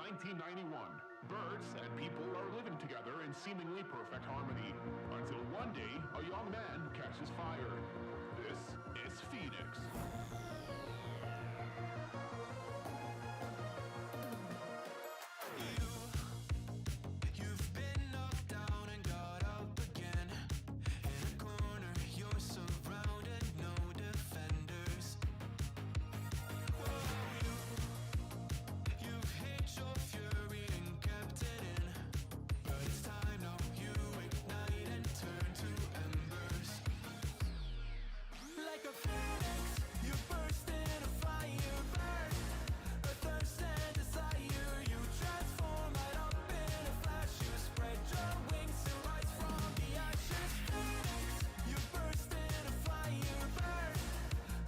1991. Birds and people are living together in seemingly perfect harmony. Until one day, a young man catches fire. This is Phoenix. You've been knocked down and got up again. In a corner, you're surrounded, no defenders. You've hid your fury and kept it in. But it's time now, you ignite and turn to embers. Like a phoenix, you burst in a fire burn. A thirst and desire, you transform right up in a flash. You spread your wings to rise from the ashes. Phoenix, you burst in a fire burn.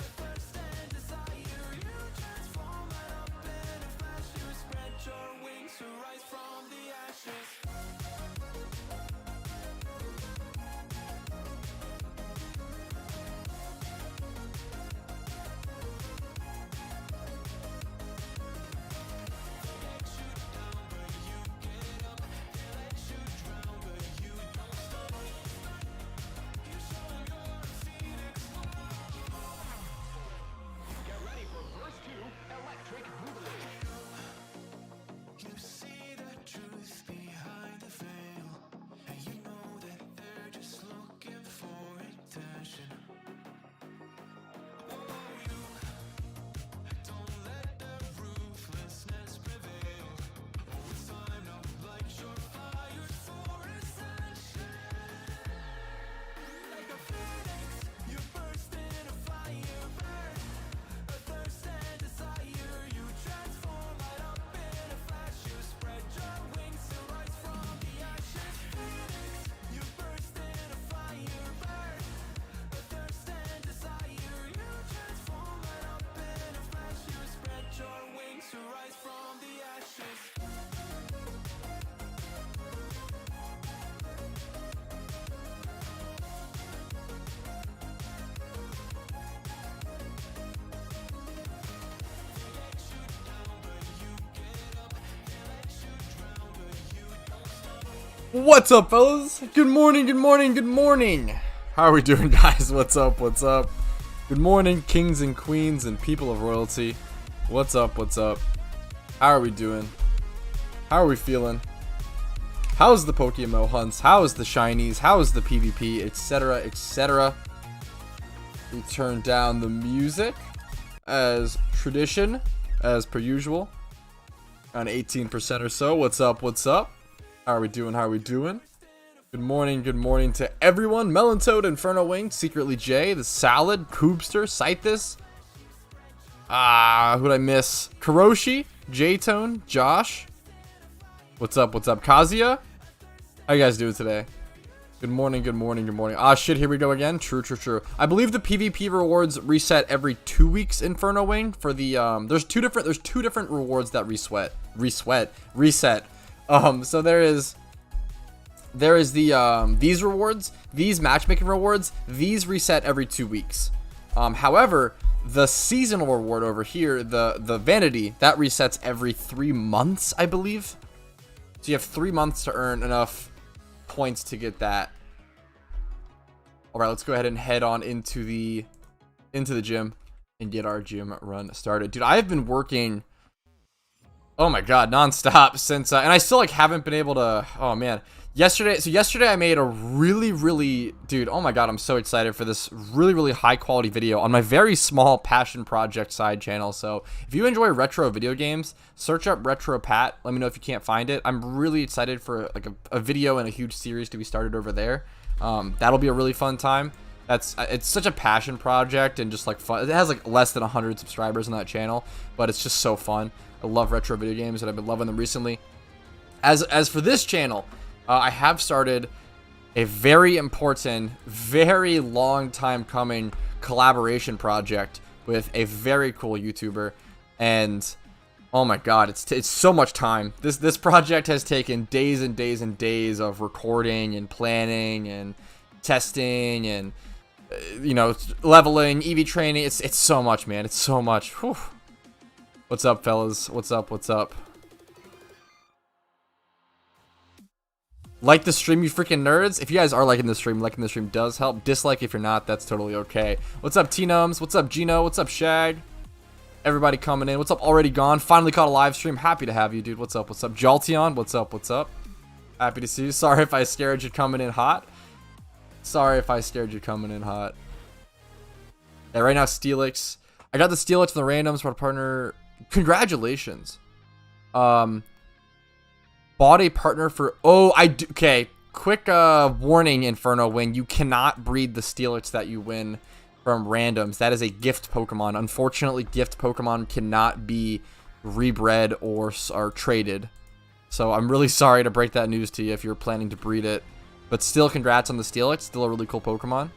A thirst and desire, you transform right up in a flash. You spread your wings to rise from the ashes. Get ready for verse 2, Electric Boogaloo. You see the truth behind the veil, and you know that they're just looking for attention. Oh, you don't let the ruthlessness prevail. Oh, it's time now, light your fires for ascension. Like a phoenix, you burst in a fire burn. A thirst and desire, you transform right up in a flash. You spread your wings to rise from the ashes. Phoenix, you burst in a fire burn. A thirst and desire, you transform right up in a flash. You spread your wings to rise from the ashes. What's up, fellas? Good morning, good morning, good morning. How are we doing, guys? What's up, what's up? Good morning, kings and queens and people of royalty. What's up, what's up? How are we doing? How are we feeling? How's the PokeMMO hunts? How's the shinies? How's the PvP, etc., etc.? We turn down the music as tradition, as per usual. On 18% or so. What's up, what's up? How are we doing? How are we doing? Good morning to everyone. Melon Toad, Inferno Wing, Secretly J, The Salad, Koobster, Scythus. Who'd I miss? Karoshi, J-Tone, Josh. What's up, what's up? Kazuya? How you guys doing today? Good morning, good morning, good morning. Ah, shit, here we go again. True, true, true. I believe the PvP rewards reset every 2 weeks, Inferno Wing, for the, there's two different rewards that reset. So there is the these rewards, these matchmaking rewards, these reset every 2 weeks. However, the seasonal reward over here, the vanity, that resets every 3 months, I believe. So you have 3 months to earn enough points to get that. All right, let's go ahead and head on into the gym and get our gym run started. Dude, I've been working, oh my god, nonstop since and I still like haven't been able to, oh man. Yesterday I made a really, dude, oh my god, I'm so excited for this really high quality video on my very small passion project side channel. So if you enjoy retro video games, search up Retro Pat. Let me know if you can't find it. I'm really excited for like a video and a huge series to be started over there. That'll be a really fun time. It's such a passion project and just like fun. It has like less than 100 subscribers on that channel, but it's just so fun. I love retro video games and I've been loving them recently. As for this channel, I have started a very important, very long time coming collaboration project with a very cool YouTuber, and oh my god, it's so much time. This project has taken days and days and days of recording and planning and testing and you know, leveling, EV training. It's so much, man. It's so much. Whew. What's up, fellas? What's up? What's up? Like the stream, you freaking nerds. If you guys are liking the stream does help. Dislike if you're not, that's totally okay. What's up, T-Nums? What's up, Gino? What's up, Shag? Everybody coming in. What's up, Already Gone? Finally caught a live stream. Happy to have you, dude. What's up? What's up? Jolteon? What's up? What's up? Happy to see you. Sorry if I scared you coming in hot. Sorry if I scared you coming in hot. Yeah, right now, Steelix. I got the Steelix from the randoms for a partner. Congratulations. Bought a partner for... Oh, I do... Okay, quick warning, Inferno Wing. You cannot breed the Steelix that you win from randoms. That is a gift Pokemon. Unfortunately, gift Pokemon cannot be rebred or traded. So I'm really sorry to break that news to you if you're planning to breed it. But still, congrats on the Steelix. Still a really cool Pokemon.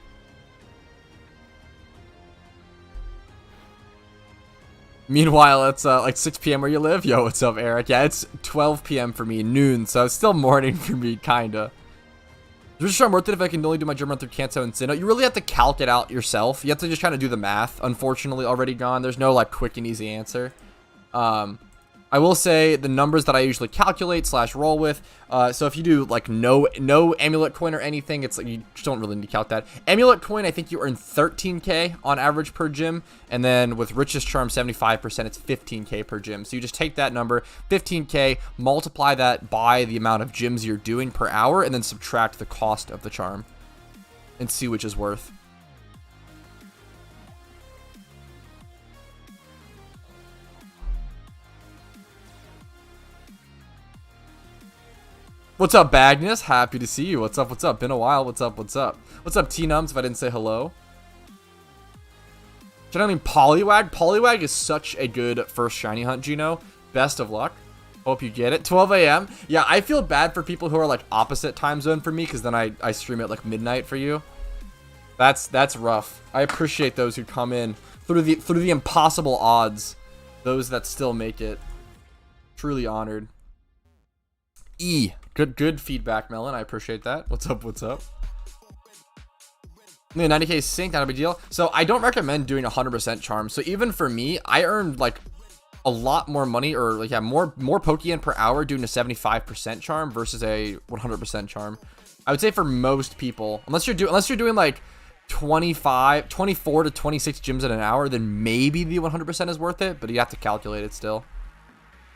Meanwhile, it's like 6 p.m. where you live. Yo, what's up, Eric? Yeah, it's 12 p.m. for me, noon. So it's still morning for me, kinda. Is this worth it if I can only do my gym run through Kanto and Sinnoh? You really have to calc it out yourself. You have to just kind of do the math. Unfortunately, Already Gone. There's no like quick and easy answer. I will say the numbers that I usually calculate / roll with. So if you do like no amulet coin or anything, it's like you just don't really need to count that. Amulet coin, I think you earn 13k on average per gym, and then with richest charm 75%, it's 15k per gym. So you just take that number, 15k, multiply that by the amount of gyms you're doing per hour, and then subtract the cost of the charm, and see which is worth. What's up, Bagnus? Happy to see you. What's up? What's up? Been a while. What's up? What's up? What's up, T-Nums, if I didn't say hello? Should I mean Poliwag? Poliwag is such a good first shiny hunt, Gino. Best of luck. Hope you get it. 12 a.m. Yeah, I feel bad for people who are like opposite time zone for me, because then I stream at like midnight for you. That's rough. I appreciate those who come in through the impossible odds. Those that still make it. Truly honored. Good feedback, Melon. I appreciate that. What's up? What's up? Yeah, 90k sync, not a big deal. So I don't recommend doing 100% charm. So even for me, I earned like a lot more money, or like, yeah, more Pokeyen per hour doing a 75% charm versus a 100% charm. I would say for most people, unless you're doing like 24 to 26 gyms in an hour, then maybe the 100% is worth it, but you have to calculate it still.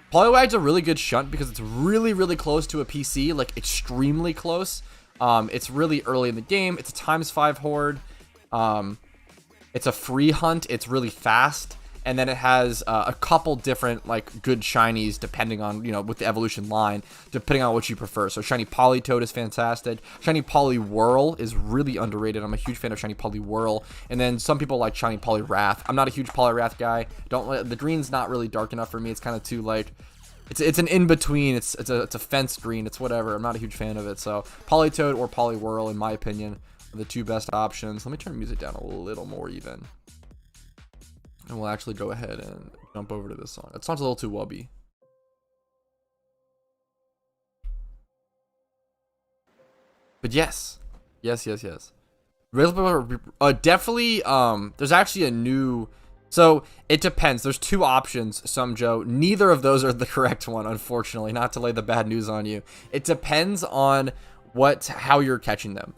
Poliwag's a really good shunt because it's really, really close to a PC, like extremely close. It's really early in the game. It's a ×5 horde. It's a free hunt. It's really fast. And then it has a couple different like good shinies depending on, you know, with the evolution line, depending on what you prefer. So shiny Politoed is fantastic. Shiny Poliwhirl is really underrated. I'm a huge fan of shiny Poliwhirl. And then some people like shiny Poliwrath. I'm not a huge Poliwrath guy. The green's not really dark enough for me. It's kind of too like, it's an in between. It's a fence green. It's whatever. I'm not a huge fan of it. So Politoed or Poliwhirl, in my opinion, are the two best options. Let me turn the music down a little more even. And we'll actually go ahead and jump over to this song. That song's a little too wubby. But yes. Definitely, there's actually a new... So, it depends. There's two options, Sumjo. Neither of those are the correct one, unfortunately. Not to lay the bad news on you. It depends on how you're catching them.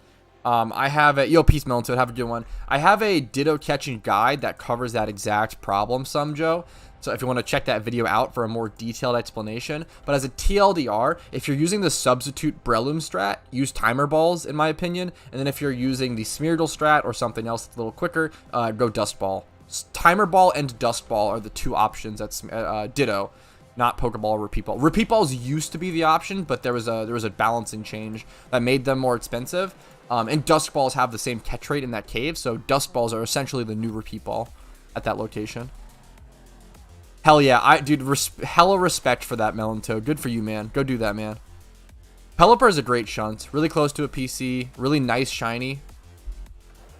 I have a peace melon, so have a good one. I have a Ditto catching guide that covers that exact problem, Sumjo. So if you want to check that video out for a more detailed explanation. But as a TLDR, if you're using the substitute Breloom strat, use timer balls, in my opinion. And then if you're using the Smeargle strat or something else that's a little quicker, go Dust Ball. Timer ball and Dust Ball are the two options at Ditto. Not Pokeball or Repeat Ball. Repeat Balls used to be the option, but there was a balancing change that made them more expensive. And Dusk Balls have the same catch rate in that cave, so Dusk Balls are essentially the new Repeat Ball at that location. Hell yeah, dude, hella respect for that, Melon Toad. Good for you, man. Go do that, man. Pelipper is a great shunt. Really close to a PC. Really nice shiny.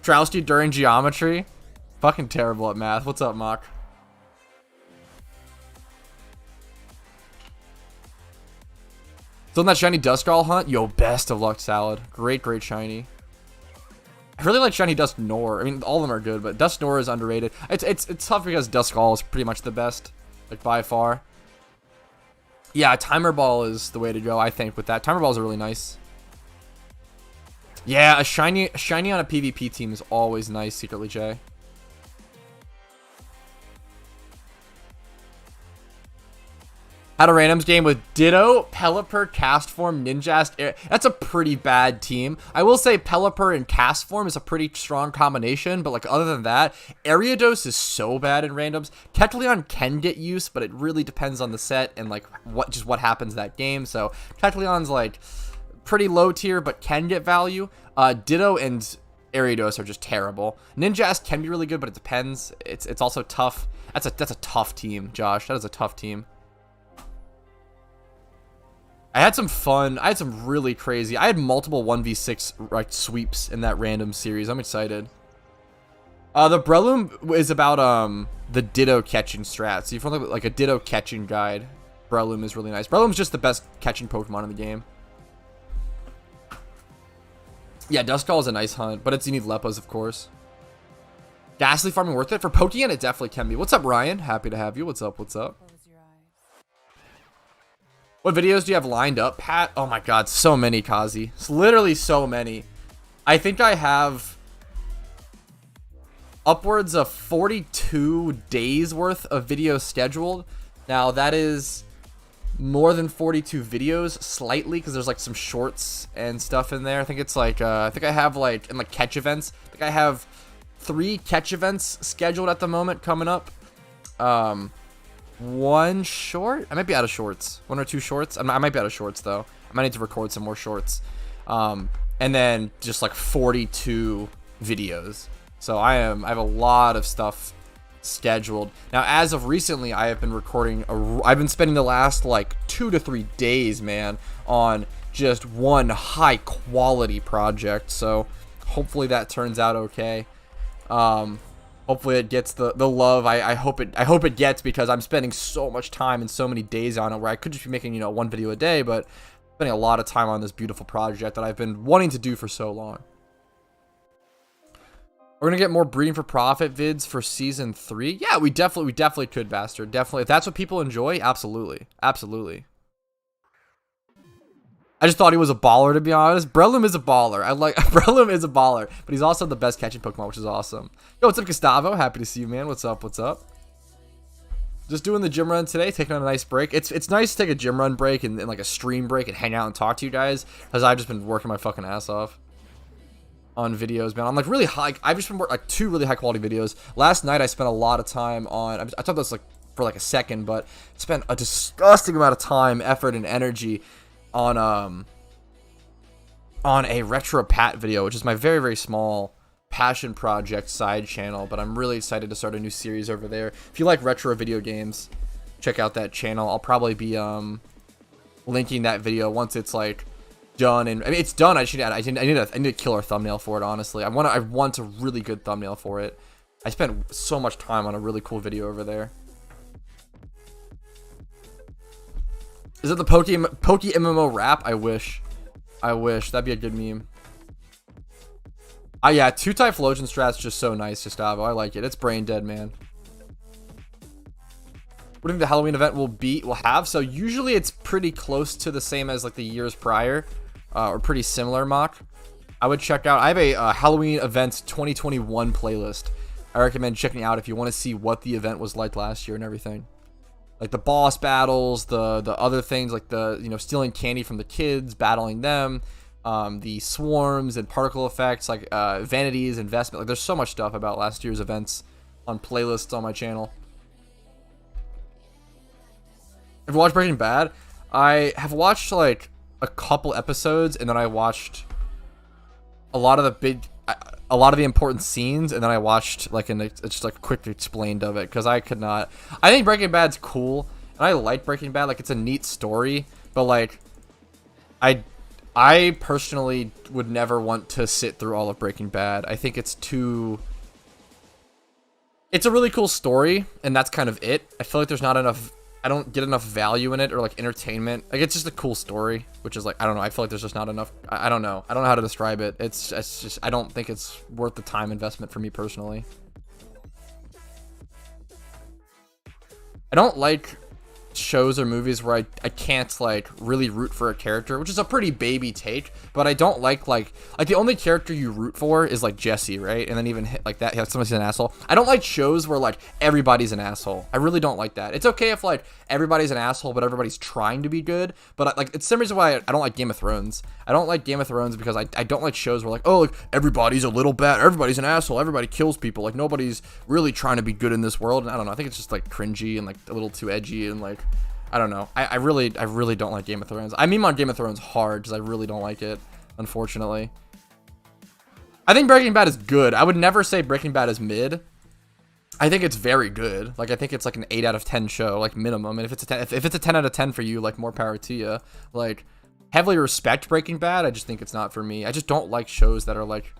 Drowsy during geometry. Fucking terrible at math. What's up, Mock? Still in that shiny Duskull hunt? Yo, best of luck, Salad. Great shiny. I really like shiny Dusknoir. I mean, all of them are good, but Dusknoir is underrated. It's tough because Duskull is pretty much the best, like by far. Yeah, Timer Ball is the way to go, I think, with that. Timer Ball is really nice. Yeah, a shiny on a PvP team is always nice, Secretly Jay. Had a randoms game with Ditto, Pelipper, Castform, Ninjast. That's a pretty bad team. I will say Pelipper and Castform is a pretty strong combination, but like other than that, Ariados is so bad in randoms. Kecleon can get use, but it really depends on the set and like what happens that game. So Kecleon's like pretty low tier, but can get value. Ditto and Ariados are just terrible. Ninjast can be really good, but it depends. It's also tough. That's a tough team, Josh. That is a tough team. I had some fun. I had some really crazy. I had multiple 1v6 like sweeps in that random series. I'm excited. The Breloom is about the Ditto catching strat. So if you want like a Ditto catching guide, Breloom is really nice. Breloom's just the best catching Pokemon in the game. Yeah, Duskull is a nice hunt, but you need Leppas, of course. Ghastly farming worth it? For Pokeyen, it definitely can be. What's up, Ryan? Happy to have you. What's up? What's up? What videos do you have lined up, Pat? Oh my god, so many, Kazi. It's literally so many. I think I have upwards of 42 days worth of videos scheduled. Now, that is more than 42 videos, slightly, because there's like some shorts and stuff in there. I think it's like, I think I have like, in like catch events, I think I have 3 catch events scheduled at the moment coming up. One short? I might be out of shorts. 1 or 2 shorts? I might be out of shorts, though. I might need to record some more shorts. And then just like 42 videos. So I have a lot of stuff scheduled. Now, as of recently, I have been recording, I've been spending the last like 2 to 3 days, man, on just one high quality project. So hopefully that turns out okay. Hopefully it gets the love I hope it gets, because I'm spending so much time and so many days on it, where I could just be making, you know, 1 video a day, but spending a lot of time on this beautiful project that I've been wanting to do for so long. We're gonna get more breeding for profit vids for season 3. Yeah, we definitely could, Bastard. Definitely, if that's what people enjoy, absolutely, absolutely. I just thought he was a baller, to be honest. Breloom is a baller. Breloom is a baller, but he's also the best catching Pokemon, which is awesome. Yo, what's up, Gustavo? Happy to see you, man. What's up? What's up? Just doing the gym run today, taking a nice break. It's nice to take a gym run break and like a stream break and hang out and talk to you guys, because I've just been working my fucking ass off on videos, man. I'm like really high. I've just been working like 2 really high quality videos. Last night I spent a lot of time on. I thought this like for like a second, but spent a disgusting amount of time, effort, and energy on a retro Pat video, which is my very, very small passion project side channel, but I'm really excited to start a new series over there. If you like retro video games, check out that channel. I'll probably be linking that video once it's like done, and I mean it's done. I need a killer thumbnail for it, honestly. I want a really good thumbnail for it. I spent so much time on a really cool video over there. Is it the PokeMMO rap? I wish. That'd be a good meme. Yeah, 2-type Flosion strat's just so nice, Gustavo. I like it. It's brain dead, man. What do you think the Halloween event will have? So usually it's pretty close to the same as like the years prior, or pretty similar, Mock. I would check out. I have a Halloween Events 2021 playlist. I recommend checking out if you want to see what the event was like last year and everything. Like the boss battles, the other things, like the, you know, stealing candy from the kids, battling them, the swarms and particle effects, like vanities, investment. Like there's so much stuff about last year's events on playlists on my channel. Have you watched Breaking Bad? I have watched like a couple episodes, and then I watched a lot of the important scenes, and then I watched like just like quick explained of it, because I could not. I think Breaking Bad's cool, and I like Breaking Bad. Like it's a neat story, but like I personally would never want to sit through all of Breaking Bad. I think it's a really cool story, and that's kind of it. I feel like there's not enough. I don't get enough value in it, or like entertainment. Like it's just a cool story, which is like, I don't know. I feel like there's just not enough. I don't know. I don't know how to describe it. It's just, I don't think it's worth the time investment for me personally. I don't like shows or movies where I can't like really root for a character, which is a pretty baby take, but I don't like the only character you root for is like Jesse, right? And then even like that, yeah, somebody's an asshole. I don't like shows where like everybody's an asshole. I really don't like that. It's okay if like everybody's an asshole, but everybody's trying to be good. But like it's the same reason why I don't like Game of Thrones. I don't like Game of Thrones because I don't like shows where like, oh, like everybody's a little bad, everybody's an asshole, everybody kills people, like nobody's really trying to be good in this world. And I don't know. I think it's just like cringy and like a little too edgy and like I don't know. I really don't like Game of Thrones. I meme on Game of Thrones hard because I really don't like it, unfortunately. I think Breaking Bad is good. I would never say Breaking Bad is mid. I think it's very good. Like I think it's like an 8 out of 10 show, like minimum. And if it's a 10, if it's a 10 out of 10 for you, like more power to you. Like heavily respect Breaking Bad. I just think it's not for me. I just don't like shows that are like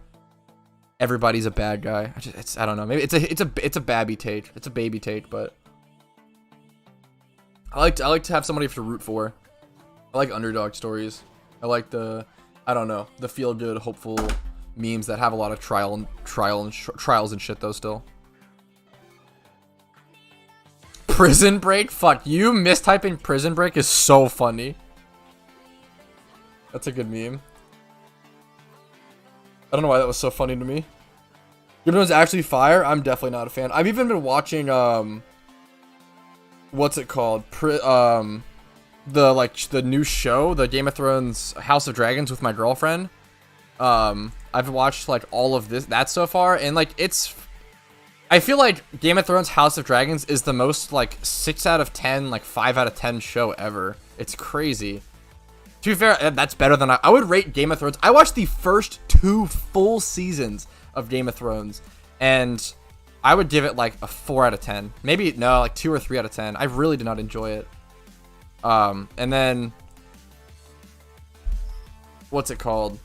everybody's a bad guy. I don't know. Maybe it's a babby take. It's a baby take, but I like to have somebody to root for. I like underdog stories. I like the feel good, hopeful memes that have a lot of trials and shit though still. Prison Break? Fuck you. Mistyping Prison Break is so funny. That's a good meme. I don't know why that was so funny to me. Game of Thrones actually fire? I'm definitely not a fan. I've even been watching what's it called? The new show, the Game of Thrones House of Dragons with my girlfriend. I've watched like all of that so far, and like I feel like Game of Thrones House of Dragons is the most like 6 out of 10, like 5 out of 10 show ever. It's crazy. To be fair, that's better than I would rate Game of Thrones. I watched the first 2 full seasons of Game of Thrones, and I would give it like a 4 out of 10. Maybe, no, like 2 or 3 out of 10. I really did not enjoy it. And then, what's it called?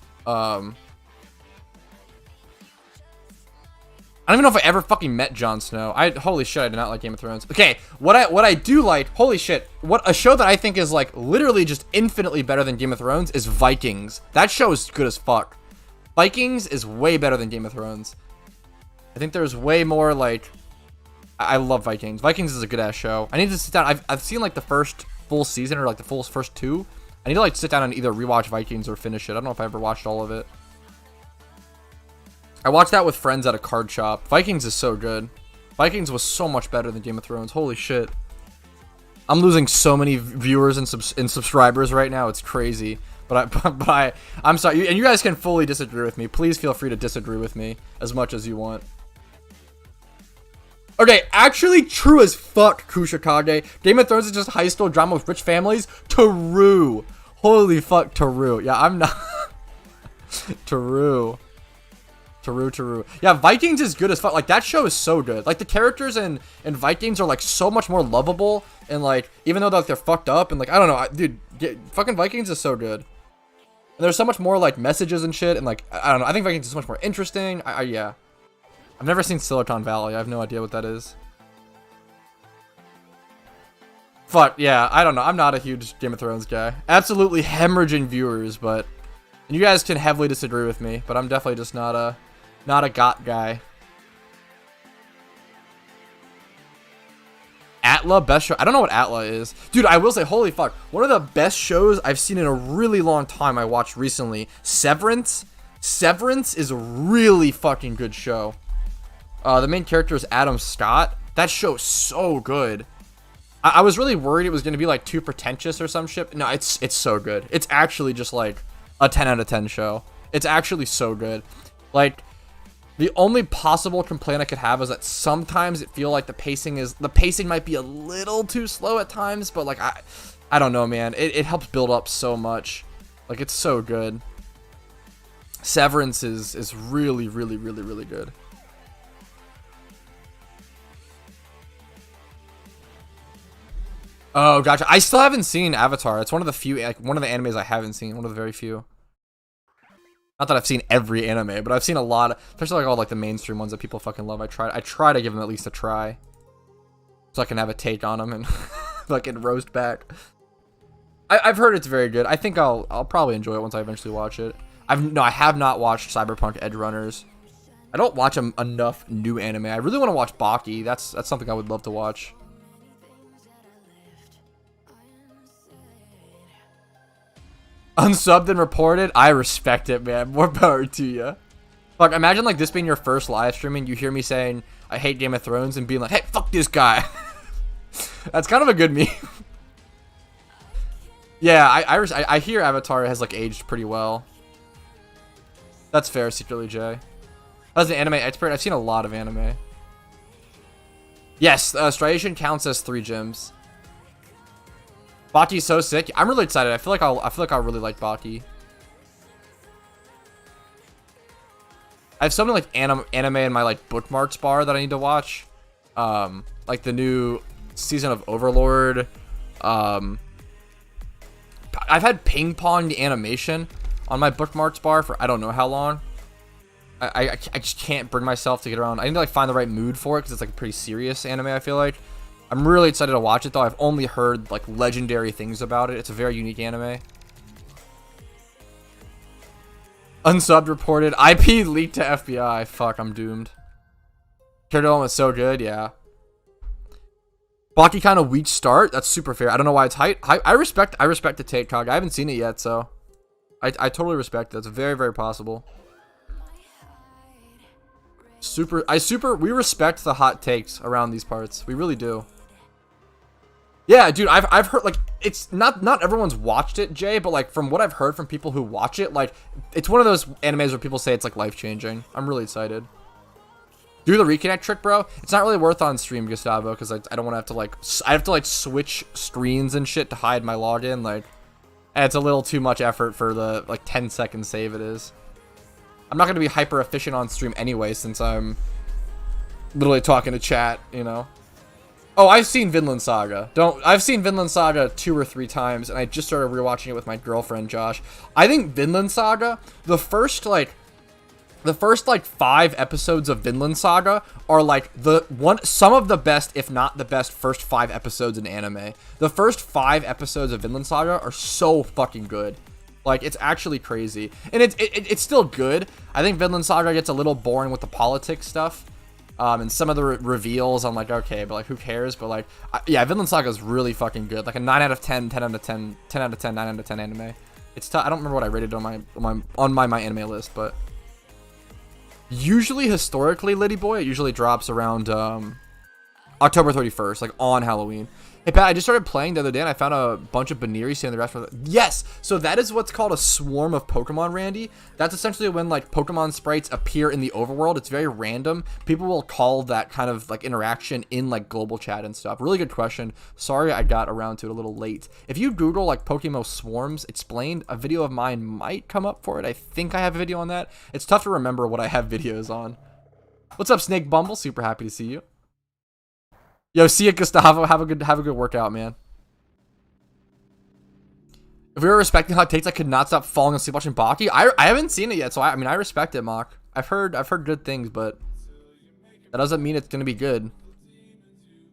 I don't even know if I ever fucking met Jon Snow. Holy shit, I did not like Game of Thrones. Okay, what I do like, holy shit, what a show that I think is like literally just infinitely better than Game of Thrones is Vikings. That show is good as fuck. Vikings is way better than Game of Thrones. I think there's way more like, I love Vikings. Vikings is a good ass show. I need to sit down. I've seen like the first full season or like the first 2. I need to like sit down and either rewatch Vikings or finish it. I don't know if I ever watched all of it. I watched that with friends at a card shop. Vikings is so good. Vikings was so much better than Game of Thrones. Holy shit. I'm losing so many viewers and subscribers right now. It's crazy. I'm sorry. And you guys can fully disagree with me. Please feel free to disagree with me as much as you want. Okay, actually true as fuck, Kushikage. Game of Thrones is just high school drama with rich families. True. Holy fuck, true. Yeah, I'm not. True. Yeah, Vikings is good as fuck. Like, that show is so good. Like, the characters in Vikings are, like, so much more lovable. And, like, even though, like, they're fucked up. And, like, I don't know. Dude, fucking Vikings is so good. And there's so much more, like, messages and shit. And, like, I don't know. I think Vikings is so much more interesting. Yeah. I've never seen Silicon Valley. I have no idea what that is. Fuck, yeah. I don't know. I'm not a huge Game of Thrones guy. Absolutely hemorrhaging viewers, but... And you guys can heavily disagree with me. But I'm definitely just not a GOT guy. Atla, best show. I don't know what Atla is. Dude, I will say, holy fuck. One of the best shows I've seen in a really long time I watched recently. Severance. Severance is a really fucking good show. The main character is Adam Scott. That show is so good. I was really worried it was going to be like too pretentious or some shit. No, it's so good. It's actually just like a 10 out of 10 show. It's actually so good. Like, the only possible complaint I could have is that sometimes it feel like the pacing might be a little too slow at times, but like I don't know, man. It helps build up so much. Like, it's so good. Severance is really, really, really, really good. Oh, gotcha. I still haven't seen Avatar. It's one of the few, like, one of the animes I haven't seen. One of the very few. Not that I've seen every anime, but I've seen a lot, especially like all like the mainstream ones that people fucking love. I try to give them at least a try, so I can have a take on them and fucking roast back. I've heard it's very good. I think I'll probably enjoy it once I eventually watch it. I have not watched Cyberpunk Edge Runners. I don't watch enough new anime. I really want to watch Baki. That's something I would love to watch. Unsubbed and reported. I respect it, man. More power to you. Fuck, imagine like this being your first live streaming. You hear me saying I hate Game of Thrones and being like, hey, fuck this guy. That's kind of a good meme. Yeah, I hear Avatar has like aged pretty well. That's fair, Secretly Jay. As an anime expert, I've seen a lot of anime. Yes, Striation counts as 3 gyms. Baki's so sick. I'm really excited. I feel like I'll really like Baki. I have so many like anime in my like bookmarks bar that I need to watch. Like the new season of Overlord. I've had Ping Pong the animation on my bookmarks bar for I don't know how long. I just can't bring myself to get around. I need to like find the right mood for it because it's like a pretty serious anime, I feel like. I'm really excited to watch it though. I've only heard like legendary things about it. It's a very unique anime. Unsubbed reported. IP leaked to FBI. Fuck, I'm doomed. Character development is so good, yeah. Baki kind of weak start. That's super fair. I don't know why it's hype. I respect the take, Cog. I haven't seen it yet, so I totally respect it. It's very, very possible. We respect the hot takes around these parts. We really do. Yeah, dude, I've heard like it's not everyone's watched it, Jay, but like from what I've heard from people who watch it, like it's one of those animes where people say it's like life-changing. I'm really excited. Do the reconnect trick, bro. It's not really worth on stream, Gustavo, because I don't want to have to like I have to like switch screens and shit to hide my login, like, and it's a little too much effort for the like 10-second save it is. I'm not gonna be hyper efficient on stream anyway, since I'm literally talking to chat, you know. Oh, I've seen Vinland Saga. I've seen Vinland Saga 2 or 3 times, and I just started rewatching it with my girlfriend, Josh. I think Vinland Saga, the first 5 episodes of Vinland Saga are like some of the best, if not the best, first 5 episodes in anime. The first 5 episodes of Vinland Saga are so fucking good. Like, it's actually crazy. And it's still good. I think Vinland Saga gets a little boring with the politics stuff. And some of the reveals, I'm like, okay, but like, who cares? But like, yeah, Vinland Saga is really fucking good. Like a 9 out of 10, 10 out of 10, 10 out of 10, 9 out of 10 anime. It's tough. I don't remember what I rated on my anime list, but usually historically, Liddy Boy, it usually drops around October 31st, like on Halloween. Hey Pat, I just started playing the other day and I found a bunch of Baniri in the restaurant. Yes! So that is what's called a swarm of Pokemon, Randy. That's essentially when like Pokemon sprites appear in the overworld. It's very random. People will call that kind of like interaction in like global chat and stuff. Really good question. Sorry I got around to it a little late. If you Google like PokeMMO swarms explained, a video of mine might come up for it. I think I have a video on that. It's tough to remember what I have videos on. What's up, Snake Bumble? Super happy to see you. Yo, see ya, Gustavo. Have a good workout, man. If we were respecting hot takes, I could not stop falling asleep watching Baki. I haven't seen it yet, so I mean I respect it, Mock. I've heard good things, but that doesn't mean it's gonna be good.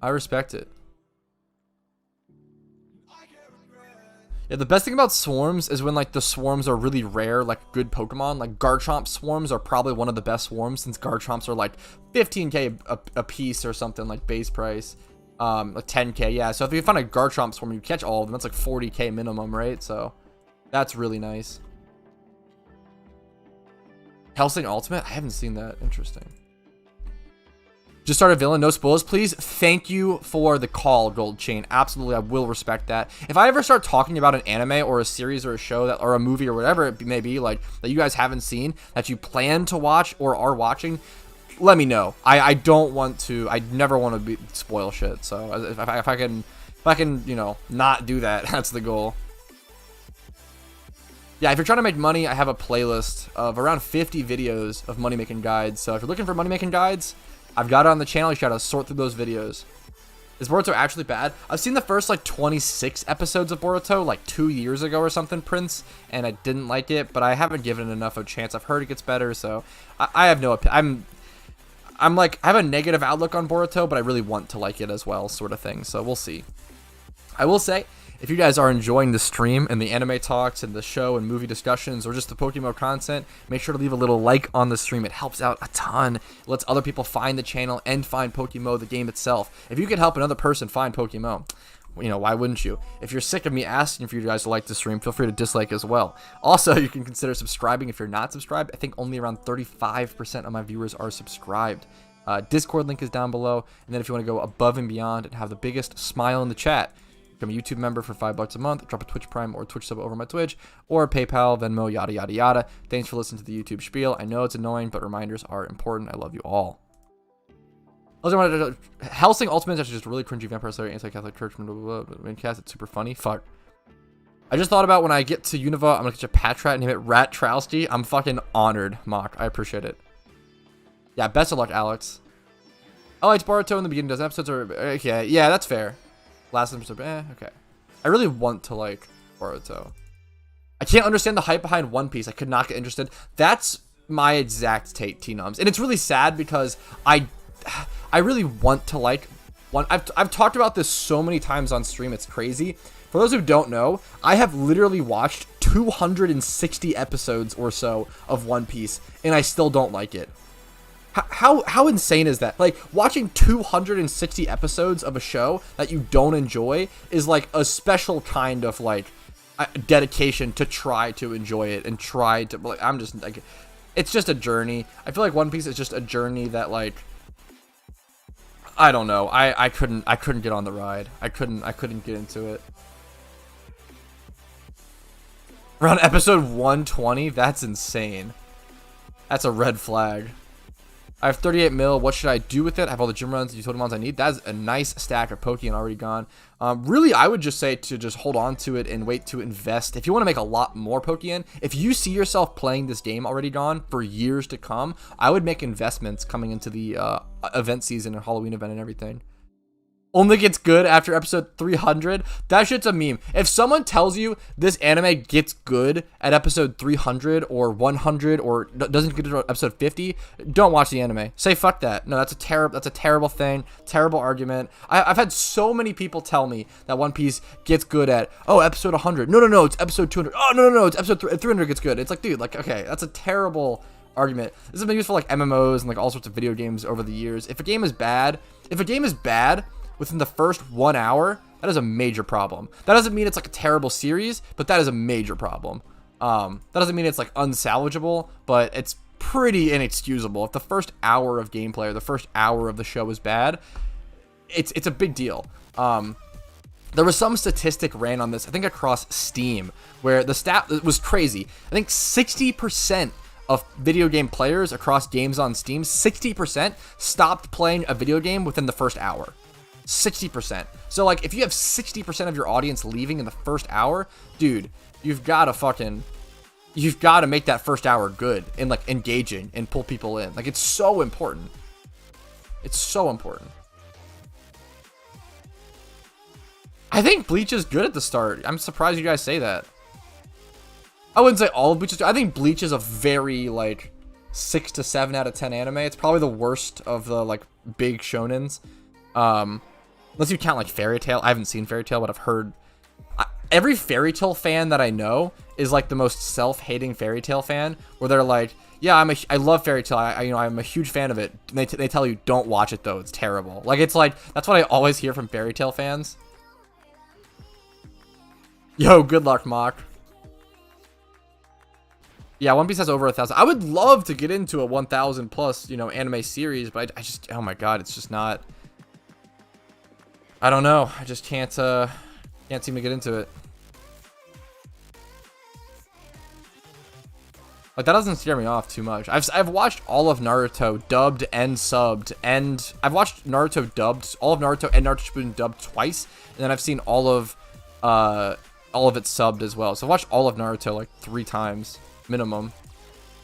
I respect it. Yeah, the best thing about swarms is when like the swarms are really rare, like good Pokemon. Like Garchomp swarms are probably one of the best swarms since Garchomps are like 15k a piece or something, like base price. Like 10k, yeah. So if you find a Garchomp swarm, you catch all of them. That's like 40k minimum, right? So that's really nice. Hellsing Ultimate? I haven't seen that. Interesting. Just started Villain, no spoilers, please. Thank you for the call, Gold Chain. Absolutely, I will respect that. If I ever start talking about an anime or a series or a show that, or a movie or whatever it may be, like that you guys haven't seen, that you plan to watch or are watching, let me know. I don't want to. I never want to spoil shit. So if I can, you know, not do that, that's the goal. Yeah, if you're trying to make money, I have a playlist of around 50 videos of money making guides. So if you're looking for money making guides, I've got it on the channel. You gotta sort through those videos. Is Boruto actually bad? I've seen the first like 26 episodes of Boruto like 2 years ago or something, Prince, and I didn't like it, but I haven't given it enough of a chance. I've heard it gets better, so I have no opinion. I'm like, I have a negative outlook on Boruto, but I really want to like it as well, sort of thing. So we'll see. I will say, if you guys are enjoying the stream and the anime talks and the show and movie discussions or just the PokeMMO content, make sure to leave a little like on the stream. It helps out a ton. It lets other people find the channel and find PokeMMO, the game itself. If you could help another person find PokeMMO, You know, why wouldn't you? If you're sick of me asking for you guys to like the stream, feel free to dislike as well. Also, you can consider subscribing if you're not subscribed. I think only around 35% of my viewers are subscribed. Discord link is down below. And then if you want to go above and beyond and have the biggest smile in the chat, become a YouTube member for $5 a month, drop a Twitch Prime or Twitch sub over my Twitch, or PayPal, Venmo, yada, yada, yada. Thanks for listening to the YouTube spiel. I know it's annoying, but reminders are important. I love you all. Helsing Ultimate is just a really cringy Vampire Slayer, anti-Catholic church, main cast. It's super funny. Fuck. I just thought about when I get to Unova, I'm gonna catch a Patrat and name it Rat Trowsty. I'm fucking honored, Mock. I appreciate it. Yeah, best of luck, Alex. I liked Boruto in the beginning. Does episodes are okay? Yeah, that's fair. Last episode, okay. I really want to like Boruto. I can't understand the hype behind One Piece. I could not get interested. That's my exact take, T-Nums. And it's really sad because I really want to like one. I've talked about this so many times on stream. It's crazy. For those who don't know, I have literally watched 260 episodes or so of One Piece, and I still don't like it. How insane is that? Like, watching 260 episodes of a show that you don't enjoy is like a special kind of like dedication to try to enjoy it and try to like. I'm just like, it's just a journey. I feel like One Piece is just a journey that like, I don't know. I couldn't get on the ride. I couldn't get into it. Around episode 120, that's insane. That's a red flag. I have 38 mil. What should I do with it? I have all the gym runs and utility mons I need. That's a nice stack of Pokeyen already gone. Really, I would just say to just hold on to it and wait to invest. If you want to make a lot more Pokeyen, if you see yourself playing this game already gone for years to come, I would make investments coming into the event season and Halloween event and everything. Only gets good after episode 300. That shit's a meme. If someone tells you this anime gets good at episode 300 or 100 or doesn't get to episode 50, don't watch the anime. Say fuck that. No, that's a terrible thing. Terrible argument. I've had so many people tell me that One Piece gets good at episode 100. No, it's episode 200. Oh no, it's episode 300 gets good. It's like, dude, like, okay, that's a terrible argument. This has been used for like MMOs and like all sorts of video games over the years. If a game is bad within the first 1 hour, that is a major problem. That doesn't mean it's like a terrible series, but that is a major problem. That doesn't mean it's like unsalvageable, but it's pretty inexcusable. If the first hour of gameplay or the first hour of the show is bad, it's a big deal. There was some statistic ran on this, I think across Steam, where the stat was crazy. I think 60% of video game players across games on Steam, 60% stopped playing a video game within the first hour. 60%. So like, if you have 60% of your audience leaving in the first hour, dude, you've got to make that first hour good and like engaging and pull people in. Like, it's so important. It's so important. I think Bleach is good at the start. I'm surprised you guys say that. I wouldn't say all of Bleach is good. I think Bleach is a very like 6 to 7 out of 10 anime. It's probably the worst of the like big shonens. Unless you count like Fairy Tail. I haven't seen Fairy Tail, but I've heard every Fairy Tail fan that I know is like the most self-hating Fairy Tail fan, where they're like, yeah, I love Fairy Tail. I'm a huge fan of it. And they tell you don't watch it though. It's terrible. Like, it's like, that's what I always hear from Fairy Tail fans. Yo, good luck, Mock. Yeah, One Piece has over 1,000. I would love to get into a 1,000 plus, anime series, but I just, oh my god, it's just not. I don't know. I just can't seem to get into it. Like, that doesn't scare me off too much. I've watched all of Naruto dubbed and subbed, and I've watched Naruto dubbed, all of Naruto and Naruto Shippuden dubbed twice, and then I've seen all of it subbed as well. So I've watched all of Naruto like 3 times minimum.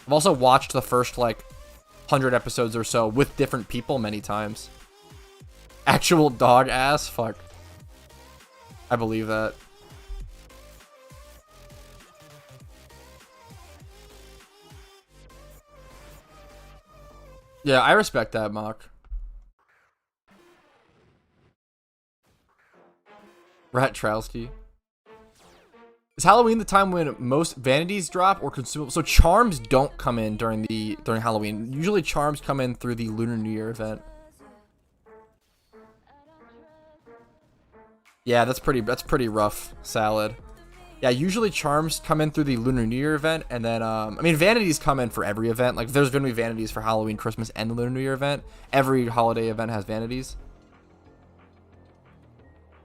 I've also watched the first like 100 episodes or so with different people many times. Actual dog ass? Fuck. I believe that. Yeah, I respect that, Mock. Rat Trowsky. Is Halloween the time when most vanities drop or consumables? So charms don't come in during Halloween. Usually charms come in through the Lunar New Year event. Yeah, that's pretty rough, Salad. Yeah, usually charms come in through the Lunar New Year event, and then I mean vanities come in for every event. Like there's gonna be vanities for Halloween, Christmas, and the Lunar New Year event. Every holiday event has vanities.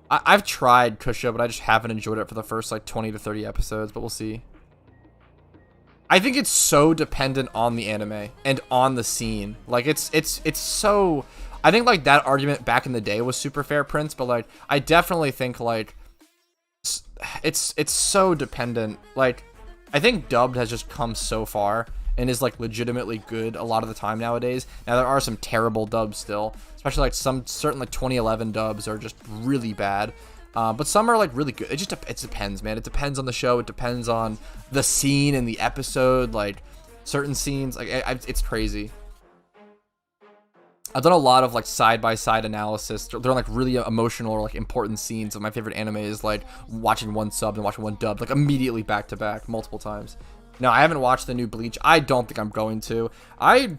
I've tried Kusha, but I just haven't enjoyed it for the first like 20 to 30 episodes, but we'll see. I think it's so dependent on the anime and on the scene. Like it's so, I think like that argument back in the day was super fair, Prince, but like I definitely think like it's so dependent. Like I think dubbed has just come so far and is like legitimately good a lot of the time nowadays. Now there are some terrible dubs still, especially like some certain like 2011 dubs are just really bad. But some are like really good. It depends, man. It depends on the show. It depends on the scene and the episode. Like certain scenes, like it's crazy. I've done a lot of like side-by-side analysis. They're like really emotional or like important scenes of my favorite anime is like watching one sub and watching one dub, like immediately back to back multiple times. No, I haven't watched the new Bleach. I don't think I'm going to. I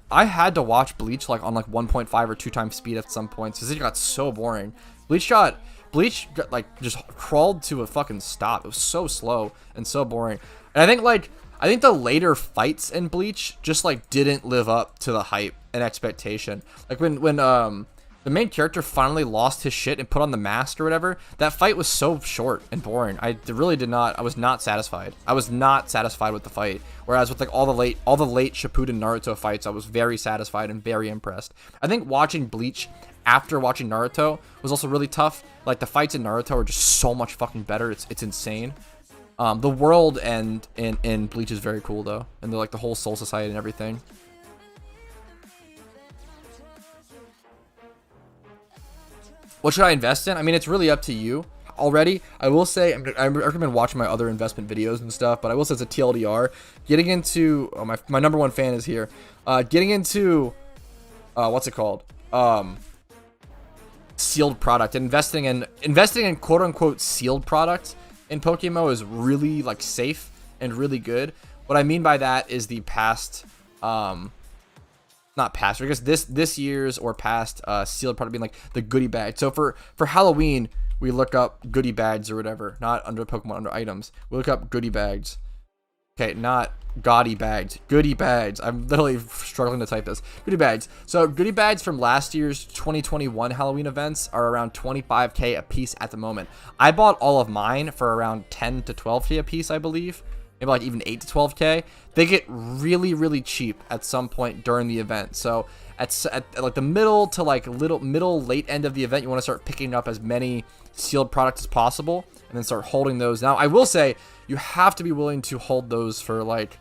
had to watch Bleach like on like 1.5 or 2 times speed at some points because it got so boring. Bleach got like just crawled to a fucking stop. It was so slow and so boring. And I think the later fights in Bleach just like didn't live up to the hype and expectation. Like when the main character finally lost his shit and put on the mask or whatever, that fight was so short and boring. I was not satisfied. I was not satisfied with the fight. Whereas with like all the late Shippuden Naruto fights, I was very satisfied and very impressed. I think watching Bleach after watching Naruto was also really tough. Like the fights in Naruto are just so much fucking better. It's insane. The world and in Bleach is very cool though, and they're like the whole Soul Society and everything. What should I invest in? I mean, it's really up to you. Already, I will say I recommend watching my other investment videos and stuff, but I will say as a TLDR, getting into my number one fan is here. Getting into what's it called? Sealed product. Investing in quote unquote sealed products in PokeMMO is really like safe and really good. What I mean by that is the past not past, I guess this year's or past sealed product being like the goodie bag. So for Halloween, we look up goodie bags or whatever, not under Pokemon, under items. We look up goodie bags. Okay, not gaudy bags, goodie bags. I'm literally struggling to type this. Goodie bags. So goodie bags from last year's 2021 Halloween events are around 25k a piece at the moment. I bought all of mine for around 10 to 12k a piece, I believe. Maybe like even 8 to 12k. They get really, really cheap at some point during the event. So at like the middle to like late end of the event, you want to start picking up as many sealed products as possible and then start holding those. Now, I will say you have to be willing to hold those for like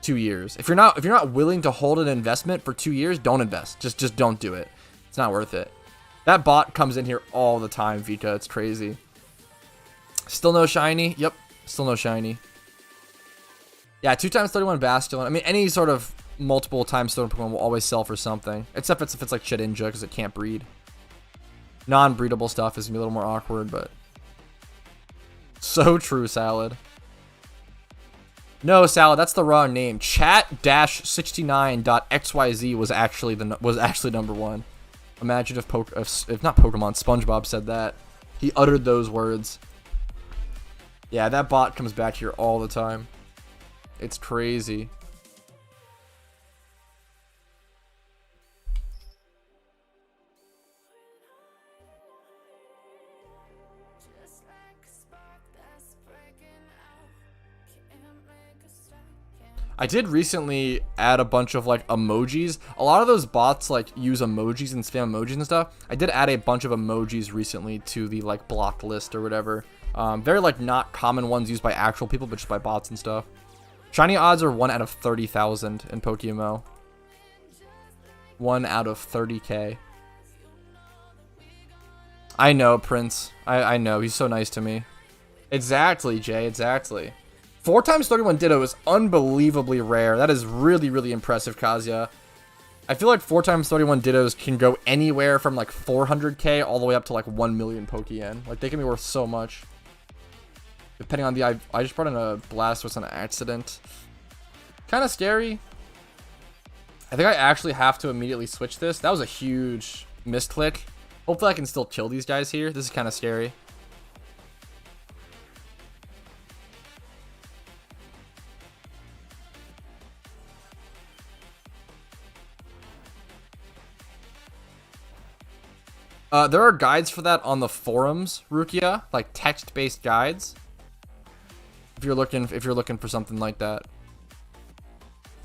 2 years. If you're not willing to hold an investment for 2 years, don't invest. Just don't do it. It's not worth it. That bot comes in here all the time, Vika. It's crazy. Still no shiny. Yep, still no shiny. Yeah, 2x31 Bastion. I mean, any sort of multiple times 31 Pokemon will always sell for something. Except if it's like Shedinja, because it can't breed. Non-breedable stuff is going to be a little more awkward, but... So true, Salad. No, Salad, that's the wrong name. Chat-69.xyz was actually number one. Imagine if not Pokemon, SpongeBob said that. He uttered those words. Yeah, that bot comes back here all the time. It's crazy. I did recently add a bunch of like emojis. A lot of those bots like use emojis and spam emojis and stuff. I did add a bunch of emojis recently to the like blocked list or whatever. Very like not common ones used by actual people, but just by bots and stuff. Shiny odds are 1 out of 30,000 in PokeMMO. 1 out of 30k. I know, Prince. I know. He's so nice to me. Exactly, Jay. Exactly. 4x31 Ditto is unbelievably rare. That is really, really impressive, Kazuya. I feel like 4x31 Dittos can go anywhere from like 400k all the way up to like 1 million Pokeyen. Like, they can be worth so much. Depending on the... I just brought in a Blastoise on accident. Kind of scary. I think I actually have to immediately switch this. That was a huge misclick. Hopefully I can still kill these guys here. This is kind of scary. There are guides for that on the forums, Rukia, like text-based guides. If you're looking for something like that.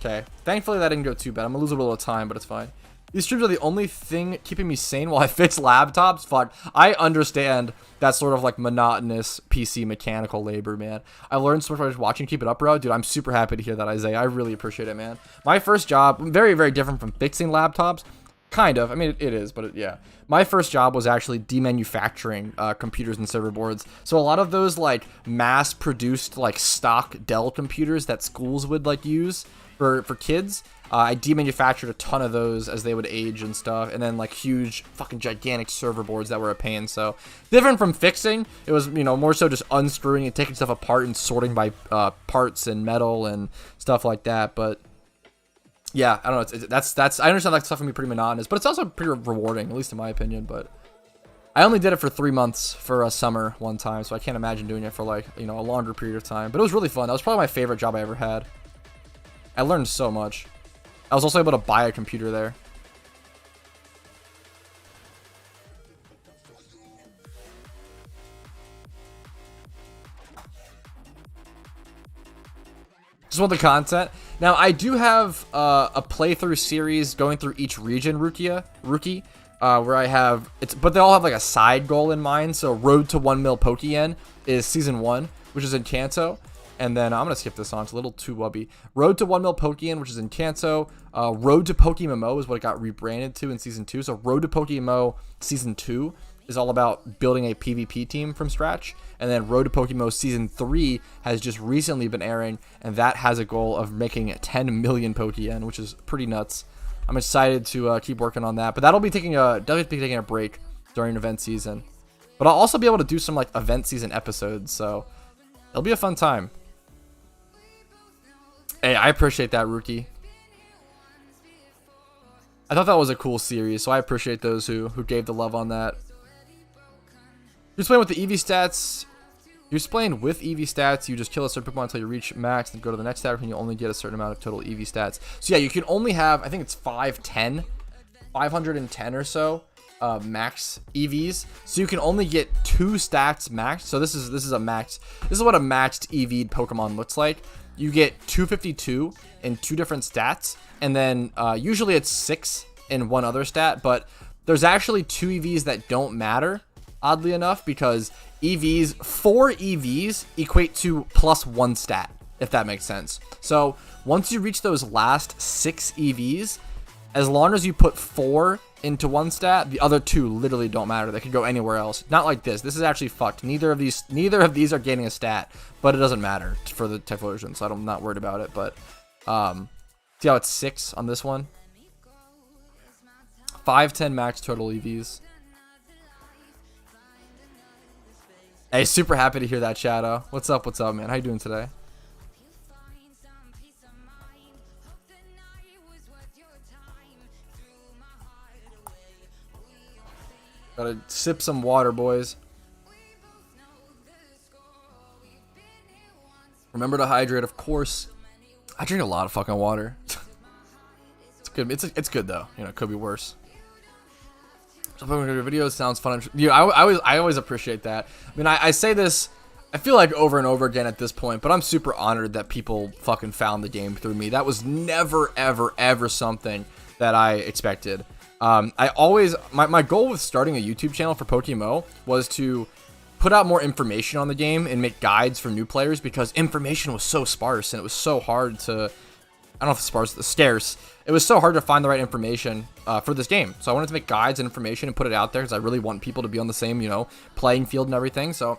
Okay. Thankfully that didn't go too bad. I'm gonna lose a little of time, but it's fine. These streams are the only thing keeping me sane while I fix laptops. Fuck. I understand that sort of like monotonous PC mechanical labor, man. I learned so much by just watching Keep It Up, bro. Dude, I'm super happy to hear that, Isaiah. I really appreciate it, man. My first job, very, very different from fixing laptops. Kind of. I mean, it is, but yeah. My first job was actually demanufacturing computers and server boards. So a lot of those like mass-produced like stock Dell computers that schools would like use for kids, I demanufactured a ton of those as they would age and stuff, and then like huge fucking gigantic server boards that were a pain. So different from fixing, it was, you know, more so just unscrewing and taking stuff apart and sorting by parts and metal and stuff like that. But yeah, I don't know. That's I understand that stuff can be pretty monotonous, but it's also pretty rewarding, at least in my opinion. But I only did it for 3 months for a summer one time, so I can't imagine doing it for like, you know, a longer period of time. But it was really fun. That was probably my favorite job I ever had. I learned so much. I was also able to buy a computer there. Just want the content. Now, I do have a playthrough series going through each region, Rookie, where I have, but they all have like a side goal in mind. So Road to 1 mil Pokeyen is season 1, which is in Kanto. And then I'm going to skip this on. It's a little too wubby. Road to 1 mil Pokeyen, which is in Kanto. Road to PokeMMO is what it got rebranded to in season 2. So Road to PokeMMO season 2 is all about building a PvP team from scratch. And then Road to PokeMMO season 3 has just recently been airing, and that has a goal of making 10 million Pokeyen, which is pretty nuts. I'm excited to keep working on that, but that'll be taking a break during event season. But I'll also be able to do some like event season episodes, so it'll be a fun time. Hey, I appreciate that, Rookie. I thought that was a cool series, so I appreciate those who gave the love on that. You're playing with the EV stats. You're playing with EV stats. You just kill a certain Pokemon until you reach max, and go to the next stat, and you only get a certain amount of total EV stats. So yeah, you can only have, I think it's 510 or so max EVs. So you can only get 2 stats maxed. So this is a max. This is what a maxed EV'd Pokemon looks like. You get 252 in 2 different stats, and then usually it's 6 in one other stat, but there's actually 2 EVs that don't matter, oddly enough, because 4 EVs equate to +1 stat, if that makes sense. So once you reach those last 6 EVs, as long as you put 4 into one stat, the other 2 literally don't matter. They could go anywhere else. Not like this. This is actually fucked. Neither of these are gaining a stat, but it doesn't matter for the Typhlosion, so I'm not worried about it. But see how it's 6 on this one? 510 max total EVs. Hey, super happy to hear that, Shadow. What's up, man? How you doing today? Gotta sip some water, boys. Remember to hydrate, of course. I drink a lot of fucking water. It's good. It's good though. You know, it could be worse. So videos sounds fun. Yeah, I always appreciate that. I mean, I say this, I feel like over and over again at this point, but I'm super honored that people fucking found the game through me. That was never, ever, ever something that I expected. My goal with starting a YouTube channel for PokeMMO was to put out more information on the game and make guides for new players, because information was so sparse and it was so hard to, I don't know if it's scarce. It was so hard to find the right information for this game. So I wanted to make guides and information and put it out there, because I really want people to be on the same, you know, playing field and everything. So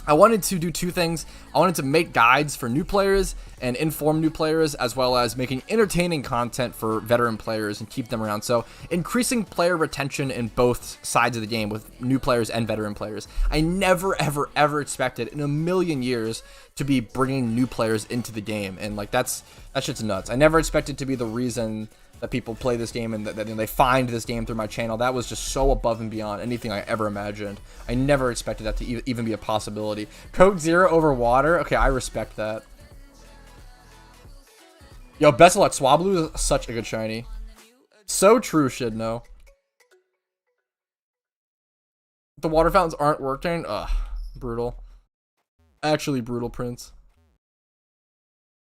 I wanted to do 2 things. I wanted to make guides for new players and inform new players, as well as making entertaining content for veteran players and keep them around. So increasing player retention in both sides of the game with new players and veteran players. I never, ever, ever expected in a million years to be bringing new players into the game. And like, that shit's nuts. I never expected to be the reason that people play this game and that they find this game through my channel. That was just so above and beyond anything I ever imagined. I never expected that to even be a possibility. Coke Zero over water. Okay, I respect that. Yo, best of luck. Swablu is such a good shiny. So true, should know. The water fountains aren't working. Ugh, brutal. Actually brutal, Prince.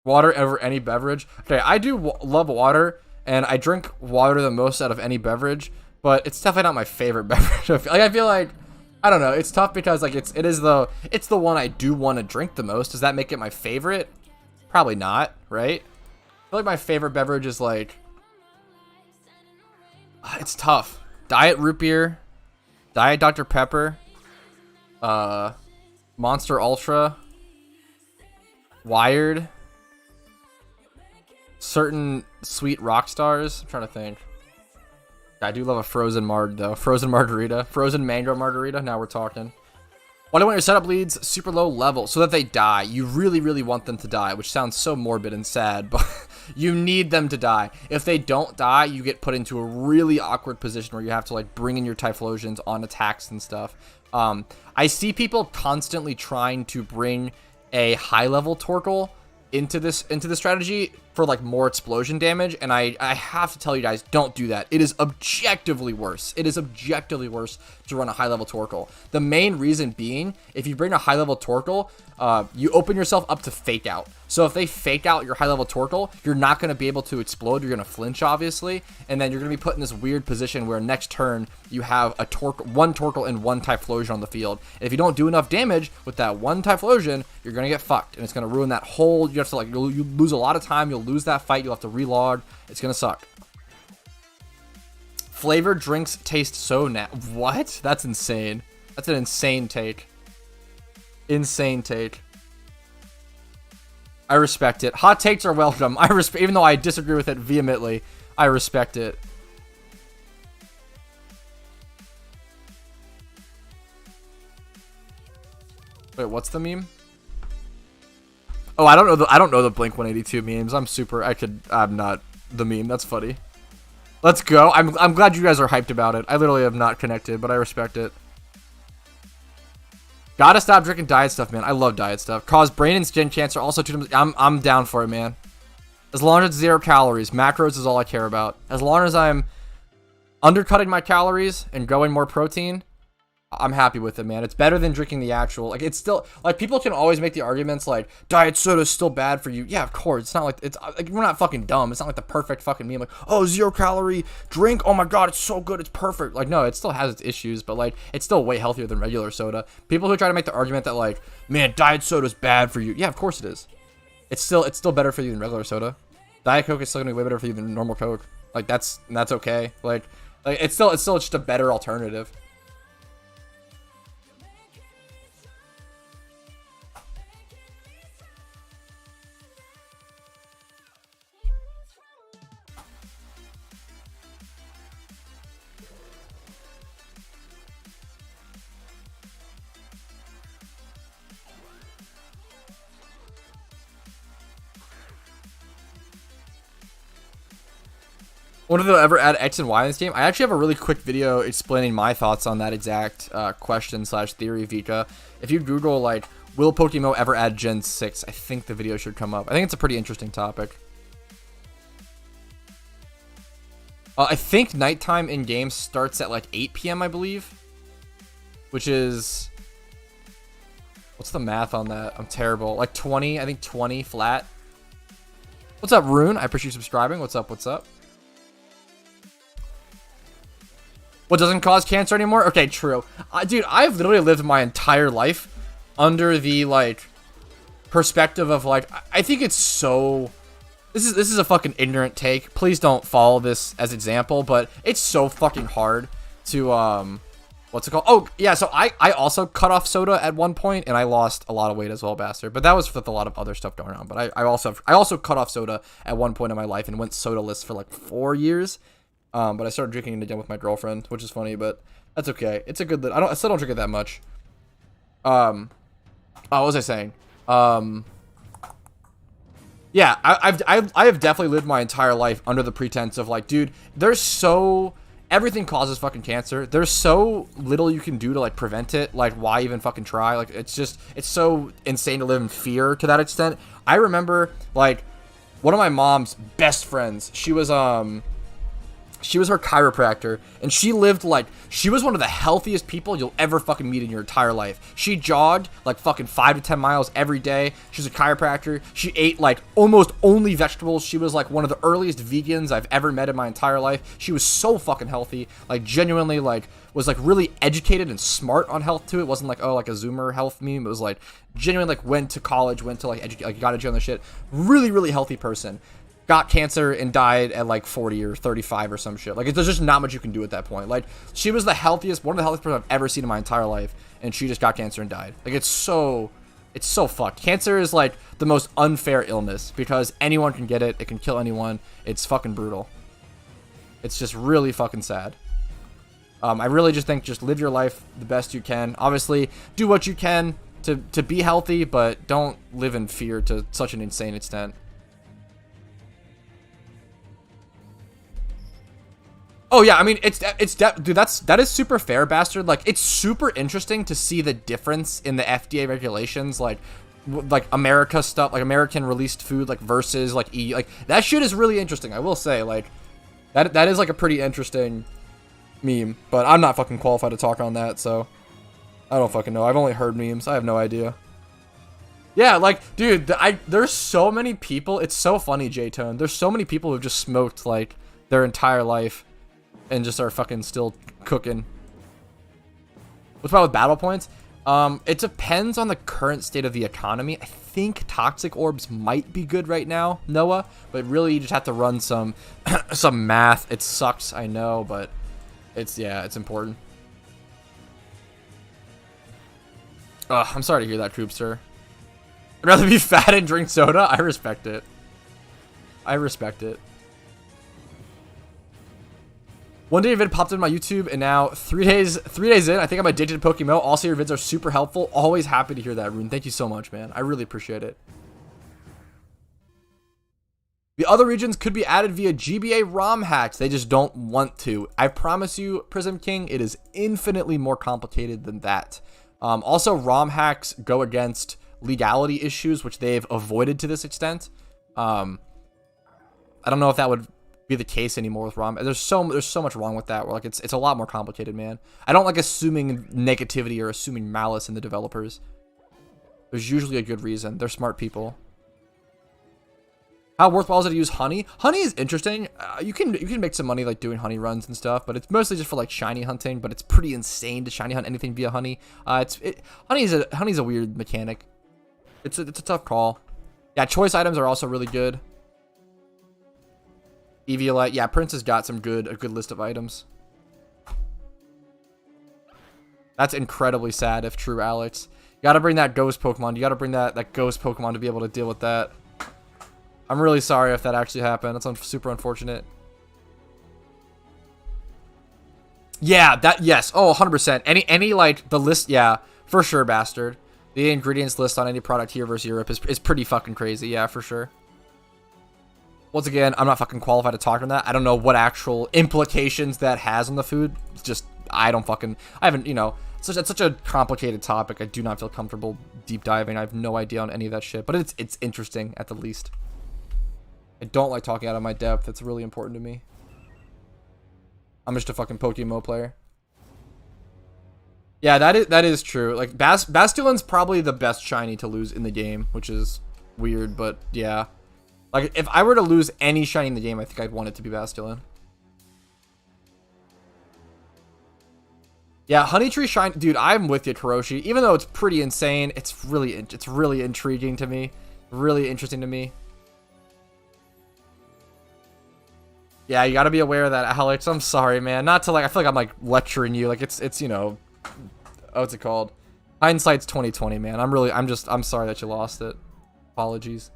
Water over any beverage. Okay, I do love water, and I drink water the most out of any beverage, but it's definitely not my favorite beverage. I feel like, I don't know, it's tough because like it's the one I do want to drink the most. Does that make it my favorite? Probably not, right? I feel like my favorite beverage is like, it's tough. Diet root beer, Diet Dr. Pepper, Monster Ultra, Wired, certain sweet rock stars. I'm trying to think. I do love a frozen marg though. Frozen margarita. Frozen mango margarita. Now we're talking. Why do you want your setup leads super low level? So that they die. You really, really want them to die, which sounds so morbid and sad, but you need them to die. If they don't die, you get put into a really awkward position where you have to like bring in your Typhlosions on attacks and stuff. I see people constantly trying to bring a high level Torkoal into this strategy for like more explosion damage, and I have to tell you guys, don't do that. It is objectively worse. It is objectively worse to run a high level Torkoal. The main reason being, if you bring a high level Torkoal, you open yourself up to fake out. So if they fake out your high level Torkoal, you're not going to be able to explode. You're going to flinch, obviously, and then you're going to be put in this weird position where next turn you have one Torkoal and one Typhlosion on the field. And if you don't do enough damage with that one Typhlosion, you're going to get fucked, and it's going to ruin that whole. You have to like you lose a lot of time. You'll lose that fight. You'll have to relog. It's going to suck. Flavored drinks taste so what? That's insane. That's an insane take. Insane take. I respect it. Hot takes are welcome. Even though I disagree with it vehemently, I respect it. Wait, what's the meme? Oh, I don't know the Blink 182 memes. I'm not the meme. That's funny. Let's go. I'm glad you guys are hyped about it. I literally have not connected, but I respect it. Gotta stop drinking diet stuff, man. I love diet stuff. Cause brain and skin cancer. Also, I'm down for it, man. As long as it's 0 calories. Macros is all I care about. As long as I'm undercutting my calories and going more protein, I'm happy with it, man. It's better than drinking the actual. Like, it's still like people can always make the arguments like diet soda is still bad for you. Yeah, of course. It's not like it's like we're not fucking dumb. It's not like the perfect fucking meme. Like, oh, 0 calorie drink. Oh my god, it's so good. It's perfect. Like, no, it still has its issues, but like it's still way healthier than regular soda. People who try to make the argument that like, man, diet soda is bad for you. Yeah, of course it is. It's still better for you than regular soda. Diet Coke is still gonna be way better for you than normal Coke. Like that's okay. Like it's still just a better alternative. Wonder if they'll ever add X and Y in this game. I actually have a really quick video explaining my thoughts on that exact question/theory, Vika. If you Google, like, will PokeMMO ever add Gen 6, I think the video should come up. I think it's a pretty interesting topic. I think nighttime in-game starts at, like, 8 p.m., I believe. Which is... What's the math on that? I'm terrible. Like, 20, I think 20 flat. What's up, Rune? I appreciate you subscribing. What's up, what's up? What doesn't cause cancer anymore? Okay, true. Dude, I've literally lived my entire life under the, like, perspective of, like, I think it's so... This is a fucking ignorant take. Please don't follow this as example, but it's so fucking hard to, what's it called? Oh, yeah, so I also cut off soda at one point, and I lost a lot of weight as well, bastard. But that was with a lot of other stuff going on. But I also cut off soda at one point in my life and went sodaless for, like, 4 years. But I started drinking it again with my girlfriend, which is funny, but that's okay. It's a good. I still don't drink it that much. Oh, what was I saying? Yeah, Yeah, I have definitely lived my entire life under the pretense of like, dude, everything causes fucking cancer. There's so little you can do to like prevent it. Like, why even fucking try? Like, it's so insane to live in fear to that extent. I remember like one of my mom's best friends. She was her chiropractor, and she was one of the healthiest people you'll ever fucking meet in your entire life. She jogged like fucking 5 to 10 miles every day. She's a chiropractor. She ate like almost only vegetables. She was like one of the earliest vegans I've ever met in my entire life. She was so fucking healthy, like genuinely like was like really educated and smart on health too. It wasn't like, oh, like a Zoomer health meme. It was like genuinely like went to college, went to like got educated on the shit. Really, really healthy person. Got cancer and died at like 40 or 35 or some shit. Like, there's just not much you can do at that point. Like, she was one of the healthiest person I've ever seen in my entire life, and she just got cancer and died. Like, it's so fucked. Cancer is like the most unfair illness because anyone can get it. It can kill anyone. It's fucking brutal. It's just really fucking sad. I really just think just live your life the best you can. Obviously, do what you can to be healthy, but don't live in fear to such an insane extent. Oh yeah, I mean dude, that is super fair, bastard. Like, it's super interesting to see the difference in the FDA regulations, like America stuff, like American released food, like versus like like that shit is really interesting. I will say, like that is like a pretty interesting meme, but I'm not fucking qualified to talk on that, so I don't fucking know. I've only heard memes. I have no idea. Yeah, like, dude, there's so many people. It's so funny, J-Tone. There's so many people who've just smoked like their entire life and just are fucking still cooking. What's about with battle points? It depends on the current state of the economy. I think toxic orbs might be good right now, Noah, but really you just have to run some some math. It sucks, I know, but it's important. I'm sorry to hear that, Troopster. I'd rather be fat and drink soda. I respect it. I respect it. One day your vid popped in my YouTube, and now 3 days in, I think I'm addicted to PokeMMO. Also, your vids are super helpful. Always happy to hear that, Rune. Thank you so much, man. I really appreciate it. The other regions could be added via GBA ROM hacks. They just don't want to. I promise you, Prism King, it is infinitely more complicated than that. Also, ROM hacks go against legality issues, which they've avoided to this extent. I don't know if that would be the case anymore with ROM. There's so much wrong with that. Where like it's a lot more complicated, man. I don't like assuming negativity or assuming malice in the developers. There's usually a good reason. They're smart people. How worthwhile is it to use honey? Honey is interesting. You can make some money like doing honey runs and stuff, but it's mostly just for like shiny hunting. But it's pretty insane to shiny hunt anything via honey. Honey's a weird mechanic. It's a tough call. Yeah, choice items are also really good. Eviolite, yeah, Prince has got a good list of items. That's incredibly sad if true, Alex. You gotta bring that ghost Pokemon. You gotta bring that ghost Pokemon to be able to deal with that. I'm really sorry if that actually happened. That's super unfortunate. Yeah, yes. Oh, 100%. Any like the list, yeah, for sure, bastard. The ingredients list on any product here versus Europe is pretty fucking crazy, yeah, for sure. Once again, I'm not fucking qualified to talk on that. I don't know what actual implications that has on the food. It's just, I haven't, you know, it's such a complicated topic. I do not feel comfortable deep diving. I have no idea on any of that shit, but it's interesting at the least. I don't like talking out of my depth. It's really important to me. I'm just a fucking PokeMMO player. Yeah, that is true. Like, Bastion's probably the best shiny to lose in the game, which is weird, but yeah. Like, if I were to lose any shiny in the game, I think I'd want it to be Bastion. Yeah, Honeytree shine, dude. I'm with you, Kuroshi. Even though it's pretty insane, it's really intriguing to me, really interesting to me. Yeah, you got to be aware of that, Alex. I'm sorry, man. Not to like, I feel like I'm like lecturing you. Like it's you know, what's it called? Hindsight's 2020, man. I'm sorry that you lost it. Apologies.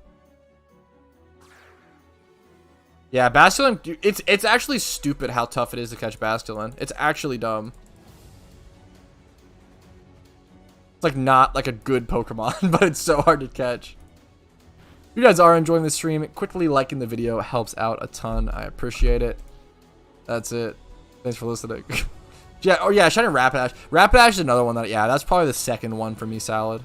Yeah, Bastion, it's actually stupid how tough it is to catch Bastion. It's actually dumb. It's like not like a good Pokemon, but it's so hard to catch. you guys are enjoying the stream, quickly liking the video helps out a ton. I appreciate it. That's it. Thanks for listening. Yeah, oh yeah, Shiny Rapidash. Rapidash is another one that, yeah, that's probably the second one for me, Salad.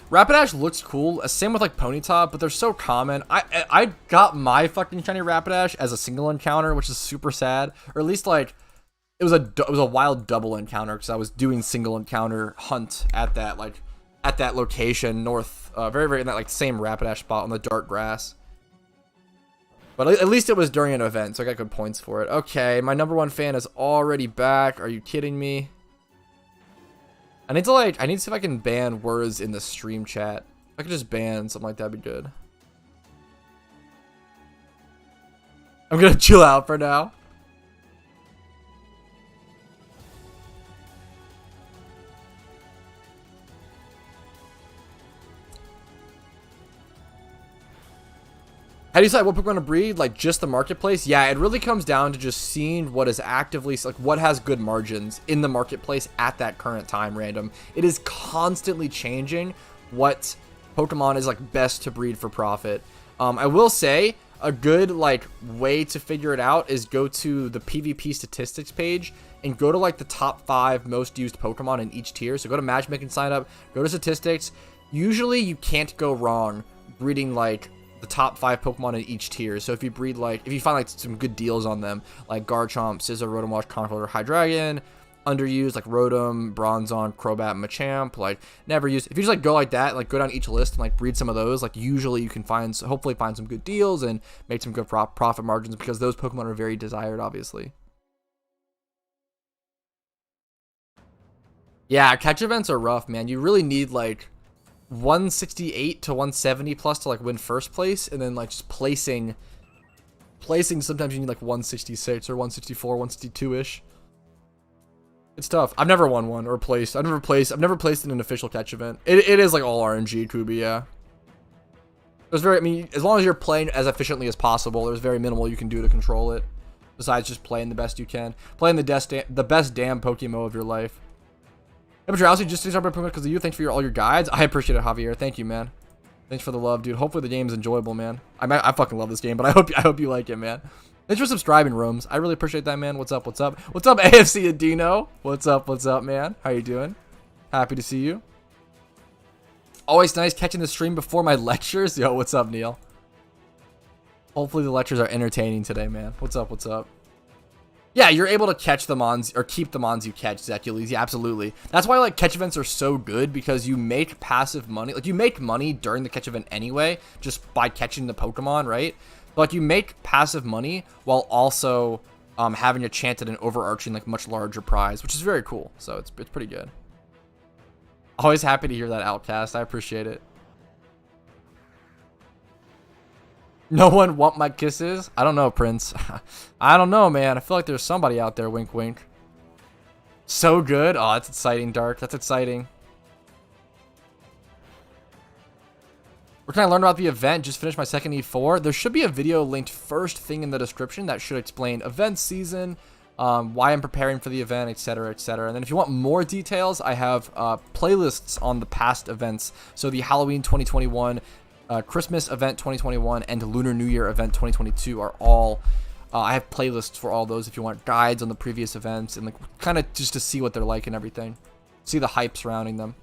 Rapidash looks cool, same with like Ponyta, but they're so common. I got my fucking Shiny Rapidash as a single encounter, which is super sad. Or at least like it was a wild double encounter because I was doing single encounter hunt at that location north, very in that like same Rapidash spot on the dark grass. But at least it was during an event, so I got good points for it. Okay, my #1 fan is already back. Are you kidding me? I need to see if I can ban words in the stream chat. If I could just ban something like that, would be good. I'm gonna chill out for now. How do you decide what Pokemon to breed? Like just the marketplace? Yeah, it really comes down to just seeing what is actively, like what has good margins in the marketplace at that current time, random. It is constantly changing what Pokemon is like best to breed for profit. I will say a good like way to figure it out is go to the PvP statistics page and go to like the top 5 most used Pokemon in each tier. So go to matchmaking sign up, go to statistics. Usually you can't go wrong breeding like the top 5 Pokemon in each tier. So if you breed like, if you find like some good deals on them, like Garchomp, Scizor, Rotom Wash, Conkeldurr, Hydreigon, underused like Rotom, Bronzong, Crobat, Machamp, like never used. If you just like go like that, like go down each list and like breed some of those, like usually you can find, hopefully find some good deals and make some good profit margins because those Pokemon are very desired, obviously. Yeah, catch events are rough, man. You really need like 168 to 170 plus to like win first place, and then like just placing sometimes you need like 166 or 164, 162 ish. It's tough. I've never won one or placed. I've never placed in an official catch event. It is like all RNG, Kubi, yeah. There's very, I mean, as long as you're playing as efficiently as possible, there's very minimal you can do to control it besides just playing the best you can, playing the best damn PokeMMO of your life. Hey, but you're also just started Pokemon because of you. Thanks for all your guides. I appreciate it, Javier. Thank you, man. Thanks for the love, dude. Hopefully the game's enjoyable, man. I fucking love this game, but I hope you like it, man. Thanks for subscribing, Roams. I really appreciate that, man. What's up? What's up? What's up, AFC Adino? What's up? What's up, man? How you doing? Happy to see you. Always nice catching the stream before my lectures. Yo, what's up, Neil? Hopefully the lectures are entertaining today, man. What's up? What's up? Yeah, you're able to catch the mons or keep the mons you catch, Zecules. Yeah, absolutely. That's why like catch events are so good, because you make passive money. Like you make money during the catch event anyway, just by catching the Pokemon, right? But like you make passive money while also having a chance at an overarching like much larger prize, which is very cool. So it's pretty good. Always happy to hear that, Outcast. I appreciate it. No one want my kisses? I don't know, Prince. I don't know, man. I feel like there's somebody out there. Wink, wink. So good. Oh, that's exciting, Dark. That's exciting. Where can I learn about the event? Just finished my second E4. There should be a video linked first thing in the description that should explain event season, why I'm preparing for the event, etc., etc. And then if you want more details, I have playlists on the past events. So the Halloween 2021, Christmas event 2021, and Lunar New Year event 2022 are all, I have playlists for all those if you want guides on the previous events and like kind of just to see what they're like and everything. See the hype surrounding them.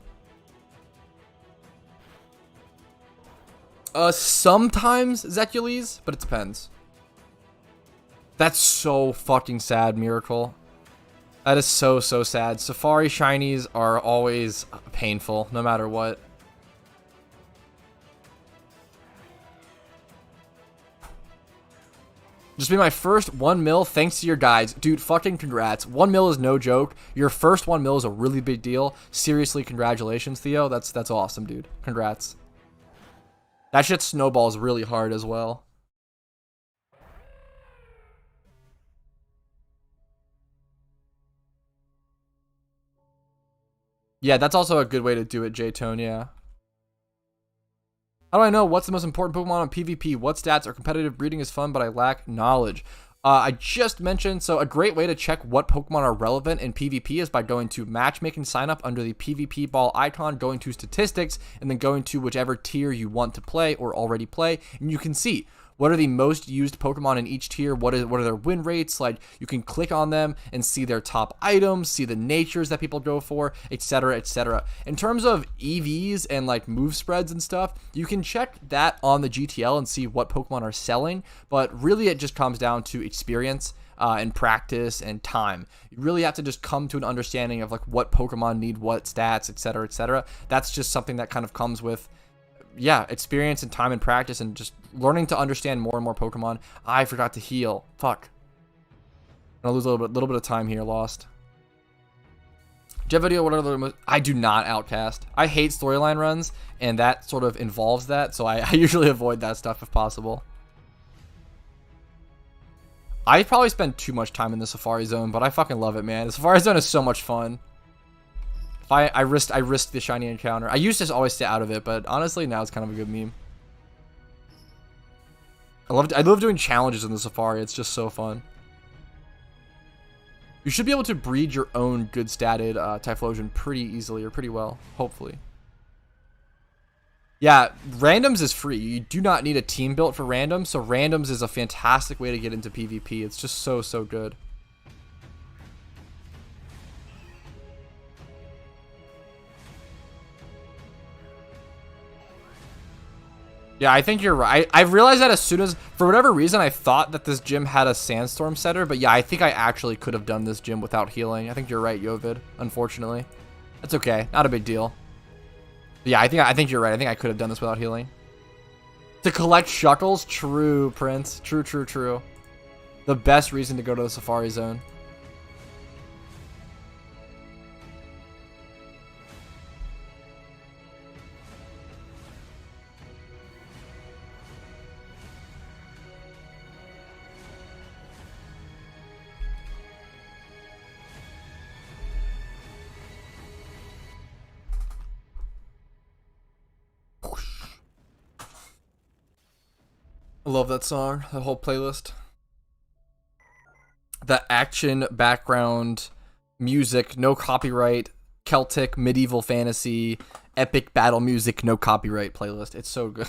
Sometimes Zecules, but it depends. That's so fucking sad, Miracle. That is so sad. Safari shinies are always painful, no matter what. Just be my first 1 mil thanks to your guides. Dude, fucking congrats. 1 mil is no joke. Your first 1 mil is a really big deal. Seriously, congratulations, Theo. That's awesome, dude. Congrats. That shit snowballs really hard as well. Yeah, that's also a good way to do it, J-Tone, yeah. How do I know what's the most important Pokemon on PvP? What stats or competitive breeding is fun, but I lack knowledge? I just mentioned, so a great way to check what Pokemon are relevant in PvP is by going to matchmaking sign up under the PvP ball icon, going to statistics, and then going to whichever tier you want to play or already play, and you can see what are the most used Pokemon in each tier, what are their win rates. Like, you can click on them and see their top items, see the natures that people go for, etc., etc. In terms of EVs and like move spreads and stuff, you can check that on the GTL and see what Pokemon are selling, but really it just comes down to experience and practice and time. You really have to just come to an understanding of like what Pokemon need what stats, etc., etc. That's just something that kind of comes with, yeah, experience and time and practice and just learning to understand more and more Pokemon. I forgot to heal. Fuck. I'm gonna lose a little bit of time here. Lost. Jet video. What are the most? I do not outcast. I hate storyline runs, and that sort of involves that, so I usually avoid that stuff if possible. I probably spend too much time in the Safari Zone, but I fucking love it, man. The Safari Zone is so much fun. I risked the shiny encounter. I used to always stay out of it, but honestly now it's kind of a good meme. I love doing challenges in the Safari. It's just so fun. You should be able to breed your own good statted Typhlosion pretty easily or pretty well, hopefully. Yeah, randoms is free. You do not need a team built for randoms, so randoms is a fantastic way to get into PvP. It's just so good. Yeah, I think you're right. I realized that as soon as, for whatever reason, I thought that this gym had a sandstorm setter, but yeah, I think I actually could have done this gym without healing. I think you're right, Yovid, unfortunately. That's okay, not a big deal. But yeah, I think you're right. I think I could have done this without healing. To collect Shuckles? True, Prince. True. The best reason to go to the Safari Zone. I love that song, the whole playlist. The action background music, no copyright, Celtic, medieval fantasy, epic battle music, no copyright playlist. It's so good.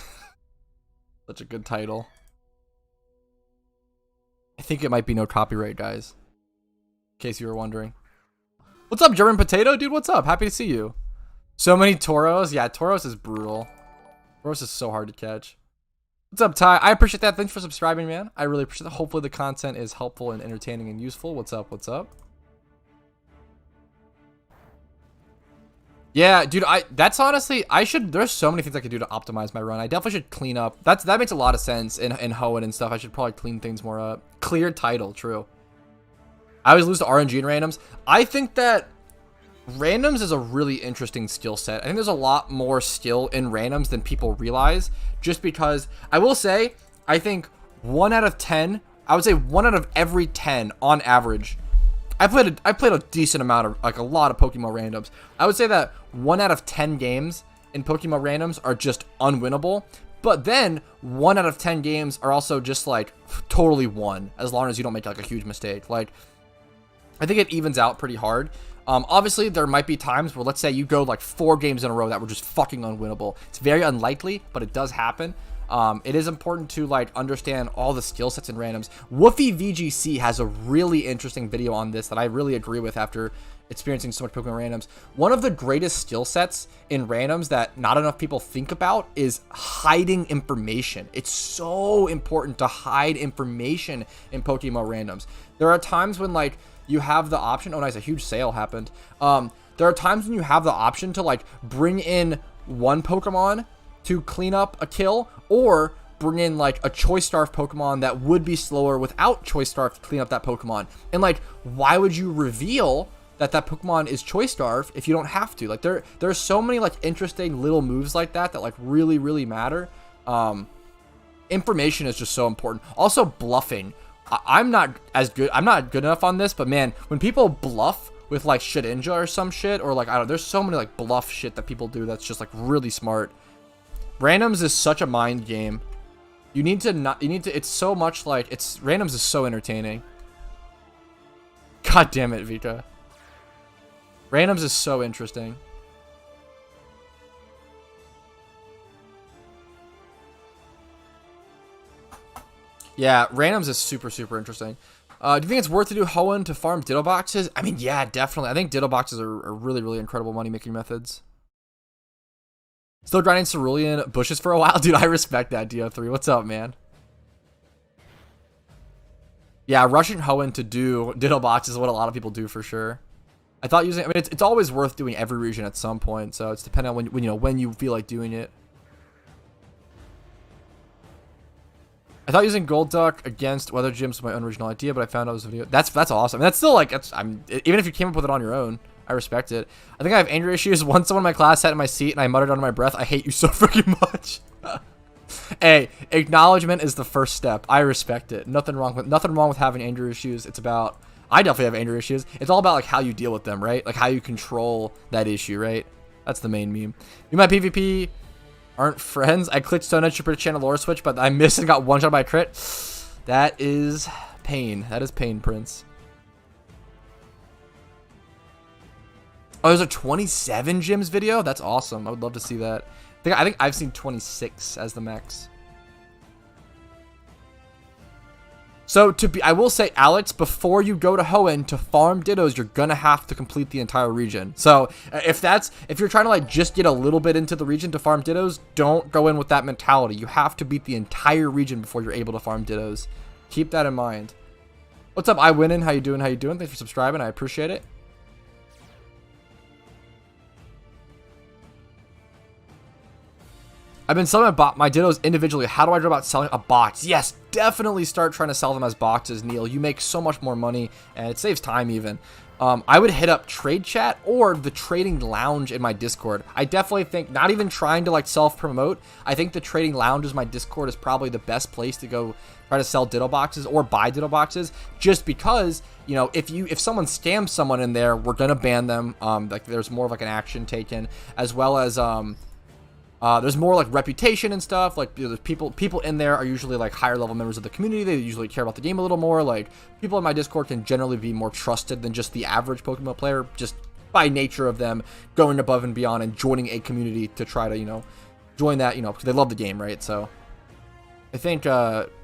Such a good title. I think it might be no copyright, guys. In case you were wondering. What's up, German Potato? Dude, what's up? Happy to see you. So many Tauros. Yeah, Tauros is brutal. Tauros is so hard to catch. What's up, Ty? I appreciate that. Thanks for subscribing, man. I really appreciate that. Hopefully the content is helpful and entertaining and useful. What's up? Yeah, dude, that's honestly, there's so many things I could do to optimize my run. I definitely should clean up. That makes a lot of sense in Hoenn and stuff. I should probably clean things more up. Clear title, true. I always lose to RNG and randoms. I think that randoms is a really interesting skill set. I think there's a lot more skill in randoms than people realize, just because I will say, I think 1 out of 10, I would say 1 out of every 10 on average. I played a decent amount of, like, a lot of PokeMMO randoms. I would say that 1 out of 10 games in PokeMMO randoms are just unwinnable, but then 1 out of 10 games are also just like totally won, as long as you don't make like a huge mistake. Like, I think it evens out pretty hard. Obviously, there might be times where, let's say, you go like 4 games in a row that were just fucking unwinnable. It's very unlikely, but it does happen. It is important to like understand all the skill sets in randoms. Woofy VGC has a really interesting video on this that I really agree with after experiencing so much Pokemon randoms. One of the greatest skill sets in randoms that not enough people think about is hiding information. It's so important to hide information in Pokemon randoms. There are times when like you have the option. Oh, nice, a huge sale happened. There are times when you have the option to like bring in one Pokemon to clean up a kill, or bring in like a Choice Scarf Pokemon that would be slower without Choice Scarf to clean up that Pokemon. And like, why would you reveal that Pokemon is Choice Scarf if you don't have to? Like, there's so many like interesting little moves like that like really matter. Information is just so important. Also, bluffing. I'm not good enough on this, but man, when people bluff with like Shedinja or some shit, or like, I don't know, there's so many like bluff shit that people do that's just like really smart. Randoms is such a mind game. You need to it's so much like, randoms is so entertaining. God damn it, Vika. Randoms is so interesting. Yeah, randoms is super, super interesting. Do you think it's worth to do Hoenn to farm Ditto boxes? I mean, yeah, definitely. I think Ditto boxes are really, really incredible money-making methods. Still grinding cerulean bushes for a while? Dude, I respect that, DO3. What's up, man? Yeah, rushing Hoenn to do Ditto boxes is what a lot of people do for sure. I thought using, I mean, it's always worth doing every region at some point, so it's depending on when you feel like doing it. I thought using Gold Duck against Weather Gyms was my own original idea, but I found out it was a video. That's awesome. And that's still like, even if you came up with it on your own, I respect it. I think I have anger issues. Once someone in my class sat in my seat and I muttered under my breath, "I hate you so freaking much." Hey, acknowledgement is the first step. I respect it. Nothing wrong with having anger issues. It's about, I definitely have anger issues. It's all about like how you deal with them, right? Like how you control that issue, right? That's the main meme. You might PvP aren't friends. I clicked Stone Edge to predict channel lore switch, but I missed and got one shot by crit. That is pain. That is pain, Prince. Oh, there's a 27 gyms video? That's awesome. I would love to see that. I think I've seen 26 as the max. So I will say, Alex, before you go to Hoenn to farm Dittos, you're gonna have to complete the entire region. So if you're trying to like just get a little bit into the region to farm Dittos, don't go in with that mentality. You have to beat the entire region before you're able to farm Dittos. Keep that in mind. What's up, I Winnin? How you doing? How you doing? Thanks for subscribing. I appreciate it. I've been selling my Dittos individually. How do I go about selling a box? Yes, definitely start trying to sell them as boxes, Neil. You make so much more money, and it saves time even. I would hit up Trade Chat or the Trading Lounge in my Discord. I definitely think, not even trying to like self-promote, I think the Trading Lounge is my Discord is probably the best place to go try to sell Ditto boxes or buy Ditto boxes, just because, you know, if someone scams someone in there, we're gonna ban them. Like there's more of like an action taken, as well as there's more like reputation and stuff. Like, you know, there's people in there are usually like higher level members of the community. They usually care about the game a little more. Like, people in my Discord can generally be more trusted than just the average Pokemon player, just by nature of them going above and beyond and joining a community to try to, you know, join that, you know, because they love the game, right? So I think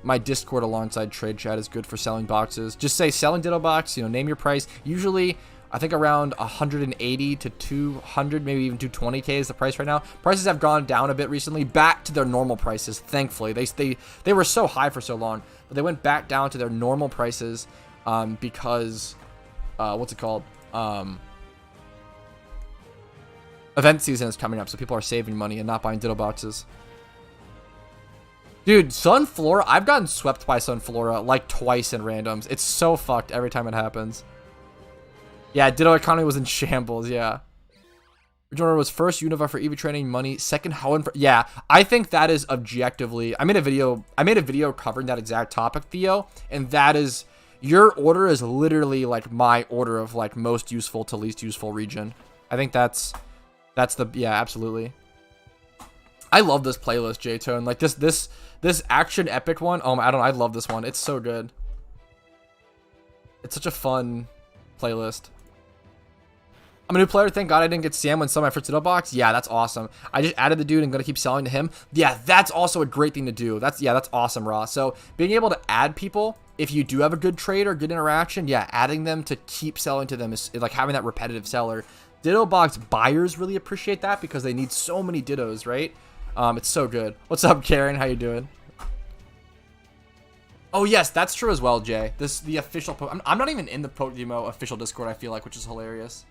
my Discord alongside Trade Chat is good for selling boxes. Just say selling Ditto box, you know, name your price. Usually I think around 180 to 200, maybe even 220K is the price right now. Prices have gone down a bit recently, back to their normal prices, thankfully. They were so high for so long, but they went back down to their normal prices because, what's it called? Event season is coming up, so people are saving money and not buying Ditto boxes. Dude, Sunflora, I've gotten swept by Sunflora like twice in randoms. It's so fucked every time it happens. Yeah, Ditto economy was in shambles, yeah. Rejoiner was first Unova for EV training money, second Hoenn for, yeah, I think that is objectively, I made a video covering that exact topic, Theo, and that is, your order is literally like my order of like most useful to least useful region. I think that's the, yeah, absolutely. I love this playlist, J-Tone. Like this action epic one. Oh, I don't know, I love this one. It's so good. It's such a fun playlist. I'm a new player. Thank God I didn't get Sam when selling my first Ditto box. Yeah, that's awesome. I just added the dude and gonna keep selling to him. Yeah, that's also a great thing to do. That's awesome, Raw. So being able to add people, if you do have a good trade or good interaction, yeah, adding them to keep selling to them is like having that repetitive seller. Ditto box buyers really appreciate that because they need so many Dittos, right? It's so good. What's up, Karen? How you doing? Oh yes, that's true as well, Jay. The official I'm not even in the PokeMMO official Discord, I feel like, which is hilarious.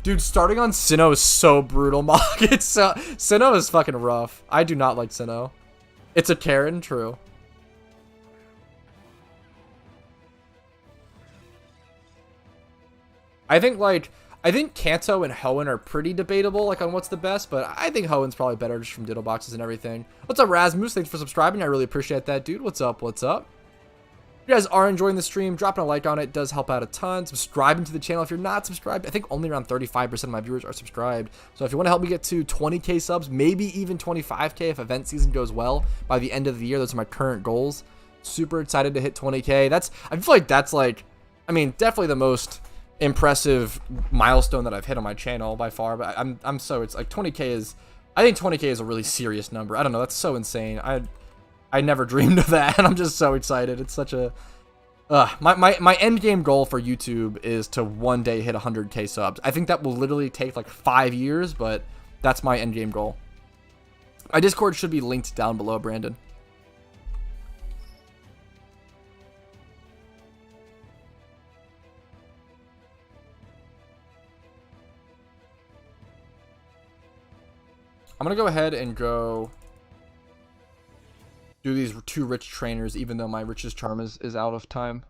Dude, starting on Sinnoh is so brutal, Mock. Sinnoh is fucking rough. I do not like Sinnoh. It's a Karen, true. I think Kanto and Hoenn are pretty debatable, like on what's the best, but I think Hoenn's probably better just from Ditto boxes and everything. What's up, Rasmus? Thanks for subscribing. I really appreciate that, dude. What's up? What's up? If you guys are enjoying the stream, dropping a like on it does help out a ton. Subscribing to the channel if you're not subscribed. I think only around 35% of my viewers are subscribed. So if you want to help me get to 20k subs, maybe even 25k if event season goes well by the end of the year, those are my current goals. Super excited to hit 20k. I feel like that's like, I mean, definitely the most impressive milestone that I've hit on my channel by far. But I'm so, it's like 20k is, I think 20k is a really serious number. I don't know, that's so insane. I never dreamed of that, and I'm just so excited. It's such a my end game goal for YouTube is to one day hit 100k subs. I think that will literally take like 5 years, but that's my end game goal. My Discord should be linked down below, Brandon. I'm gonna go ahead and go do these 2 rich trainers, even though my richest charm is out of time.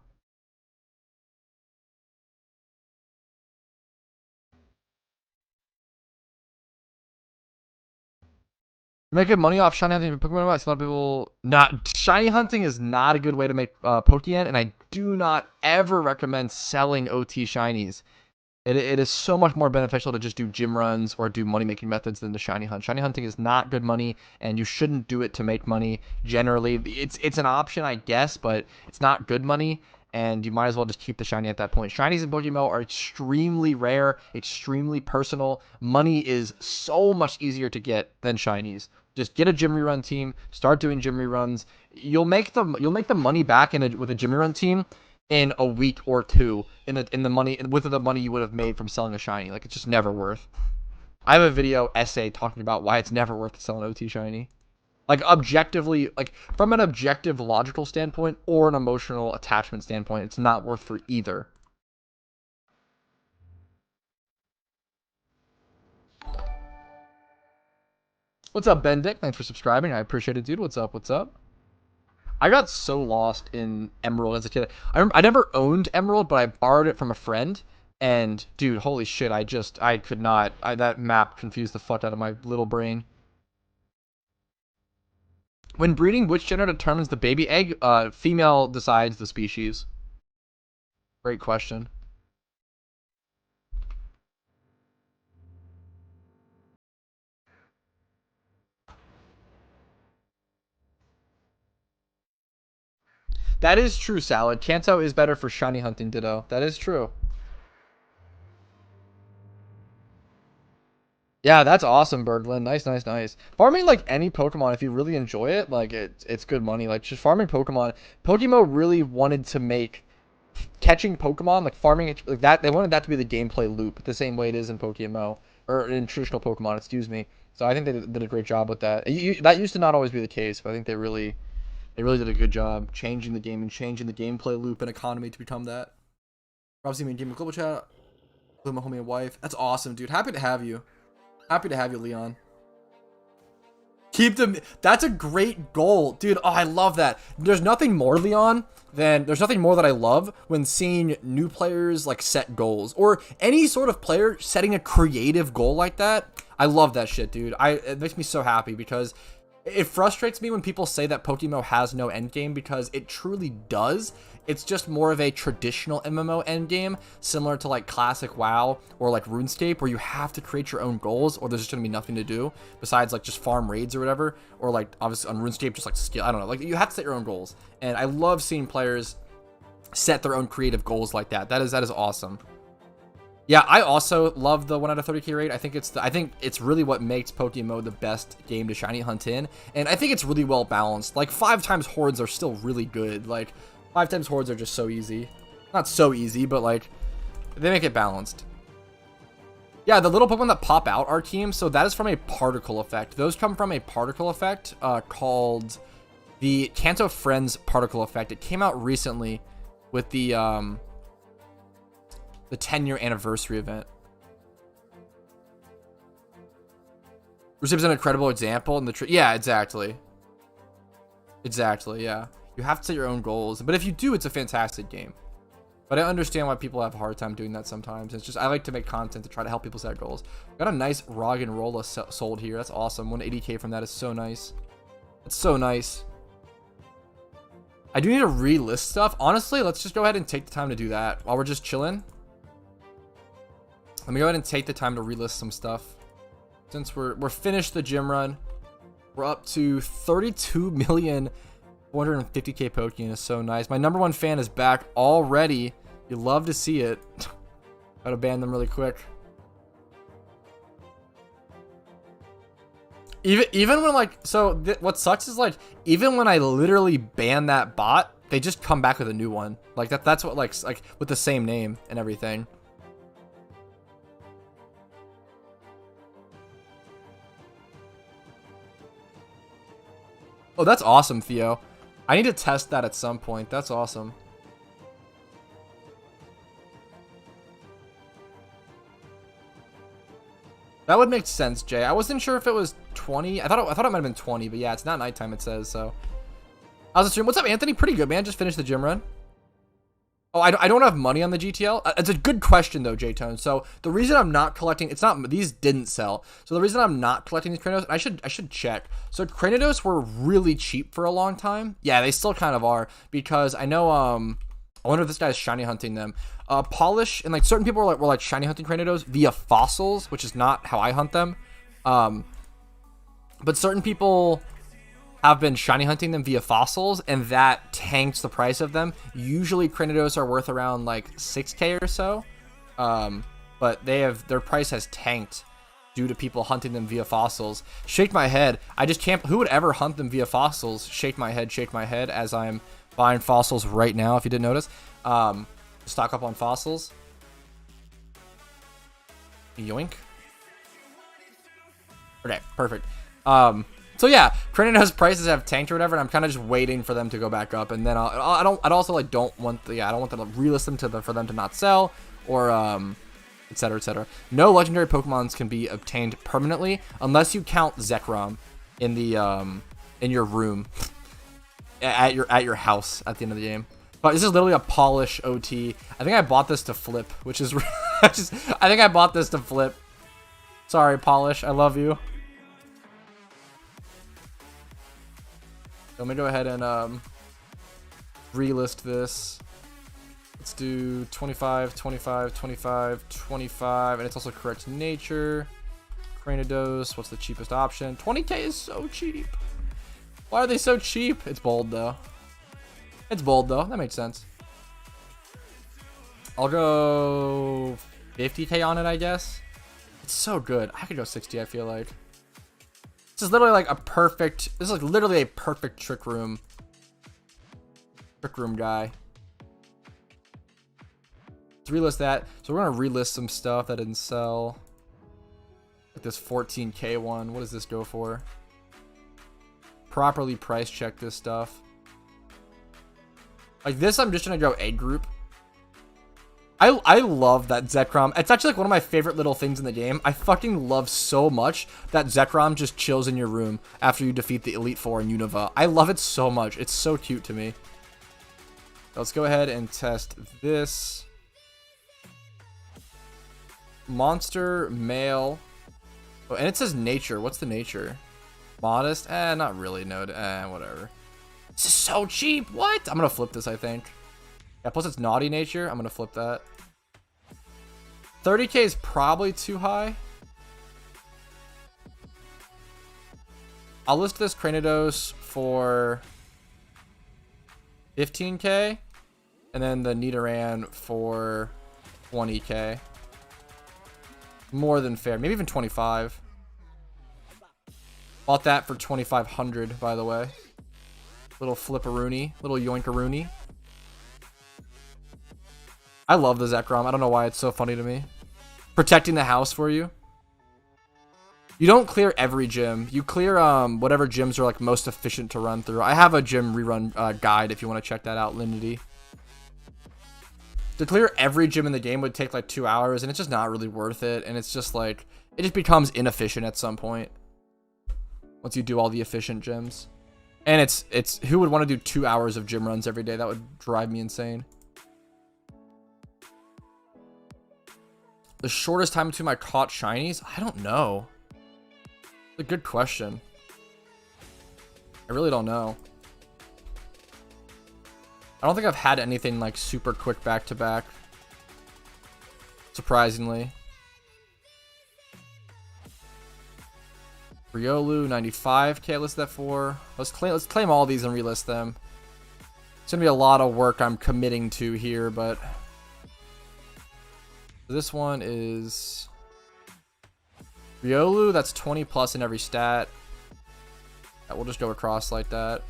Making money off shiny hunting for Pokemon. I see a lot of people not. Shiny hunting is not a good way to make Pokeyen, and I do not ever recommend selling OT shinies. It is so much more beneficial to just do gym runs or do money-making methods than the shiny hunt. Shiny hunting is not good money, and you shouldn't do it to make money. Generally, it's an option, I guess, but it's not good money, and you might as well just keep the shiny at that point. Shinies in PokeMMO are extremely rare, extremely personal. Money is so much easier to get than shinies. Just get a gym rerun team, start doing gym reruns. You'll make the money back with a gym rerun team in a week or 2 in the money you would have made from selling a shiny. Like, it's just never worth. I have a video essay talking about why it's never worth to sell an OT shiny. Like, objectively, like from an objective logical standpoint or an emotional attachment standpoint, it's not worth for either. What's up, Ben Dick? Thanks for subscribing. I appreciate it, dude. What's up? What's up? I got so lost in Emerald as a kid. I never owned Emerald, but I borrowed it from a friend. And, dude, holy shit, I could not. That map confused the fuck out of my little brain. When breeding, which gender determines the baby egg? Female decides the species. Great question. That is true, Salad. Kanto is better for shiny hunting, Ditto. That is true. Yeah, that's awesome, Berglund. Nice, nice, nice. Farming, like, any Pokemon, if you really enjoy it, like, it's good money. Like, just farming Pokemon. PokeMMO really wanted to make catching Pokemon, like, farming it, like, that, they wanted that to be the gameplay loop, the same way it is in PokeMMO, or in traditional Pokemon, excuse me. So I think they did a great job with that. That used to not always be the case, but I think they really did a good job changing the game and changing the gameplay loop and economy to become that. Obviously, main game global chat, my homie and wife. That's awesome, dude. Happy to have you. Happy to have you, Leon. Keep them. That's a great goal, dude. Oh, I love that. There's nothing more, Leon, there's nothing more that I love when seeing new players like set goals, or any sort of player setting a creative goal like that. I love that shit, dude. It makes me so happy, because it frustrates me when people say that PokeMMO has no endgame, because it truly does. It's just more of a traditional MMO endgame, similar to like classic WoW or like RuneScape, where you have to create your own goals, or there's just gonna be nothing to do besides like just farm raids or whatever, or like obviously on RuneScape just like skill. I don't know, like you have to set your own goals, and I love seeing players set their own creative goals like that. That is awesome. Yeah, I also love the 1 out of 30k rate. I think it's really what makes PokeMMO the best game to shiny hunt in, and I think it's really well balanced. Like 5 times hordes are still really good. Like 5 times hordes are just so easy. Not so easy, but like they make it balanced. Yeah, the little Pokemon that pop out are teams, so that is from a particle effect. Those come from a particle effect called the Kanto Friends particle effect. It came out recently with the 10-year anniversary event. Recip's an incredible example in the yeah, exactly. Exactly, yeah. You have to set your own goals, but if you do, it's a fantastic game. But I understand why people have a hard time doing that sometimes. It's just, I like to make content to try to help people set goals. Got a nice Roggenrola sold here. That's awesome. 180k from that is so nice. It's so nice. I do need to relist stuff. Honestly, let's just go ahead and take the time to do that while we're just chilling. Let me go ahead and take the time to relist some stuff. Since we're finished the gym run. We're up to 32,450,000 Pokeyen. Is so nice. My #1 fan is back already. You love to see it. Gotta ban them really quick. Even when like, so what sucks is like, even when I literally ban that bot, they just come back with a new one. Like that's what like with the same name and everything. Oh, that's awesome, Theo. I need to test that at some point. That's awesome. That would make sense, Jay. I wasn't sure if it was 20. I thought it might have been 20, but yeah, it's not nighttime, it says, so. How's the stream? What's up, Anthony? Pretty good, man. Just finished the gym run. Oh, I don't have money on the GTL. It's a good question, though, J-Tone. So, the reason I'm not collecting... It's not... These didn't sell. So, the reason I'm not collecting these Cranidos... I should check. So, Cranidos were really cheap for a long time. Yeah, they still kind of are. Because I know... I wonder if this guy's shiny hunting them. Polish, and like certain people were like shiny hunting Cranidos via fossils, which is not how I hunt them. But certain people have been shiny hunting them via fossils, and that tanks the price of them. Usually Cranidos are worth around like 6K or so. But their price has tanked due to people hunting them via fossils. Shake my head. I just can't. Who would ever hunt them via fossils? Shake my head as I'm buying fossils right now, if you didn't notice. Stock up on fossils. Yoink. Okay, perfect. So yeah, Cranidos prices have tanked or whatever, and I'm kind of just waiting for them to go back up, and then I also like don't want them to relist them for them to not sell, or etc, etc. No legendary Pokemons can be obtained permanently unless you count Zekrom in the in your room. At your house at the end of the game. But this is literally a Polish OT. I think I bought this to flip, which is I think I bought this to flip. Sorry, Polish, I love you. Let me go ahead and relist this. Let's do 25, 25, 25, 25, and it's also correct nature. Cranidos, what's the cheapest option? 20K is so cheap. Why are they so cheap? It's bold, though. It's bold, though. That makes sense. I'll go 50K on it, I guess. It's so good. I could go 60, I feel like. This is literally like a perfect... This is like literally a perfect trick room. Trick room guy. Let's relist that. So we're going to relist some stuff that didn't sell. Like this 14K one. What does this go for? Properly price check this stuff. Like this, I'm just gonna go A group. I love that Zekrom. It's actually like one of my favorite little things in the game. I fucking love so much that Zekrom just chills in your room after you defeat the Elite Four in Unova. I love it so much. It's so cute to me. Let's go ahead and test this. Monster male. Oh, and it says nature. What's the nature? Modest? Not really. No, whatever. This is so cheap. What? I'm gonna flip this, I think. Yeah, plus it's naughty nature. I'm gonna flip that. 30K is probably too high. I'll list this Cranidos for 15K. And then the Nidoran for 20K. More than fair. Maybe even 25. Bought that for 2,500, by the way. Little flipperoonie. Little yoinkaroony. I love the Zekrom. I don't know why it's so funny to me. Protecting the house for you. You don't clear every gym. You clear whatever gyms are like most efficient to run through. I have a gym rerun guide if you want to check that out, Linity. To clear every gym in the game would take like 2 hours, and it's just not really worth it. And it's just like, it just becomes inefficient at some point once you do all the efficient gyms. And it's who would want to do 2 hours of gym runs every day? That would drive me insane. The shortest time between my caught shinies? I don't know. It's a good question. I really don't know. I don't think I've had anything like super quick back to back. Surprisingly. Riolu 95k listed that for. Let's claim all these and relist them. It's gonna be a lot of work I'm committing to here, but this one is Riolu. That's 20 plus in every stat. Yeah, we'll just go across like that.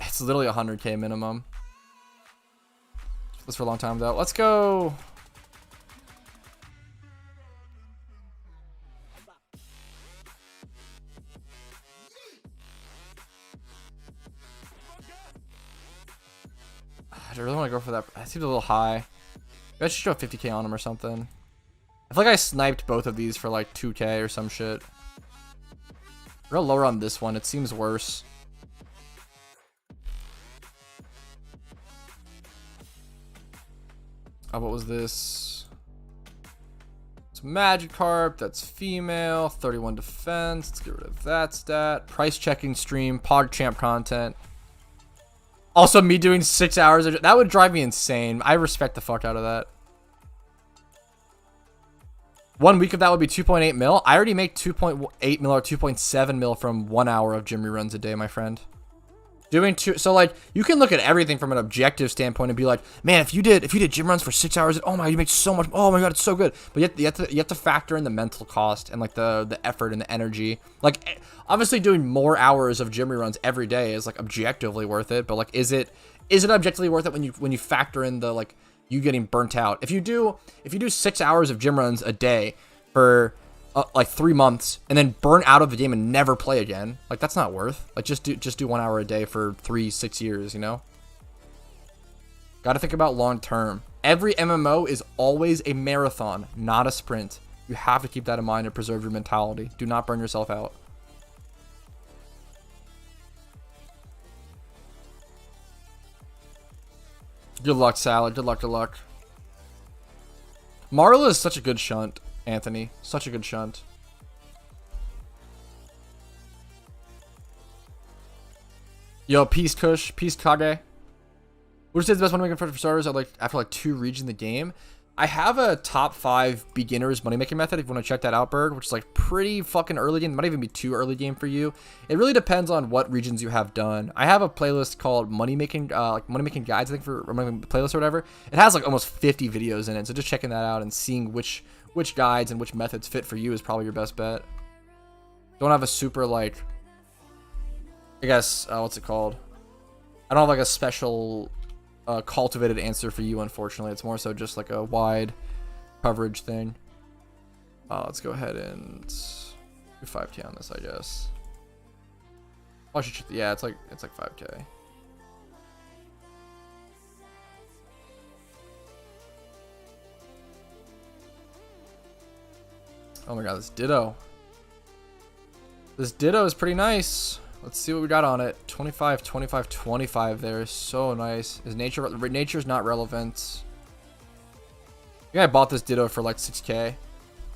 It's literally 100k minimum. This for a long time though. Let's go. I really want to go for that. That seems a little high. I should show 50k on him or something. I feel like I sniped both of these for like 2k or some shit. Real lower on this one. It seems worse. Oh, what was this? It's Magikarp. That's female. 31 defense. Let's get rid of that stat. Price checking stream. PogChamp content. Also, me doing 6 hours. That would drive me insane. I respect the fuck out of that. 1 week of that would be 2.8 mil. I already make 2.8 mil or 2.7 mil from 1 hour of gym reruns a day, my friend. Doing two, so like you can look at everything from an objective standpoint and be like, man, if you did gym runs for 6 hours, oh my, you make so much. Oh my god, it's so good. But you have to factor in the mental cost and like the effort and the energy. Like obviously doing more hours of gym reruns every day is like objectively worth it. But like, is it objectively worth it when you factor in the like you getting burnt out? If you do 6 hours of gym runs a day for like 3 months and then burn out of the game and never play again, like that's not worth. Like just do 1 hour a day for 6 years, you know. Got to think about long term. Every MMO is always a marathon, not a sprint. You have to keep that in mind and preserve your mentality. Do not burn yourself out. Good luck, Salad. Good luck. Marla is such a good shunt, Anthony. Such a good shunt. Yo, peace Kush. Peace Kage. Which is the best money making for starters after like 2 regions in the game? I have a top 5 beginners money making method if you want to check that out, Berg, which is like pretty fucking early game. It might even be too early game for you. It really depends on what regions you have done. I have a playlist called money making guides, I think, for playlist or whatever. It has like almost 50 videos in it, so just checking that out and seeing which guides and which methods fit for you is probably your best bet. Don't have a super like, I guess what's it called? I don't have like a special cultivated answer for you, unfortunately. It's more so just like a wide coverage thing. Let's go ahead and do 5k on this, I guess. Oh, I should, yeah, it's like 5k. Oh my god, this Ditto. This Ditto is pretty nice. Let's see what we got on it. 25, 25, 25 there. So nice. Is nature's not relevant. I think I bought this Ditto for like 6k.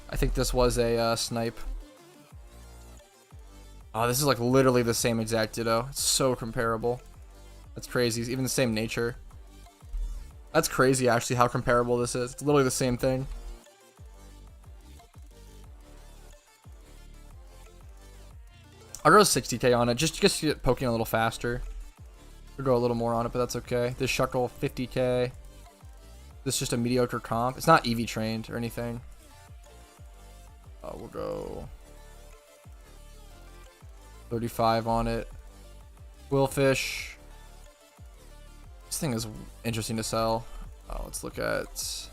I think this was a snipe. Oh, this is like literally the same exact Ditto. It's so comparable. That's crazy. It's even the same nature. That's crazy actually how comparable this is. It's literally the same thing. I'll go 60k on it, just to get Pokeyen a little faster. We'll go a little more on it, but that's okay. This Shuckle, 50k. This is just a mediocre comp. It's not EV trained or anything. We'll go 35 on it. Quillfish. This thing is interesting to sell. Let's look at this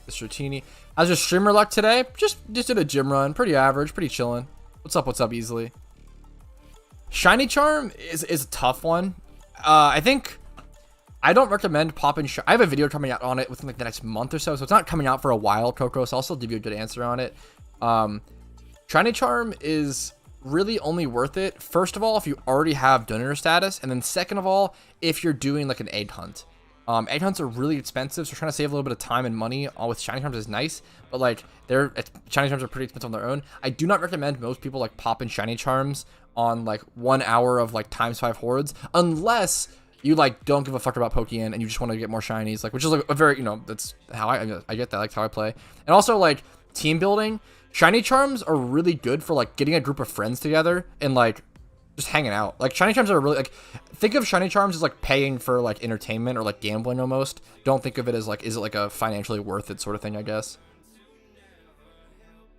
Dratini. How's your streamer luck today? Just did a gym run. Pretty average, pretty chilling. What's up, easily? Shiny Charm is a tough one. I think I don't recommend popping. I have a video coming out on it within like the next month or so, so it's not coming out for a while, Coco. So I'll still give you a good answer on it. Shiny Charm is really only worth it. First of all, if you already have donor status, and then second of all, if you're doing like an egg hunt. Egg hunts are really expensive, so trying to save a little bit of time and money with shiny charms is nice, but like shiny charms are pretty expensive on their own. I do not recommend most people like pop in shiny charms on like 1 hour of like ×5 hordes, unless you like don't give a fuck about Pokeyen and you just want to get more shinies, like, which is like a very, you know, that's how I get that, like how I play. And also like team building, shiny charms are really good for like getting a group of friends together and like just hanging out. Like shiny charms are really like, think of shiny charms as like paying for like entertainment or like gambling almost. Don't think of it as like, is it like a financially worth it sort of thing, I guess.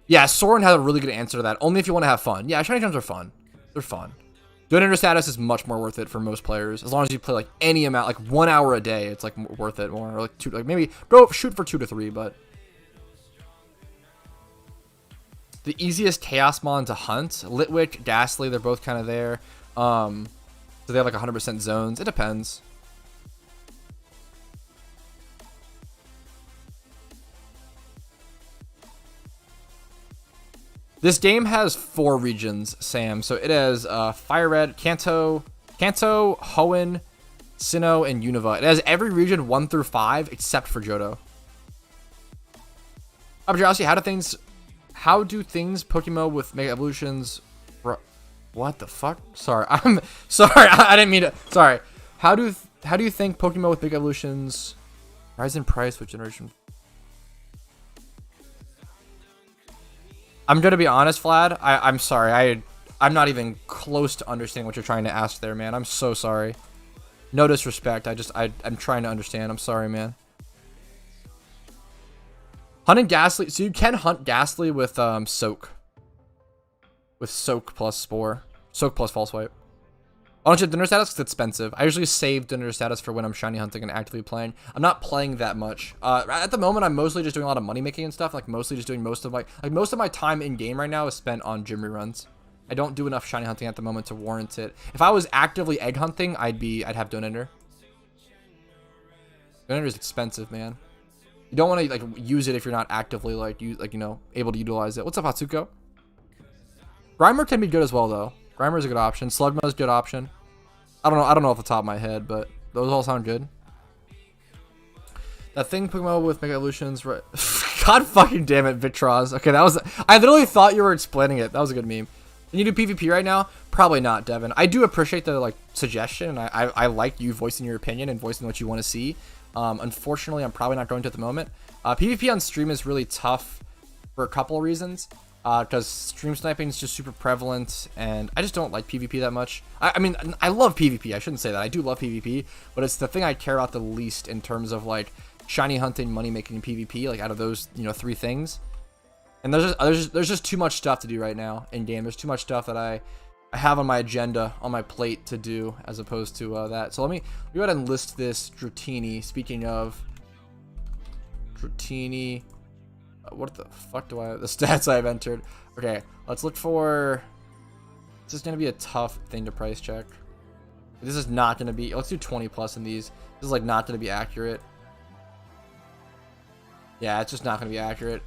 Yeah, Soren has a really good answer to that. Only if you want to have fun. Yeah, shiny charms are fun. They're fun. Doing under status is much more worth it for most players. As long as you play like any amount, like 1 hour a day, it's like worth it more. Or like 2, like maybe go shoot for 2 to 3, but the easiest Chaos Mon to hunt, Litwick, Ghastly, they're both kind of there. So they have like 100% zones. It depends. This game has 4 regions, Sam. So it has Fire Red, Kanto, Hoenn, Sinnoh, and Unova. It has every region 1 through 5 except for Johto. Obviously, how do things PokeMMO with Mega Evolutions? What the fuck? Sorry, I'm sorry. I didn't mean to. Sorry. How do you think PokeMMO with Mega Evolutions rise in price with generation? I'm gonna be honest, Vlad. I'm sorry. I'm not even close to understanding what you're trying to ask there, man. I'm so sorry. No disrespect. I'm trying to understand. I'm sorry, man. Hunting Ghastly. So you can hunt Ghastly with Soak. With Soak plus Spore. Soak plus False Swipe. I don't you Dinner Status because it's expensive. I usually save Dinner Status for when I'm shiny hunting and actively playing. I'm not playing that much. At the moment, I'm mostly just doing a lot of money making and stuff. Like mostly just doing most of my time in game right now is spent on gym reruns. I don't do enough shiny hunting at the moment to warrant it. If I was actively egg hunting, I'd have Donator. Donator is expensive, man. You don't want to like use it if you're not actively able to utilize it. What's up, Hatsuko? Grimer can be good as well though. Grimer is a good option. Slugma is a good option. I don't know off the top of my head, but those all sound good. That thing PokeMMO with Mega Evolutions, right? God fucking damn it, Vitraz. Okay, I literally thought you were explaining it. That was a good meme. Can you do PvP right now? Probably not, Devin. I do appreciate the like suggestion. I like you voicing your opinion and voicing what you want to see. Unfortunately, I'm probably not going to at the moment. PvP on stream is really tough for a couple of reasons. Because stream sniping is just super prevalent, and I just don't like PvP that much. I mean, I love PvP. I shouldn't say that. I do love PvP, but it's the thing I care about the least in terms of like shiny hunting, money making, and PvP. Like out of those, 3 things. And there's just too much stuff to do right now in game. There's too much stuff that I have on my agenda, on my plate to do, as opposed to that. So let me go ahead and list this Dratini. Speaking of Dratini. What the fuck do the stats I've entered? Okay, let's look for. This is gonna be a tough thing to price check. This is not gonna be. Let's do 20 plus in these. This is like not gonna be accurate. Yeah, it's just not gonna be accurate.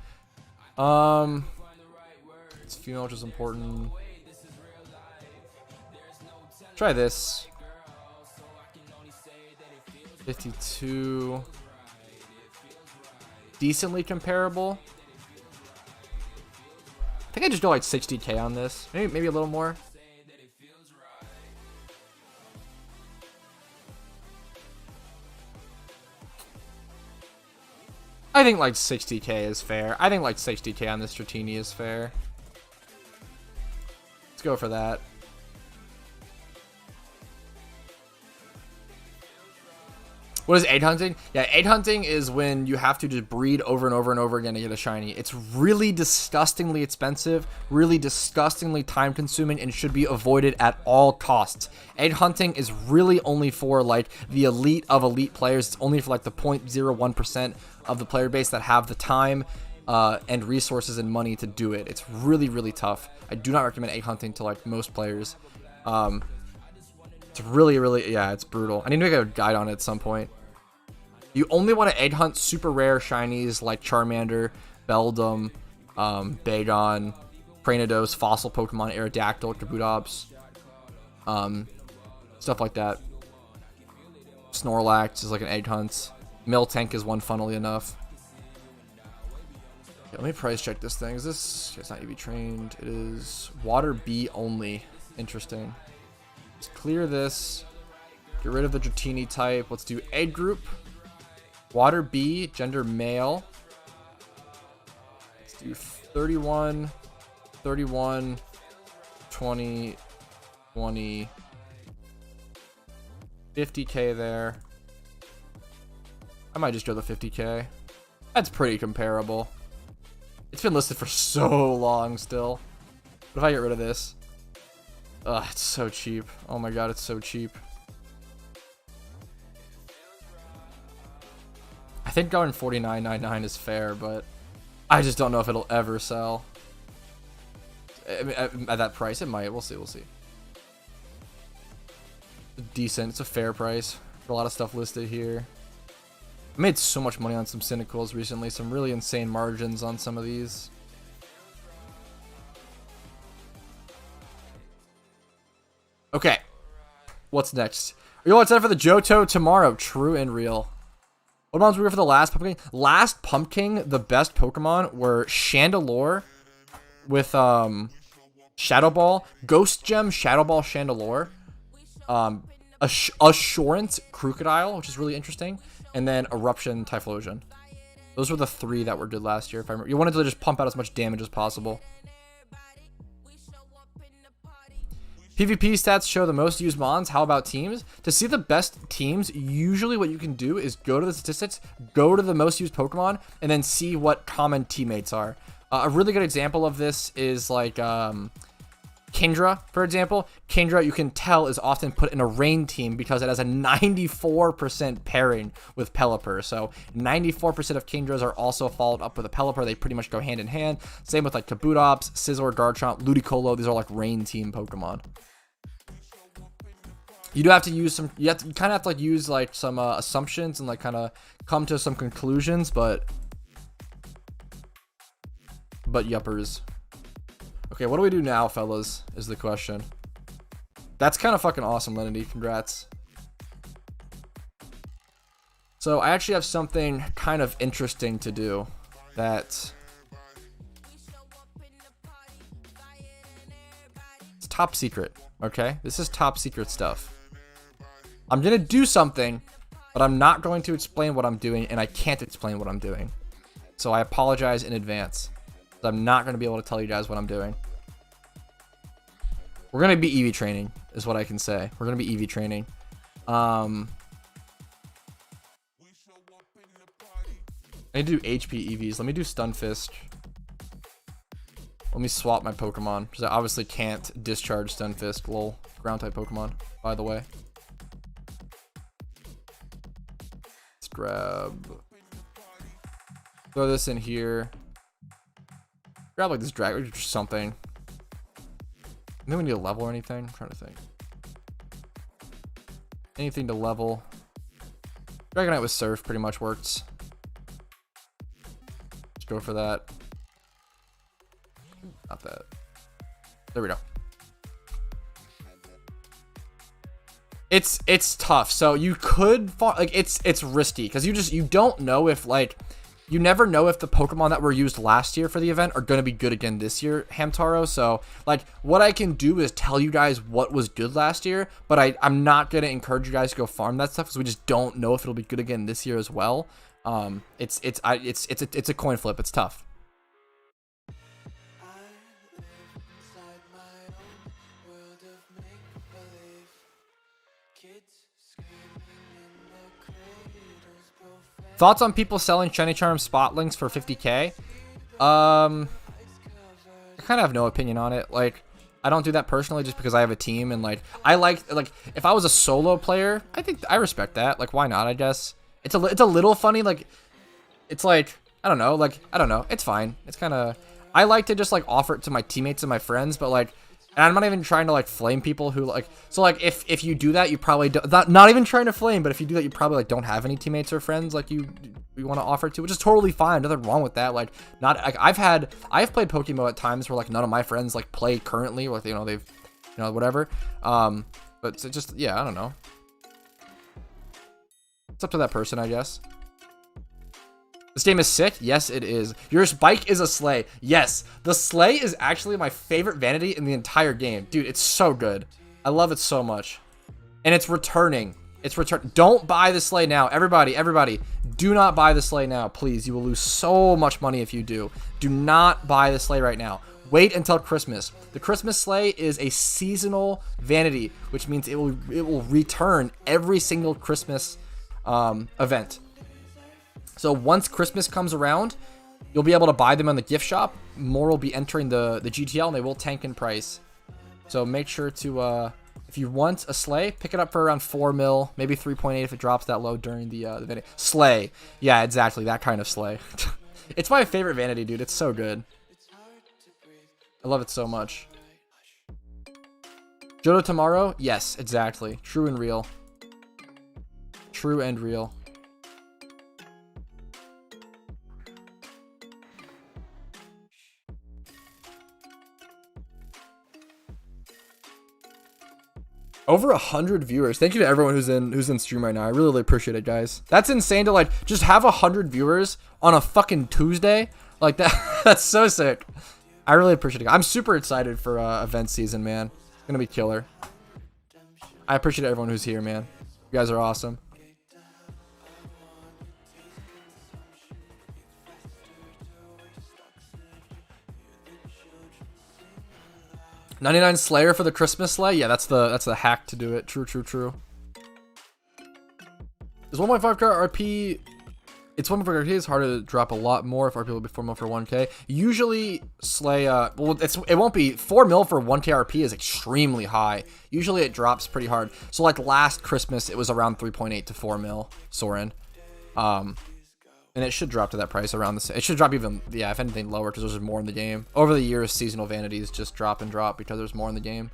It's female, which is important. Try this. 52. Decently comparable. I think I just go like 60k on this. Maybe a little more. I think like 60k is fair. I think like 60k on this Dratini is fair. Let's go for that. What is egg hunting? Yeah, egg hunting is when you have to just breed over and over and over again to get a shiny. It's really disgustingly expensive, really disgustingly time consuming, and should be avoided at all costs. Egg hunting is really only for like the elite of elite players. It's only for like the 0.01% of the player base that have the time and resources and money to do it. It's really, really tough. I do not recommend egg hunting to like most players. It's really, really, yeah, it's brutal. I need to make a guide on it at some point. You only want to egg hunt super rare shinies like Charmander, Beldum, Bagon, Cranidos, Fossil Pokemon, Aerodactyl, Kabutops, stuff like that. Snorlax is like an egg hunt. Miltank is one, funnily enough. Okay, let me price check this thing. Is this... It's not EV trained. It is water B only. Interesting. Let's clear this. Get rid of the Dratini type. Let's do egg group. Water B, gender male. Let's do 31, 31, 20, 20, 50k there. I might just go the 50k. That's pretty comparable. It's been listed for so long still. What if I get rid of this? Ugh, it's so cheap. Oh my god, it's so cheap. I think going 49.99 is fair, but I just don't know if it'll ever sell. I mean, at that price, it might. We'll see. We'll see. Decent. It's a fair price for a lot of stuff listed here. I made so much money on some Cynicals recently. Some really insane margins on some of these. Okay. What's next? Are you all excited for the Johto tomorrow? True and real. What ones were we for the last Pumpkin? Last Pumpkin, the best Pokemon were Chandelure with Shadow Ball, Ghost Gem, Shadow Ball, Chandelure, Assurance, Crocodile, which is really interesting, and then Eruption, Typhlosion. Those were the 3 that were good last year. If I remember, you wanted to just pump out as much damage as possible. PvP stats show the most used mons. How about teams? To see the best teams, usually what you can do is go to the statistics, go to the most used Pokemon, and then see what common teammates are. A really good example of this is like Kindra, for example. Kindra, you can tell, is often put in a rain team because it has a 94% pairing with Pelipper. So 94% of Kindras are also followed up with a Pelipper. They pretty much go hand in hand. Same with like Kabutops, Scizor, Garchomp, Ludicolo. These are like rain team Pokemon. You do have to use some, you kind of have to like use like some assumptions and like kind of come to some conclusions, but yuppers. Okay, what do we do now, fellas, is the question. That's kind of fucking awesome, Lenity. Congrats. So I actually have something kind of interesting to do that it's top secret, okay? This is top secret stuff. I'm gonna do something, but I'm not going to explain what I'm doing, and I can't explain what I'm doing. So I apologize in advance. I'm not going to be able to tell you guys what I'm doing. We're going to be EV training, is what I can say. We're going to be EV training. I need to do HP EVs. Let me do Stunfisk. Let me swap my Pokemon, because I obviously can't discharge Stunfisk. Lol. Ground type Pokemon, by the way. Let's grab... Throw this in here. Grab like this drag or something. And then we need a level or anything. I'm trying to think. Anything to level. Dragonite with Surf pretty much works. Let's go for that. Not that. There we go. It's tough. So you could like it's risky because you don't know if like you never know if the Pokemon that were used last year for the event are going to be good again this year, Hamtaro. So, like, what I can do is tell you guys what was good last year, but I'm not going to encourage you guys to go farm that stuff because we just don't know if it'll be good again this year as well. It's a coin flip. It's tough. Thoughts on people selling Shiny Charm spot links for 50k? I kind of have no opinion on it. Like, I don't do that personally just because I have a team and like I like if I was a solo player, I think I respect that. Like, why not? I guess it's a little funny. Like, it's like I don't know. It's fine. It's kind of I like to just like offer it to my teammates and my friends, but like. And I'm not even trying to like flame people who like so like if you do that you probably don't, not even trying to flame, but if you do that you probably like don't have any teammates or friends like you want to offer it to, which is totally fine. Nothing wrong with that. Like not like I've played PokeMMO at times where like none of my friends like play currently, or they've whatever. But it's just yeah, I don't know. It's up to that person, I guess. This game is sick. Yes, it is. Your bike is a sleigh. Yes, the sleigh is actually my favorite vanity in the entire game. Dude, it's so good. I love it so much. And it's returning. It's return. Don't buy the sleigh now. Everybody, do not buy the sleigh now, please. You will lose so much money if you do. Do not buy the sleigh right now. Wait until Christmas. The Christmas sleigh is a seasonal vanity, which means it will return every single Christmas event. So once Christmas comes around, you'll be able to buy them on the gift shop. More will be entering the GTL, and they will tank in price. So make sure to, if you want a sleigh, pick it up for around 4 mil, maybe 3.8 if it drops that low during the vanity. Sleigh. Yeah, exactly. That kind of sleigh. It's my favorite vanity, dude. It's so good. I love it so much. Jodo tomorrow? Yes, exactly. True and real. True and real. Over 100 viewers. Thank you to everyone who's in stream right now. I really appreciate it, guys. That's insane to like just have 100 viewers on a fucking Tuesday like that. That's so sick. I really appreciate it. I'm super excited for event season, man. It's gonna be killer. I appreciate everyone who's here, man. You guys are awesome. $99 Slayer for the Christmas sleigh? Yeah, that's the hack to do it. True. Is 1.5k RP? It's 1.5k RP. It's hard to drop a lot more if RP will be 4 mil for 1k. Usually sleigh, well, it won't be 4 mil for 1k RP is extremely high. Usually it drops pretty hard. So like last Christmas, it was around 3.8 to 4 mil, Soren. And it should drop to that price around the same. It should drop even, yeah, if anything lower, because there's more in the game. Over the years, seasonal vanities just drop and drop because there's more in the game.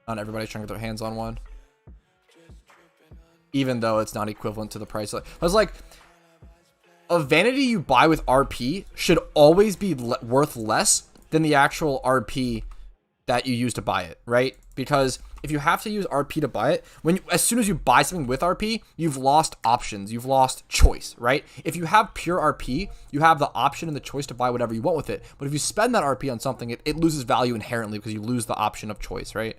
Not everybody's trying to get their hands on one. Even though it's not equivalent to the price. I was like, a vanity you buy with RP should always be worth less than the actual RP that you use to buy it, right? Because if you have to use RP to buy it, as soon as you buy something with RP, you've lost options, you've lost choice, right? If you have pure RP, you have the option and the choice to buy whatever you want with it. But if you spend that RP on something, it loses value inherently because you lose the option of choice, right?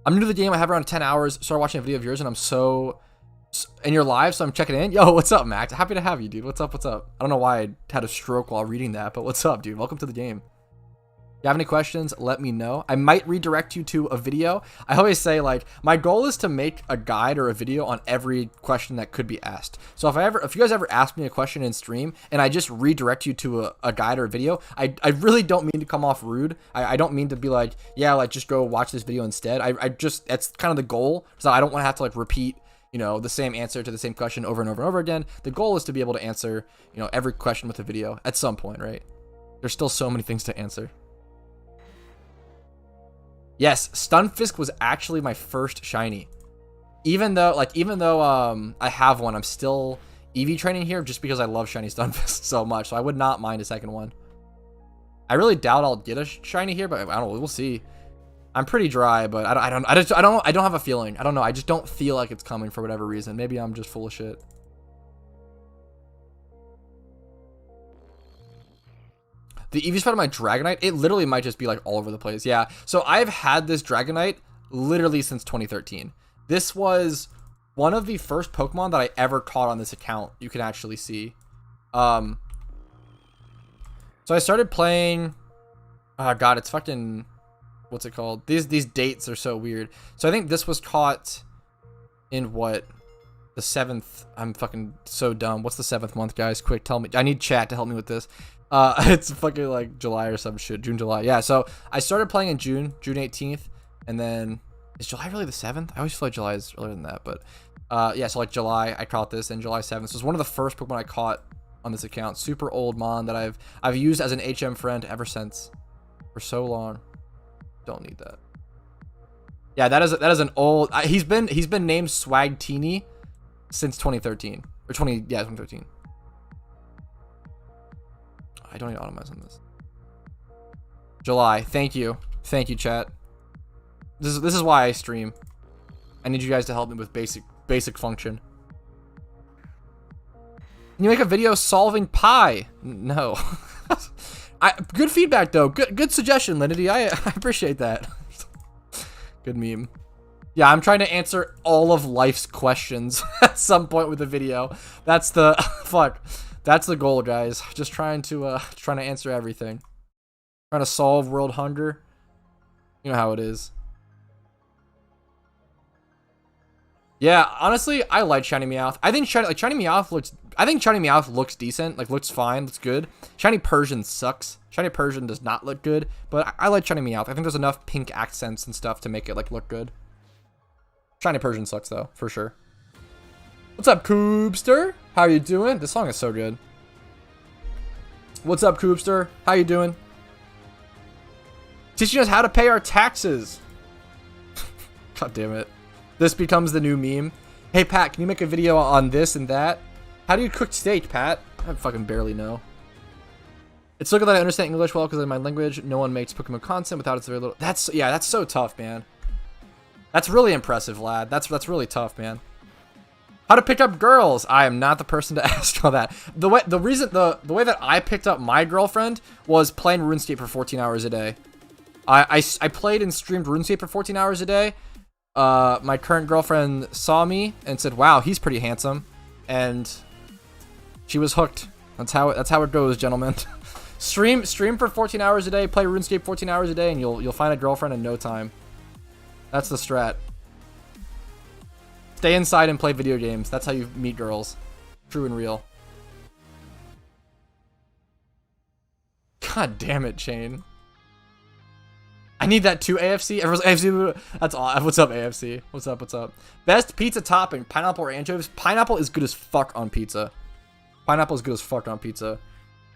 I'm new to the game. I have around 10 hours. Started watching a video of yours, and and you're live, so I'm checking in. Yo, what's up, Max? Happy to have you, dude. What's up? I don't know why I had a stroke while reading that, but what's up, dude? Welcome to the game. If you have any questions, let me know. I might redirect you to a video. I always say, like, my goal is to make a guide or a video on every question that could be asked. So if you guys ever ask me a question in stream and I just redirect you to a guide or a video, I really don't mean to come off rude. I don't mean to be like, yeah, like, just go watch this video instead. That's kind of the goal. So I don't want to have to, like, repeat, you know, the same answer to the same question over and over and over again. The goal is to be able to answer, you know, every question with a video at some point, right? There's still so many things to answer. Yes, Stunfisk was actually my first shiny. Even though I have one, I'm still EV training here just because I love shiny Stunfisk so much. So I would not mind a second one. I really doubt I'll get a shiny here, but I don't know. We'll see. I'm pretty dry, but I don't have a feeling. I don't know. I just don't feel like it's coming for whatever reason. Maybe I'm just full of shit. The EV spot of my Dragonite, it literally might just be like all over the place. Yeah. So I've had this Dragonite literally since 2013. This was one of the first Pokemon that I ever caught on this account. You can actually see. So I started playing. Oh God, it's fucking. What's it called? These dates are so weird. So I think this was caught in what? The 7th. I'm fucking so dumb. What's the 7th month, guys? Quick, tell me. I need chat to help me with this. It's fucking like July or some shit. June, July. Yeah, so I started playing in June 18th. And then, is July really the 7th? I always feel like July is earlier than that. But, yeah, so like July, I caught this. And July 7th. So it was one of the first Pokemon I caught on this account. Super old Mon that I've used as an HM friend ever since. For so long. Don't need that. Yeah, that is an old. He's been named Swagtini since 2013 or 2013. I don't need to automize on this. July. Thank you, chat. This is why I stream. I need you guys to help me with basic basic function. Can you make a video solving pi? No. Good feedback though. Good suggestion, Linity. I appreciate that. Good meme. Yeah, I'm trying to answer all of life's questions at some point with the video. That's the fuck. That's the goal, guys. Just trying to answer everything. Trying to solve world hunger. You know how it is. Yeah, honestly, I like Shiny Meowth. I think Shiny Meowth looks. I think Shiny Meowth looks decent. Like, looks fine. Looks good. Shiny Persian sucks. Shiny Persian does not look good. But I like Shiny Meowth. I think there's enough pink accents and stuff to make it like look good. Shiny Persian sucks though, for sure. What's up, Koobster? How you doing? This song is so good. What's up, Koobster? How you doing? Teaching us how to pay our taxes. God damn it. This becomes the new meme. Hey, Pat, can you make a video on this and that? How do you cook steak, Pat? I fucking barely know. It's so good that I understand English well because in my language, no one makes PokeMMO content without its very little... That's so tough, man. That's really impressive, lad. That's really tough, man. How to pick up girls? I am not the person to ask all that. The way that I picked up my girlfriend was playing RuneScape for 14 hours a day. I played and streamed RuneScape for 14 hours a day. My current girlfriend saw me and said, "Wow, he's pretty handsome," and she was hooked. That's how it goes, gentlemen. Stream for 14 hours a day, play RuneScape 14 hours a day, and you'll find a girlfriend in no time. That's the strat. Stay inside and play video games. That's how you meet girls. True and real. God damn it, Shane. I need that too, AFC. Everyone's AFC. That's all. What's up, AFC? What's up? What's up? Best pizza topping: pineapple or anchovies? Pineapple is good as fuck on pizza. Pineapple is good as fuck on pizza.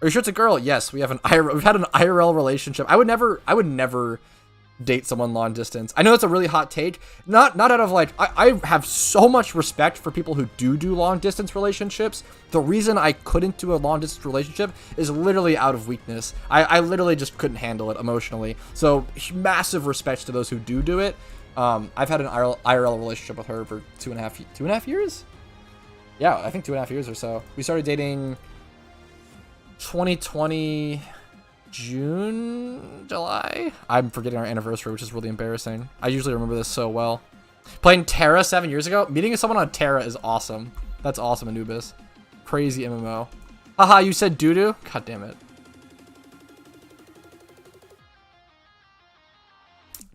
Are you sure it's a girl? Yes, we've had an IRL relationship. I would never date someone long distance. I know it's a really hot take. Not out of like, I have so much respect for people who do long distance relationships. The reason I couldn't do a long distance relationship is literally out of weakness. I literally just couldn't handle it emotionally. So massive respect to those who do it. I've had an IRL relationship with her for 2.5 years. Yeah, I think 2.5 years or so. We started dating 2020 July. I'm forgetting our anniversary, which is really embarrassing. I usually remember this so well. Playing Terra 7 years ago. Meeting someone on Terra is awesome. That's awesome, Anubis. Crazy MMO. Haha, you said doo-doo? God damn it.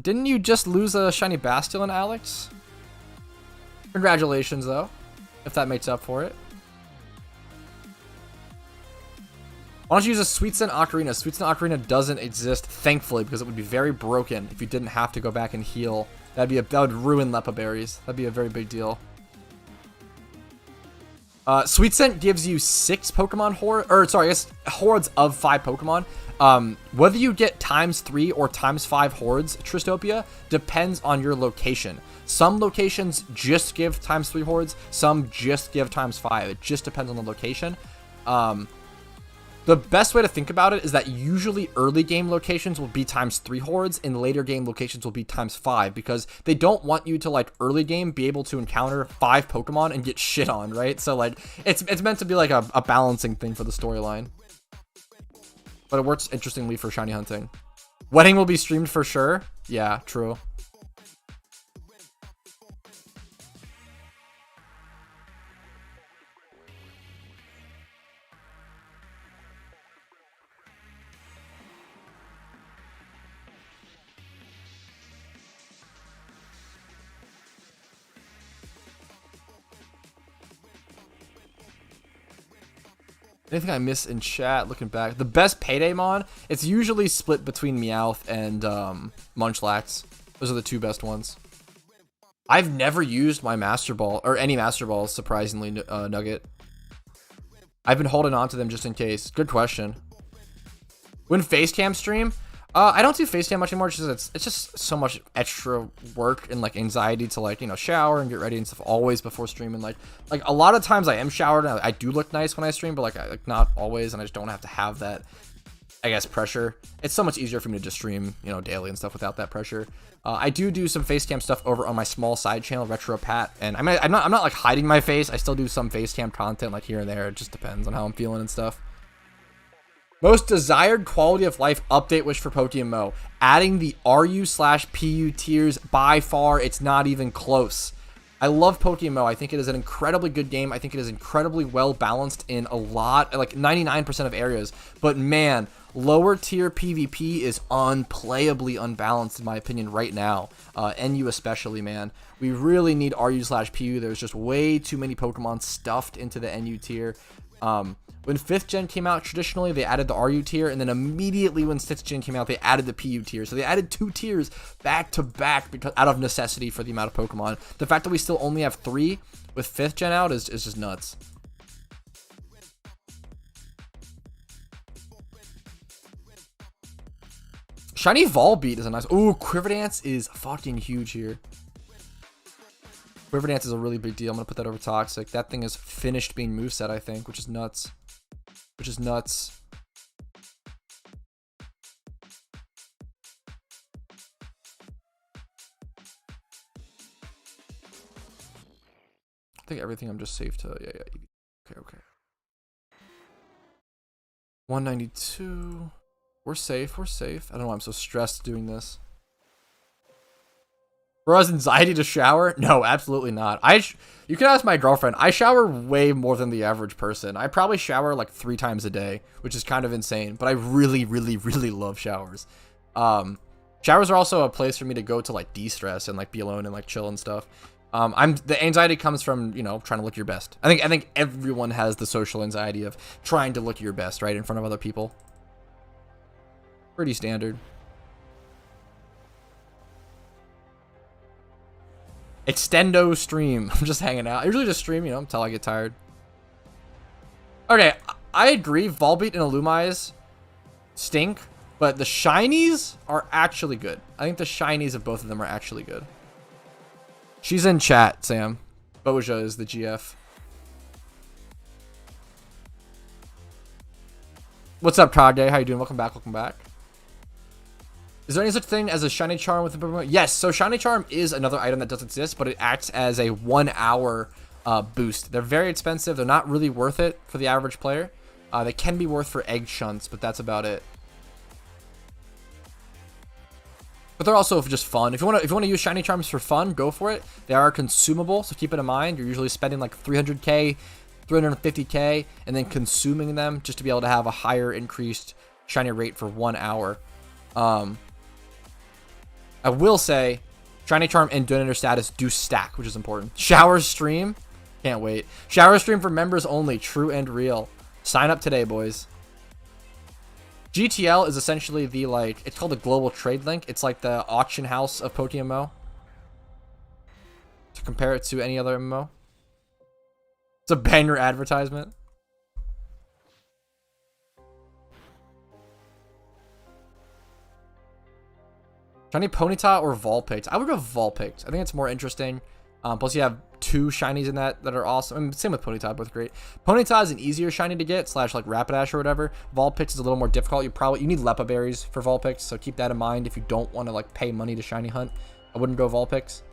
Didn't you just lose a shiny Bastion, Alex? Congratulations, though, if that makes up for it. Why don't you use a Sweet Scent Ocarina? Sweet Scent Ocarina doesn't exist, thankfully, because it would be very broken if you didn't have to go back and heal. That would ruin Lepa Berries. That'd be a very big deal. Sweet Scent gives you 6 Pokemon hordes of 5 Pokemon. Whether you get ×3 or ×5 hordes, Tristopia, depends on your location. Some locations just give ×3 hordes, some just give ×5. It just depends on the location. The best way to think about it is that usually early game locations will be ×3 hordes and later game locations will be ×5 because they don't want you to like early game be able to encounter 5 Pokemon and get shit on, right? So like it's meant to be like a balancing thing for the storyline. But it works interestingly for shiny hunting. Wedding will be streamed for sure. Yeah, true. Anything I miss in chat, looking back? The best Payday Mon, it's usually split between Meowth and Munchlax. Those are the 2 best ones. I've never used my Master Ball, or any Master Balls, surprisingly, Nugget. I've been holding on to them just in case. Good question. When Facecam stream, I don't do Facecam much anymore because it's just so much extra work and like anxiety to like, you know, shower and get ready and stuff always before streaming. Like a lot of times I am showered and I do look nice when I stream, but like not always, and I just don't have to have that I guess, pressure. It's so much easier for me to just stream, you know, daily and stuff without that pressure. I do some face cam stuff over on my small side channel, Retro Pat, and I'm not like hiding my face. I still do some face cam content like here and there. It just depends on how I'm feeling and stuff. Most desired quality of life update wish for PokeMMO. Adding the RU/PU tiers. By far, it's not even close. I love PokeMMO. I think it is an incredibly good game. I think it is incredibly well balanced in a lot, like 99% of areas. But man, lower tier PvP is unplayably unbalanced in my opinion right now. NU especially, man. We really need RU/PU. There's just way too many Pokemon stuffed into the NU tier. When 5th gen came out, traditionally they added the RU tier, and then immediately when 6th gen came out, they added the PU tier. So they added 2 tiers back to back because out of necessity for the amount of Pokemon. The fact that we still only have 3 with 5th gen out is just nuts. Shiny Volbeat is a nice. Ooh, Quiver Dance is fucking huge here. Quiver Dance is a really big deal. I'm gonna put that over Toxic. That thing is finished being moveset, I think, which is nuts. Which is nuts. I think everything I'm just safe to. Yeah. Okay. 192. We're safe. I don't know why I'm so stressed doing this. Bro has anxiety to shower? No, absolutely not. You can ask my girlfriend. I shower way more than the average person. I probably shower like 3 times a day, which is kind of insane. But I really love showers. Showers are also a place for me to go to like de-stress and like be alone and like chill and stuff. The anxiety comes from, you know, trying to look your best. I think everyone has the social anxiety of trying to look your best, right, in front of other people. Pretty standard. Extendo stream. I'm just hanging out. I usually just stream, you know, until I get tired. Okay, I agree. Volbeat and Illumise stink, but the shinies are actually good. I think the shinies of both of them are actually good. She's in chat, Sam. Boja is the GF. What's up, Kage? How you doing? Welcome back. Is there any such thing as a shiny charm with the Pokemon? Yes, so shiny charm is another item that does exist, but it acts as a 1-hour boost. They're very expensive. They're not really worth it for the average player. They can be worth for egg shunts, but that's about it. But they're also just fun. If you want to use shiny charms for fun, go for it. They are consumable, so keep it in mind. You're usually spending like 300k, 350k, and then consuming them just to be able to have a higher increased shiny rate for 1 hour. I will say, shiny charm and donator status do stack, which is important. Shower stream, can't wait. Shower stream for members only, true and real. Sign up today, boys. GTL is essentially the, like, it's called the global trade link. It's like the auction house of PokeMMO. To compare it to any other MMO. It's a banger advertisement. Shiny Ponyta or Vulpix? I would go Vulpix. I think it's more interesting. Plus, you have 2 shinies in that are awesome. I mean, same with Ponyta, both great. Ponyta is an easier shiny to get, / like Rapidash or whatever. Vulpix is a little more difficult. You need Lepa berries for Vulpix, so keep that in mind if you don't want to like pay money to shiny hunt. I wouldn't go Vulpix.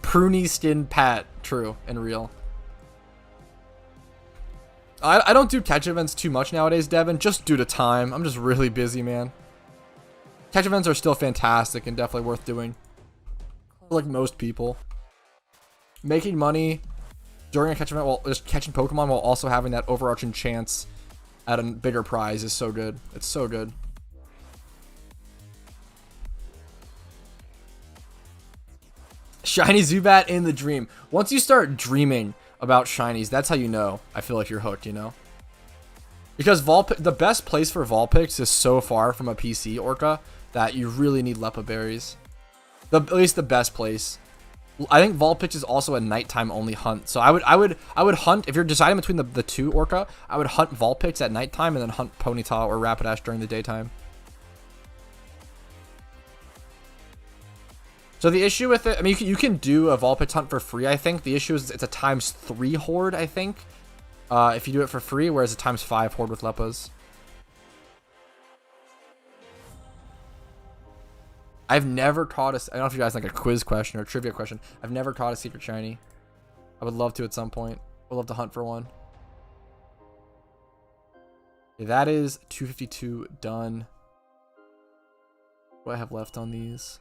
Pruny skin Pat, true and real. I don't do catch events too much nowadays, Devin, just due to time. I'm just really busy, man. Catch events are still fantastic and definitely worth doing. For like most people. Making money during a catch event while just catching Pokemon while also having that overarching chance at a bigger prize is so good. It's so good. Shiny Zubat in the dream. Once you start dreaming about shinies, that's how you know. I feel like you're hooked, you know? Because the best place for Vulpix is so far from a PC Orca that you really need Lepa berries. At least the best place. I think Vulpix is also a nighttime only hunt. So I would hunt if you're deciding between the 2 Orca. I would hunt Vulpix at nighttime and then hunt Ponyta or Rapidash during the daytime. So the issue with it, I mean, you can do a Vulpix hunt for free, I think. The issue is it's a ×3 horde, I think. If you do it for free, whereas a ×5 horde with Leppas. I've never caught a, I don't know if you guys like a quiz question or a trivia question. I've never caught a secret shiny. I would love to at some point. Would love to hunt for one. Okay, that is 252 done. What do I have left on these?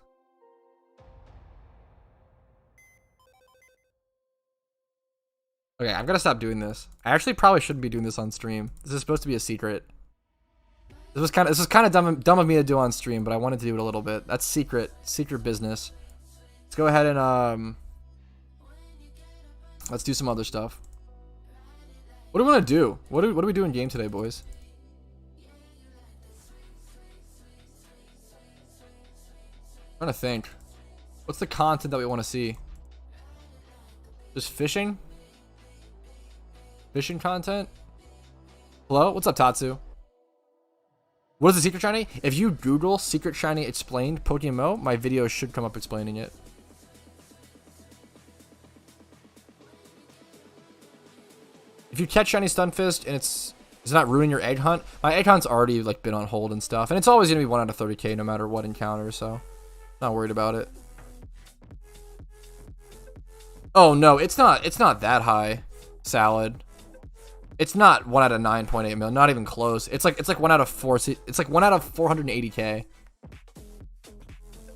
Okay, I'm gonna stop doing this. I actually probably shouldn't be doing this on stream. This is supposed to be a secret. This was kind of dumb of me to do on stream, but I wanted to do it a little bit. That's secret business. Let's go ahead and let's do some other stuff. What do we want to do? What do we do in game today, boys? I'm trying to think. What's the content that we want to see? Just fishing? Fishing content? Hello? What's up, Tatsu? What is the secret shiny? If you Google secret shiny explained PokeMMO, my video should come up explaining it. If you catch shiny Stunfisk and it's not ruining your egg hunt, my egg hunt's already like been on hold and stuff, and it's always gonna be 1 out of 30k no matter what encounter, so not worried about it. Oh no, it's not that high, Salad. It's not 1 out of 9.8 million, not even close. It's like 1 out of 4. It's like 1 out of 480k,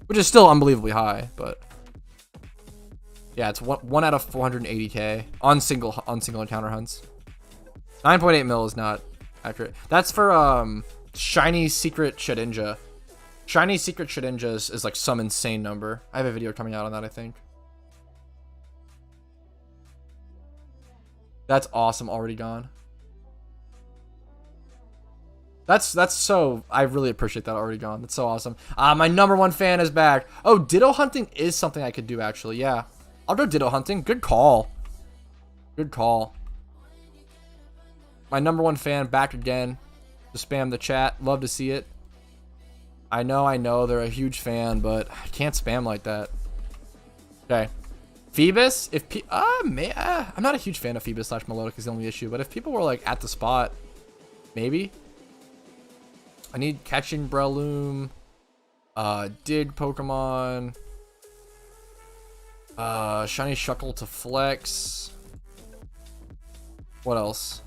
which is still unbelievably high, but yeah, it's 1 out of 480k on single encounter hunts. 9.8 mil is not accurate. That's for shiny secret Shedinja. Shiny secret Shedinja is like some insane number. I have a video coming out on that, I think. That's awesome. Already gone. That's so. I really appreciate that. Already gone. That's so awesome. My #1 fan is back. Oh, Ditto hunting is something I could do actually. Yeah, I'll go Ditto hunting. Good call. Good call. My #1 fan back again. To spam the chat. Love to see it. I know. They're a huge fan, but I can't spam like that. Okay. Phoebus, if I'm not a huge fan of Phoebus / Melodic is the only issue, but if people were like at the spot, maybe. I need catching Breloom, dig Pokemon, shiny Shuckle to flex. What else?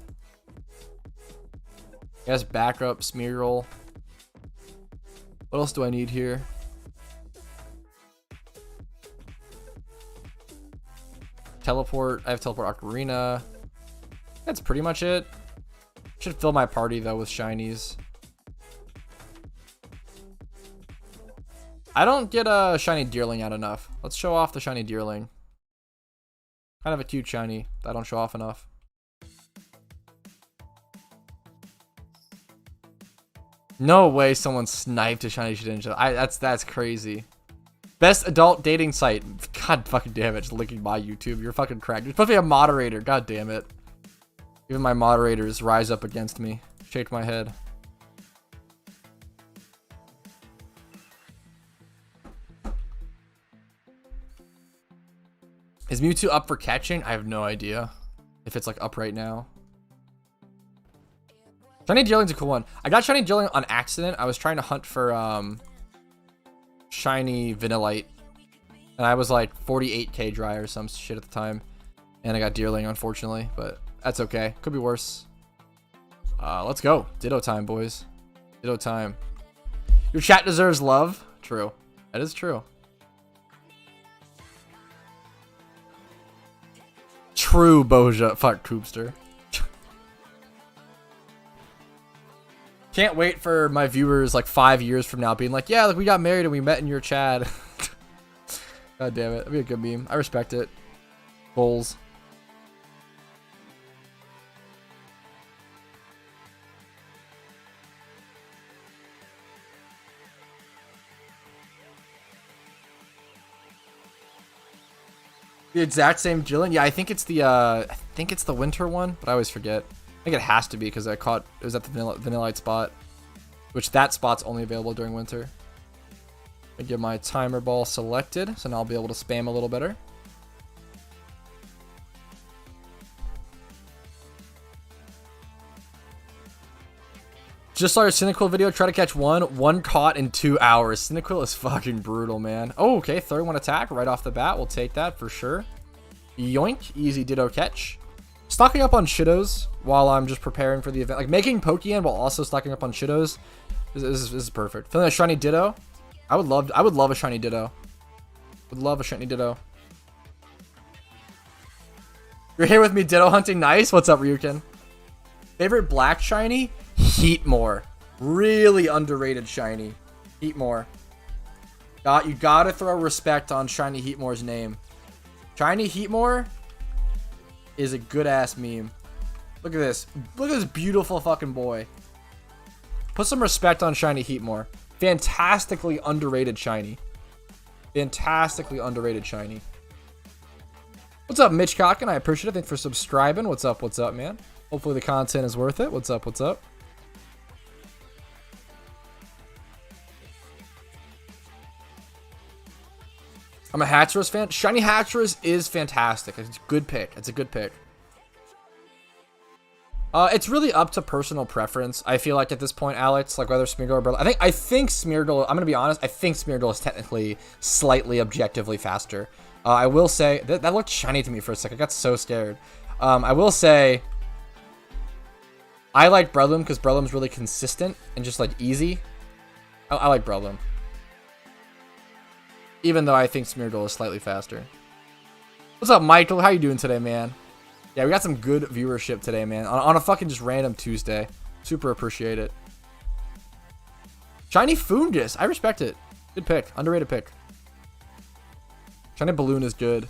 I guess backup Smeargle. What else do I need here? Teleport. I have Teleport Ocarina. That's pretty much it. Should fill my party though with shinies. I don't get a shiny Deerling out enough. Let's show off the shiny Deerling. Kind of a cute shiny that I don't show off enough. No way someone sniped a shiny Shedinja. That's crazy. Best adult dating site. God fucking damn it, just linking my YouTube. You're fucking cracked. You're supposed to be a moderator. God damn it. Even my moderators rise up against me. Shake my head. Is Mewtwo up for catching? I have no idea if it's like up right now. Shiny Deerling's a cool one. I got Shiny Deerling on accident. I was trying to hunt for shiny Vanillite, and I was like 48k dry or some shit at the time, and I got Deerling unfortunately, but that's okay. Could be worse. Let's go. Ditto time, boys. Ditto time. Your chat deserves love. True. That is true. True, Boja. Fuck, Koopster. Can't wait for my viewers like 5 years from now being like, yeah, like we got married and we met in your chat. God damn it. That'd be a good meme. I respect it. Goals. The exact same Jillian? Yeah, I think it's the winter one, but I always forget. I think it has to be because it was at the Vanillite spot, which that spot's only available during winter. I get my timer ball selected, so now I'll be able to spam a little better. Just saw your Cyndaquil video. Try to catch one caught in 2 hours. Cyndaquil is fucking brutal, man. Oh, okay. 31 attack right off the bat. We'll take that for sure. Yoink. Easy Ditto catch. Stocking up on Shidos while I'm just preparing for the event. Like making Pokeyen while also stocking up on Shidos is perfect. Feeling a shiny Ditto. I would love a shiny Ditto. Would love a shiny Ditto. You're here with me Ditto hunting. Nice. What's up, Ryukin? Favorite black shiny? Heatmore. Really underrated shiny. Heatmore. You gotta throw respect on shiny Heatmore's name. Shiny Heatmore is a good ass meme. Look at this. Look at this beautiful fucking boy. Put some respect on shiny Heatmore. Fantastically underrated shiny. Fantastically underrated shiny. What's up, Mitch Kotkin? I appreciate it. Thanks for subscribing. What's up, man? Hopefully the content is worth it. What's up? I'm a Hatteras fan. Shiny Hatteras is fantastic. It's a good pick. It's really up to personal preference. I feel like at this point, Alex, like whether Smeargle or Breloom. I think Smeargle. I'm gonna be honest. I think Smeargle is technically slightly objectively faster. I will say that looked shiny to me for a second. I got so scared. I will say I like Breloom because Breloom's really consistent and just like easy. I like Breloom. Even though I think Smeargle is slightly faster. What's up, Michael? How you doing today, man? Yeah, we got some good viewership today, man. On a fucking just random Tuesday. Super appreciate it. Shiny Fungus. I respect it. Good pick. Underrated pick. Shiny Balloon is good.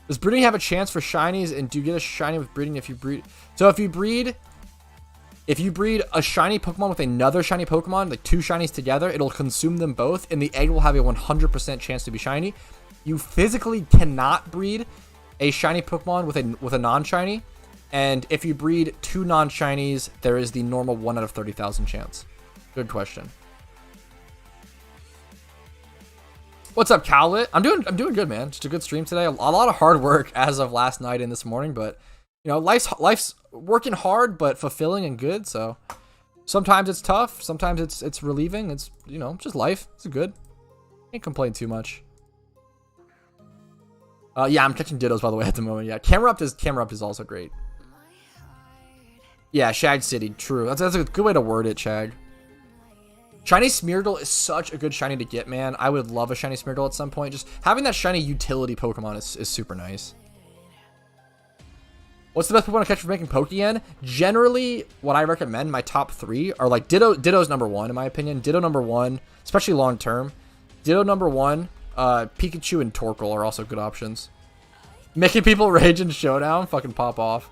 Does breeding have a chance for shinies? And do you get a shiny with breeding if you breed? So if you breed a shiny Pokemon with another shiny Pokemon, like 2 shinies together, it'll consume them both, and the egg will have a 100% chance to be shiny. You physically cannot breed a shiny Pokemon with a non-shiny, and if you breed 2 non-shinies, there is the normal 1 out of 30,000 chance. Good question. What's up, Cowlit? I'm doing good, man. Just a good stream today. A lot of hard work as of last night and this morning, but you know, life's working hard but fulfilling and good. So sometimes it's tough, sometimes it's relieving. It's, you know, just life. It's good. Can't complain too much. Yeah, I'm catching Dittos by the way at the moment. Yeah, camera up is also great. Yeah, Shag City, true. That's a good way to word it, Shag. Shiny Smeargle is such a good shiny to get, man. I would love a shiny Smeargle at some point. Just having that shiny utility Pokemon is super nice. What's the best Pokemon to catch for making Pokeyen? Generally, what I recommend, my top 3 are like Ditto. Ditto's number 1 in my opinion. Ditto number 1, especially long term. Ditto number 1, Pikachu and Torkoal are also good options. Making people rage in Showdown, fucking pop off.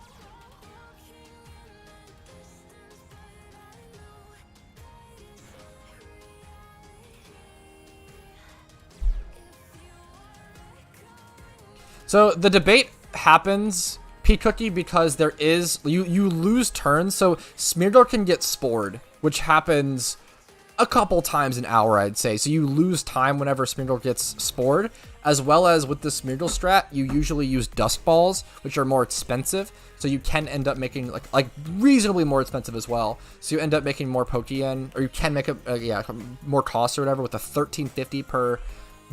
So the debate happens, P-Cookie, because there is you lose turns. So Smeargle can get spored, which happens a couple times an hour, I'd say. So you lose time whenever Smeargle gets spored, as well as with the Smeargle strat, you usually use Dusk Balls, which are more expensive. So you can end up making like reasonably more expensive as well. So you end up making more Pokeyen, or you can make more cost or whatever with a 1350 per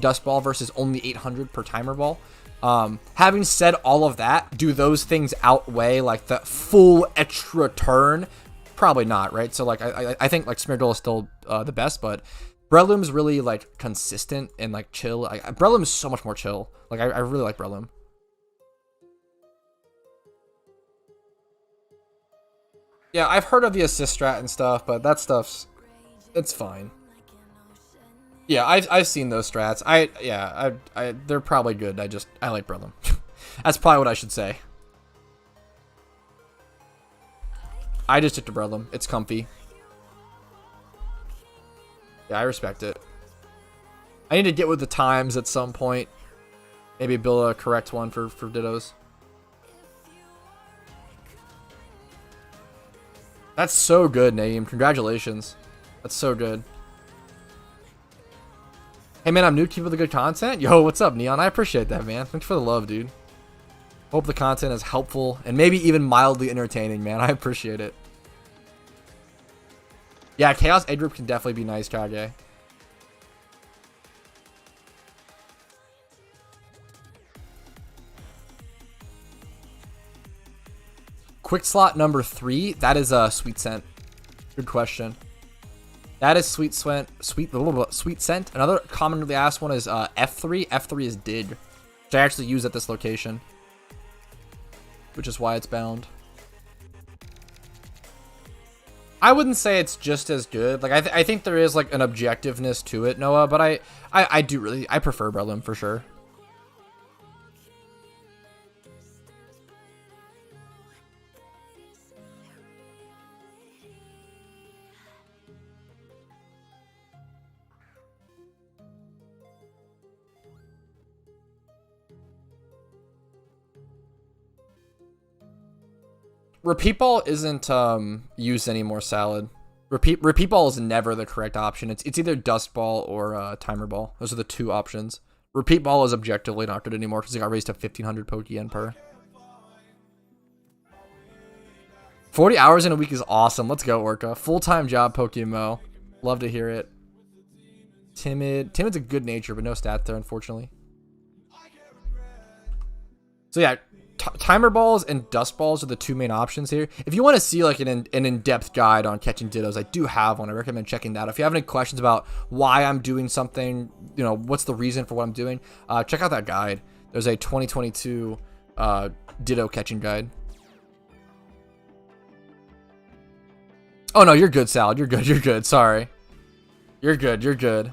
Dusk Ball versus only 800 per Timer Ball. Having said all of that, do those things outweigh like the full extra turn? Probably not, right? So like I think like Smeargle is still the best, but Breloom's really like consistent and like chill. Breloom is so much more chill. Like I really like Breloom. Yeah, I've heard of the assist strat and stuff, but that it's fine. Yeah, I've seen those strats. They're probably good. I like Breloom. That's probably what I should say. I just took to Breloom. It's comfy. Yeah, I respect it. I need to get with the times at some point. Maybe build a correct one for Dittos. That's so good, Naeem. Congratulations. That's so good. Hey man, I'm new. Keep up the good content. Yo, what's up, Neon? I appreciate that, man. Thanks for the love, dude. Hope the content is helpful and maybe even mildly entertaining, man. I appreciate it. Yeah, Chaos A group can definitely be nice, Kage. Quick slot number 3. That is a sweet scent. Good question. That is sweet scent. Sweet scent. Another commonly asked one is F3. F3 is dig, which I actually use at this location, which is why it's bound. I wouldn't say it's just as good. Like I think there is like an objectiveness to it, Noah. But I prefer Breloom for sure. Repeat ball isn't used anymore, Salad. Repeat ball is never the correct option. It's either dust ball or timer ball. Those are the two options. Repeat ball is objectively not good anymore because it got raised to 1500 Pokeyen per. 40 hours in a week is awesome. Let's go, Orca. Full-time job, PokeMMO. Love to hear it. Timid's a good nature, but no stats there, unfortunately. So yeah, timer balls and dust balls are the two main options here. If you want to see like an in-depth guide on catching Dittos, I do have one. I recommend checking that. If you have any questions about why I'm doing something, you know, what's the reason for what I'm doing, check out that guide. There's a 2022 Ditto catching guide. Oh no, you're good, Salad. You're good. You're good. Sorry. You're good. You're good.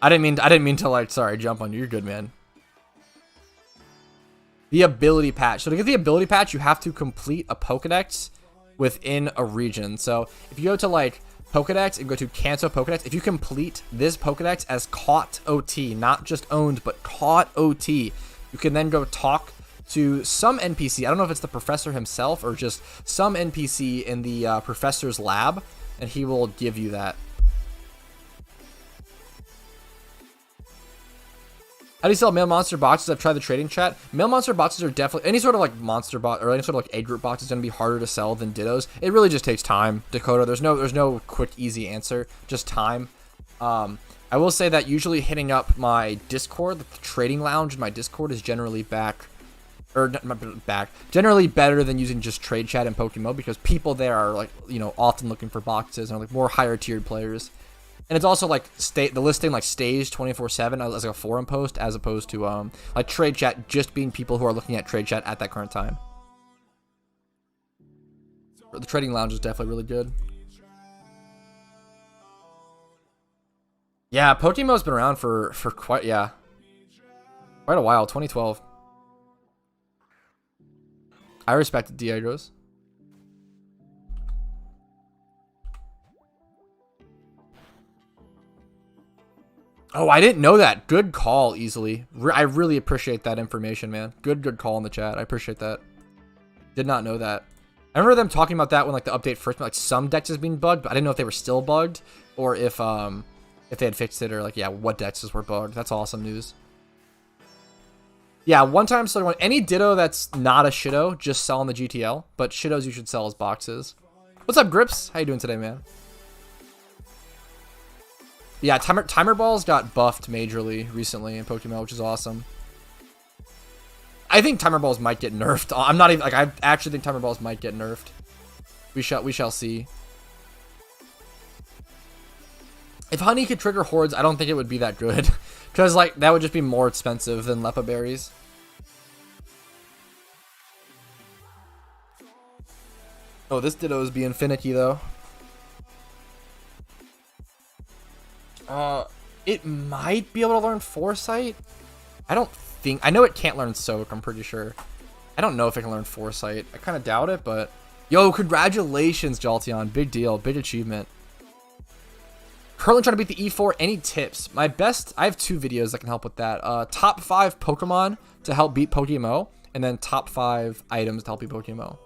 I didn't mean to like, sorry, jump on you. You're good, man. The ability patch. So to get the ability patch, you have to complete a Pokedex within a region. So if you go to like Pokedex and go to Kanto Pokedex, if you complete this Pokedex as caught OT, not just owned, but caught OT, you can then go talk to some NPC. I don't know if it's the professor himself or just some NPC in the professor's lab, and he will give you that. How do you sell mail monster boxes? I've tried the trading chat. Mail monster boxes are definitely, any sort of like monster bot or any sort of like A group box is going to be harder to sell than Dittos. It really just takes time, Dakota. There's no quick, easy answer, just time. I will say that usually hitting up my Discord, the trading lounge in my Discord is generally generally better than using just trade chat in PokeMMO because people there are like, you know, often looking for boxes and are like more higher tiered players. And it's also like the listing like stays 24/7 as like a forum post as opposed to like trade chat just being people who are looking at trade chat at that current time. The trading lounge is definitely really good. Yeah, PokeMMO's been around for quite a while. 2012. I respect Diegos. Oh, I didn't know that. Good call, easily. I really appreciate that information, man. Good call in the chat. I appreciate that. Did not know that. I remember them talking about that when like the update first, like some dexes being bugged, but I didn't know if they were still bugged or if they had fixed it or like, yeah, what dexes were bugged. That's awesome news. Yeah, one time, so any Ditto that's not a Shido, just sell in the GTL, but Shidos you should sell as boxes. What's up, Grips? How you doing today, man? Yeah, timer balls got buffed majorly recently in PokeMMO, which is awesome. I think timer balls might get nerfed. I'm not even like I actually think timer balls might get nerfed. We shall see. If honey could trigger hordes, I don't think it would be that good, because like that would just be more expensive than Lepa berries. Oh, this Ditto is being finicky though. It might be able to learn Foresight. I know it can't learn Soak, I'm pretty sure. I don't know if it can learn Foresight. I kind of doubt it, but yo, congratulations, Jolteon. Big deal, big achievement. Currently trying to beat the E4. Any tips? I have 2 videos that can help with that. Top 5 Pokemon to help beat PokeMMO, and then top 5 items to help beat PokeMMO.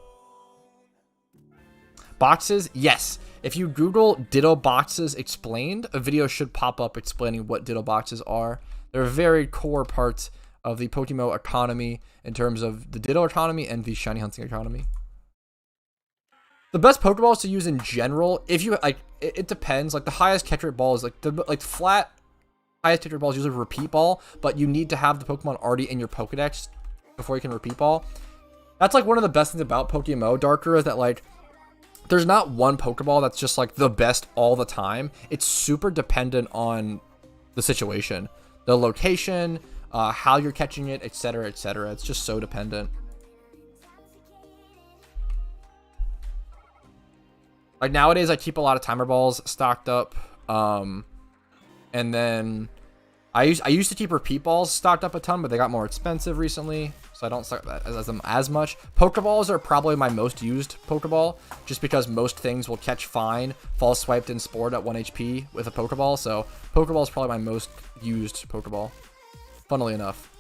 Boxes, yes. If you Google Ditto boxes explained, a video should pop up explaining what Ditto boxes are. They're a very core part of the PokeMMO economy in terms of the Ditto economy and the shiny hunting economy. The best Pokeballs to use in general, if you like, it depends. Like the highest catch rate ball is like the flat highest catch rate ball is usually a repeat ball, but you need to have the Pokemon already in your Pokedex before you can repeat ball. That's like one of the best things about PokeMMO Darker is that like there's not one Pokeball that's just like the best all the time. It's super dependent on the situation, the location, how you're catching it, etc., etc. It's just so dependent. Like nowadays, I keep a lot of timer balls stocked up, and then I used to keep repeat balls stocked up a ton, but they got more expensive recently, so I don't stock that as much. Pokeballs are probably my most used Pokeball, just because most things will catch fine, fall swiped, and spored at 1 HP with a Pokeball. So Pokeball is probably my most used Pokeball, funnily enough.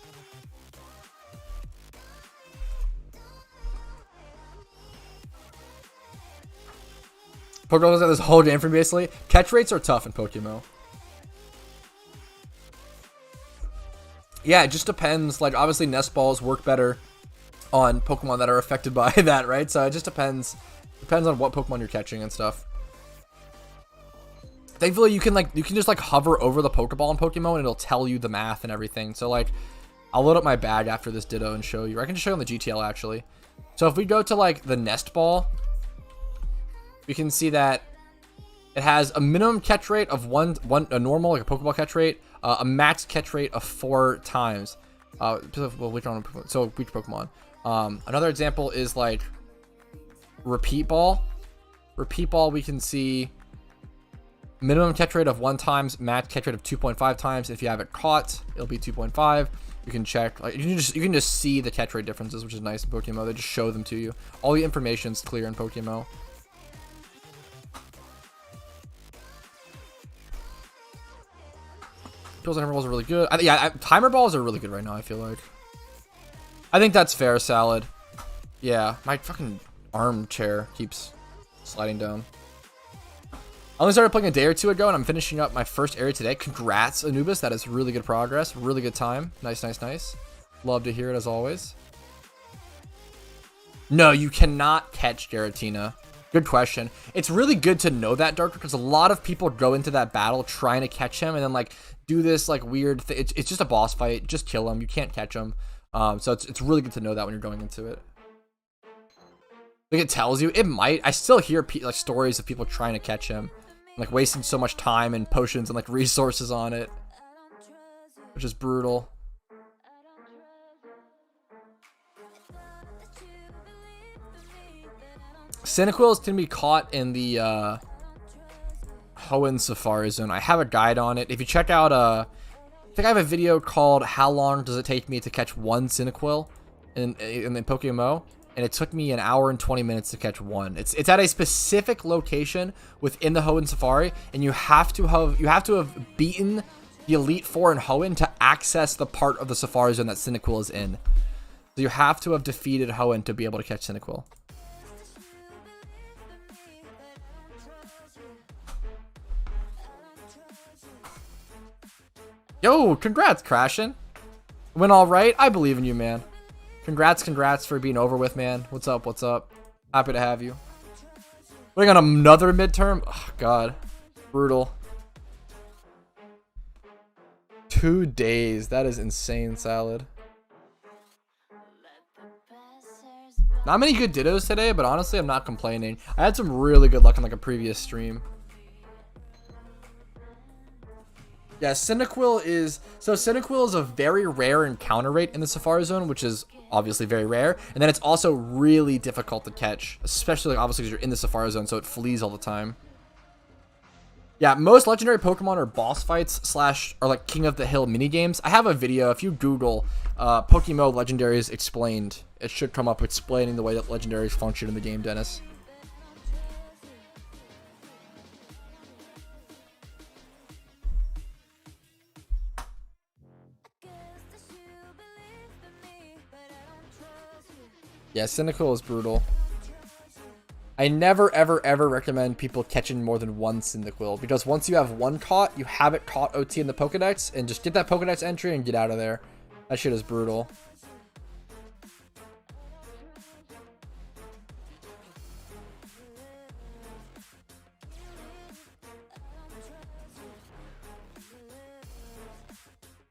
Pokeballs got this whole game for me basically. Catch rates are tough in PokeMMO. Yeah, it just depends. Like obviously nest balls work better on Pokemon that are affected by that, right? So it just depends on what Pokemon you're catching and stuff. Thankfully you can just like hover over the Pokeball in PokeMMO and it'll tell you the math and everything. So like I'll load up my bag after this Ditto and show you. I can just show you on the GTL actually. So if we go to like the nest ball, we can see that it has a minimum catch rate of a normal, like a Pokeball catch rate, a max catch rate of 4 times. Well, weak Pokemon. Another example is like repeat ball. Repeat ball, we can see minimum catch rate of 1 times, max catch rate of 2.5 times. If you have it caught, it'll be 2.5. You can check, like you can just see the catch rate differences, which is nice in PokeMMO. They just show them to you. All the information's clear in PokeMMO. Timer balls are really good. Timer balls are really good right now, I feel like. I think that's fair, Salad. Yeah, my fucking armchair keeps sliding down. I only started playing a day or two ago, and I'm finishing up my first area today. Congrats, Anubis. That is really good progress. Really good time. Nice, nice, nice. Love to hear it, as always. No, you cannot catch Giratina. Good question. It's really good to know that, Darker, because a lot of people go into that battle trying to catch him and then like do this like weird thing. It's just a boss fight. Just kill him. You can't catch him. So it's really good to know that when you're going into it. Like it tells you. It might. I still hear like stories of people trying to catch him, like wasting so much time and potions and like resources on it, which is brutal. Cyndaquils can be caught in the Hoenn Safari Zone. I have a guide on it. If you check out, I think I have a video called "How long does it take me to catch one Cyndaquil in PokeMMO?" And it took me 1 hour and 20 minutes to catch one. It's at a specific location within the Hoenn Safari, and you have to have beaten the Elite Four in Hoenn to access the part of the Safari Zone that Cyndaquil is in. So you have to have defeated Hoenn to be able to catch Cyndaquil. Yo, congrats, Crashin'. Went all right. I believe in you, man. Congrats for being over with, man. What's up? Happy to have you. Waiting on another midterm? Oh, God. Brutal. 2 days. That is insane, Salad. Not many good Dittos today, but honestly, I'm not complaining. I had some really good luck on like a previous stream. Yeah, Cyndaquil is a very rare encounter rate in the Safari Zone, which is obviously very rare. And then it's also really difficult to catch, especially like obviously because you're in the Safari Zone, so it flees all the time. Yeah, most legendary Pokemon are boss fights / or like King of the Hill mini games. I have a video. If you Google PokeMMO Legendaries Explained, it should come up explaining the way that legendaries function in the game, Dennis. Yeah, Cyndaquil is brutal. I never, ever, ever recommend people catching more than one Cyndaquil, because once you have one caught, you have it caught OT in the Pokedex, and just get that Pokedex entry and get out of there. That shit is brutal.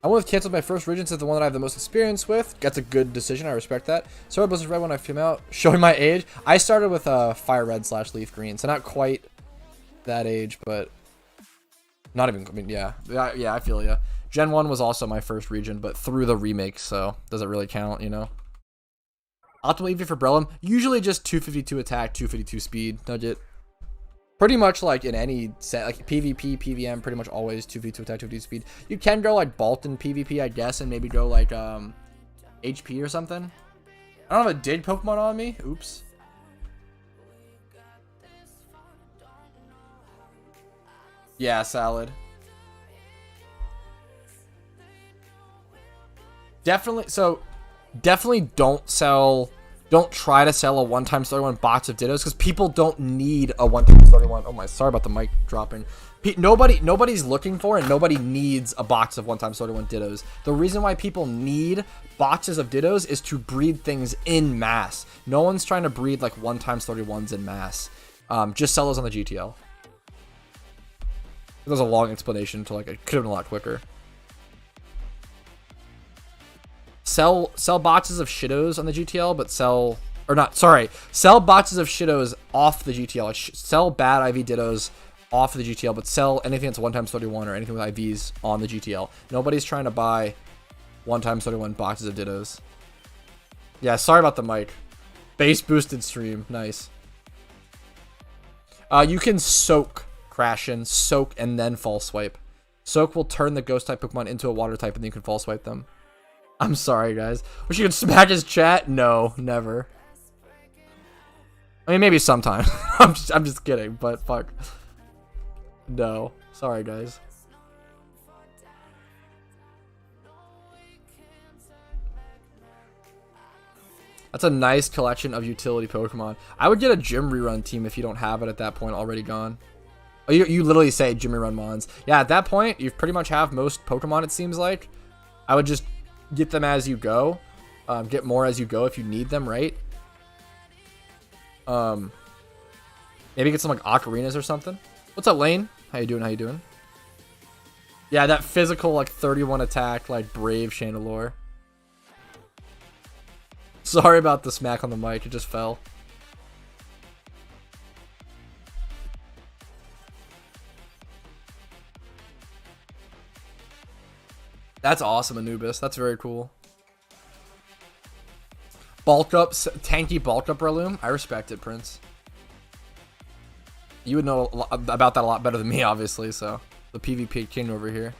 I went with canceled my first region since the one that I have the most experience with. That's a good decision. I respect that. So I was red when I came out. Showing my age. I started with fire red / leaf green. So not quite that age, but not even. I mean, yeah, I feel ya. Gen 1 was also my first region, but through the remake, so doesn't really count, you know. Optimal EV for Breloom. Usually just 252 attack, 252 speed. Nugget. Pretty much like in any set, like PvP, PVM, pretty much always 2v2 attack, 2v2 speed. You can go like Bolton PvP, I guess, and maybe go like HP or something. I don't have a Dig Pokemon on me. Oops. Yeah, salad. Definitely don't try to sell a 1x31 box of Dittos, because people don't need a 1x31. Oh my, sorry about the mic dropping. Nobody's looking for and nobody needs a box of 1x31 Dittos. The reason why people need boxes of Dittos is to breed things in mass. No one's trying to breed like 1x31s in mass. Just sell those on the GTL. That was a long explanation to like, it could have been a lot quicker. Sell boxes of Shidos on the GTL, but sell boxes of Shidos off the GTL. Like sell bad IV Dittos off the GTL, but sell anything that's 1x31 or anything with IVs on the GTL. Nobody's trying to buy 1x31 boxes of Dittos. Yeah, sorry about the mic. Base boosted stream, nice. You can soak Crashin, soak, and then false swipe. Soak will turn the ghost type Pokemon into a water type, and then you can false swipe them. I'm sorry, guys. Wish you could smack his chat? No, never. I mean, maybe sometime. I'm just kidding, but fuck. No. Sorry, guys. That's a nice collection of utility Pokemon. I would get a gym rerun team if you don't have it at that point already gone. Oh, you literally say gym rerun mons. Yeah, at that point, you pretty much have most Pokemon, it seems like. I would just get them as you go. Get more as you go if you need them, right? Maybe get some like ocarinas or something. What's up, Lane? How you doing? Yeah, that physical like 31 attack, like brave Chandelure. Sorry about the smack on the mic, it just fell. That's awesome, Anubis. That's very cool. Bulk up, tanky bulk up Breloom. I respect it, Prince. You would know about that a lot better than me, obviously, so. The PvP king over here.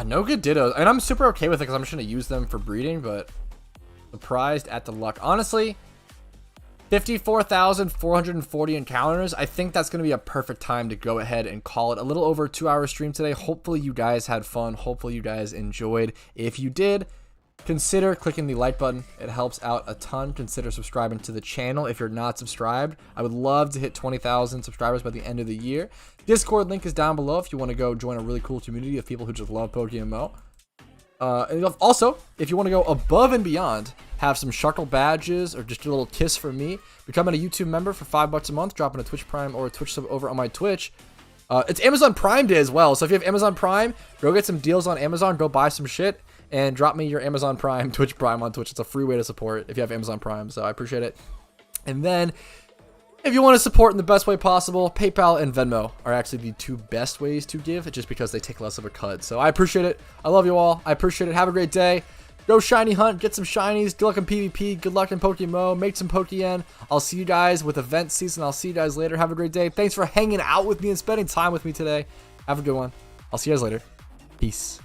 No good Dittos. And I'm super okay with it because I'm just going to use them for breeding, but surprised at the luck. Honestly, 54,440 encounters. I think that's going to be a perfect time to go ahead and call it a little over a 2-hour stream today. Hopefully you guys had fun. Hopefully you guys enjoyed. If you did, consider clicking the like button. It helps out a ton. Consider subscribing to the channel if you're not subscribed. I would love to hit 20,000 subscribers by the end of the year. Discord link is down below if you want to go join a really cool community of people who just love PokeMMO. And also, if you want to go above and beyond, have some Sharkle badges, or just a little kiss from me, becoming a YouTube member for $5 a month, dropping a Twitch Prime or a Twitch sub over on my Twitch. It's Amazon Prime Day as well, so if you have Amazon Prime, go get some deals on Amazon, go buy some shit, and drop me your Amazon Prime, Twitch Prime on Twitch. It's a free way to support if you have Amazon Prime, so I appreciate it. And then, if you want to support in the best way possible, PayPal and Venmo are actually the two best ways to give, just because they take less of a cut. So I appreciate it. I love you all. I appreciate it. Have a great day. Go shiny hunt. Get some shinies. Good luck in PvP. Good luck in PokeMMO. Make some Pokeyen. I'll see you guys with event season. I'll see you guys later. Have a great day. Thanks for hanging out with me and spending time with me today. Have a good one. I'll see you guys later. Peace.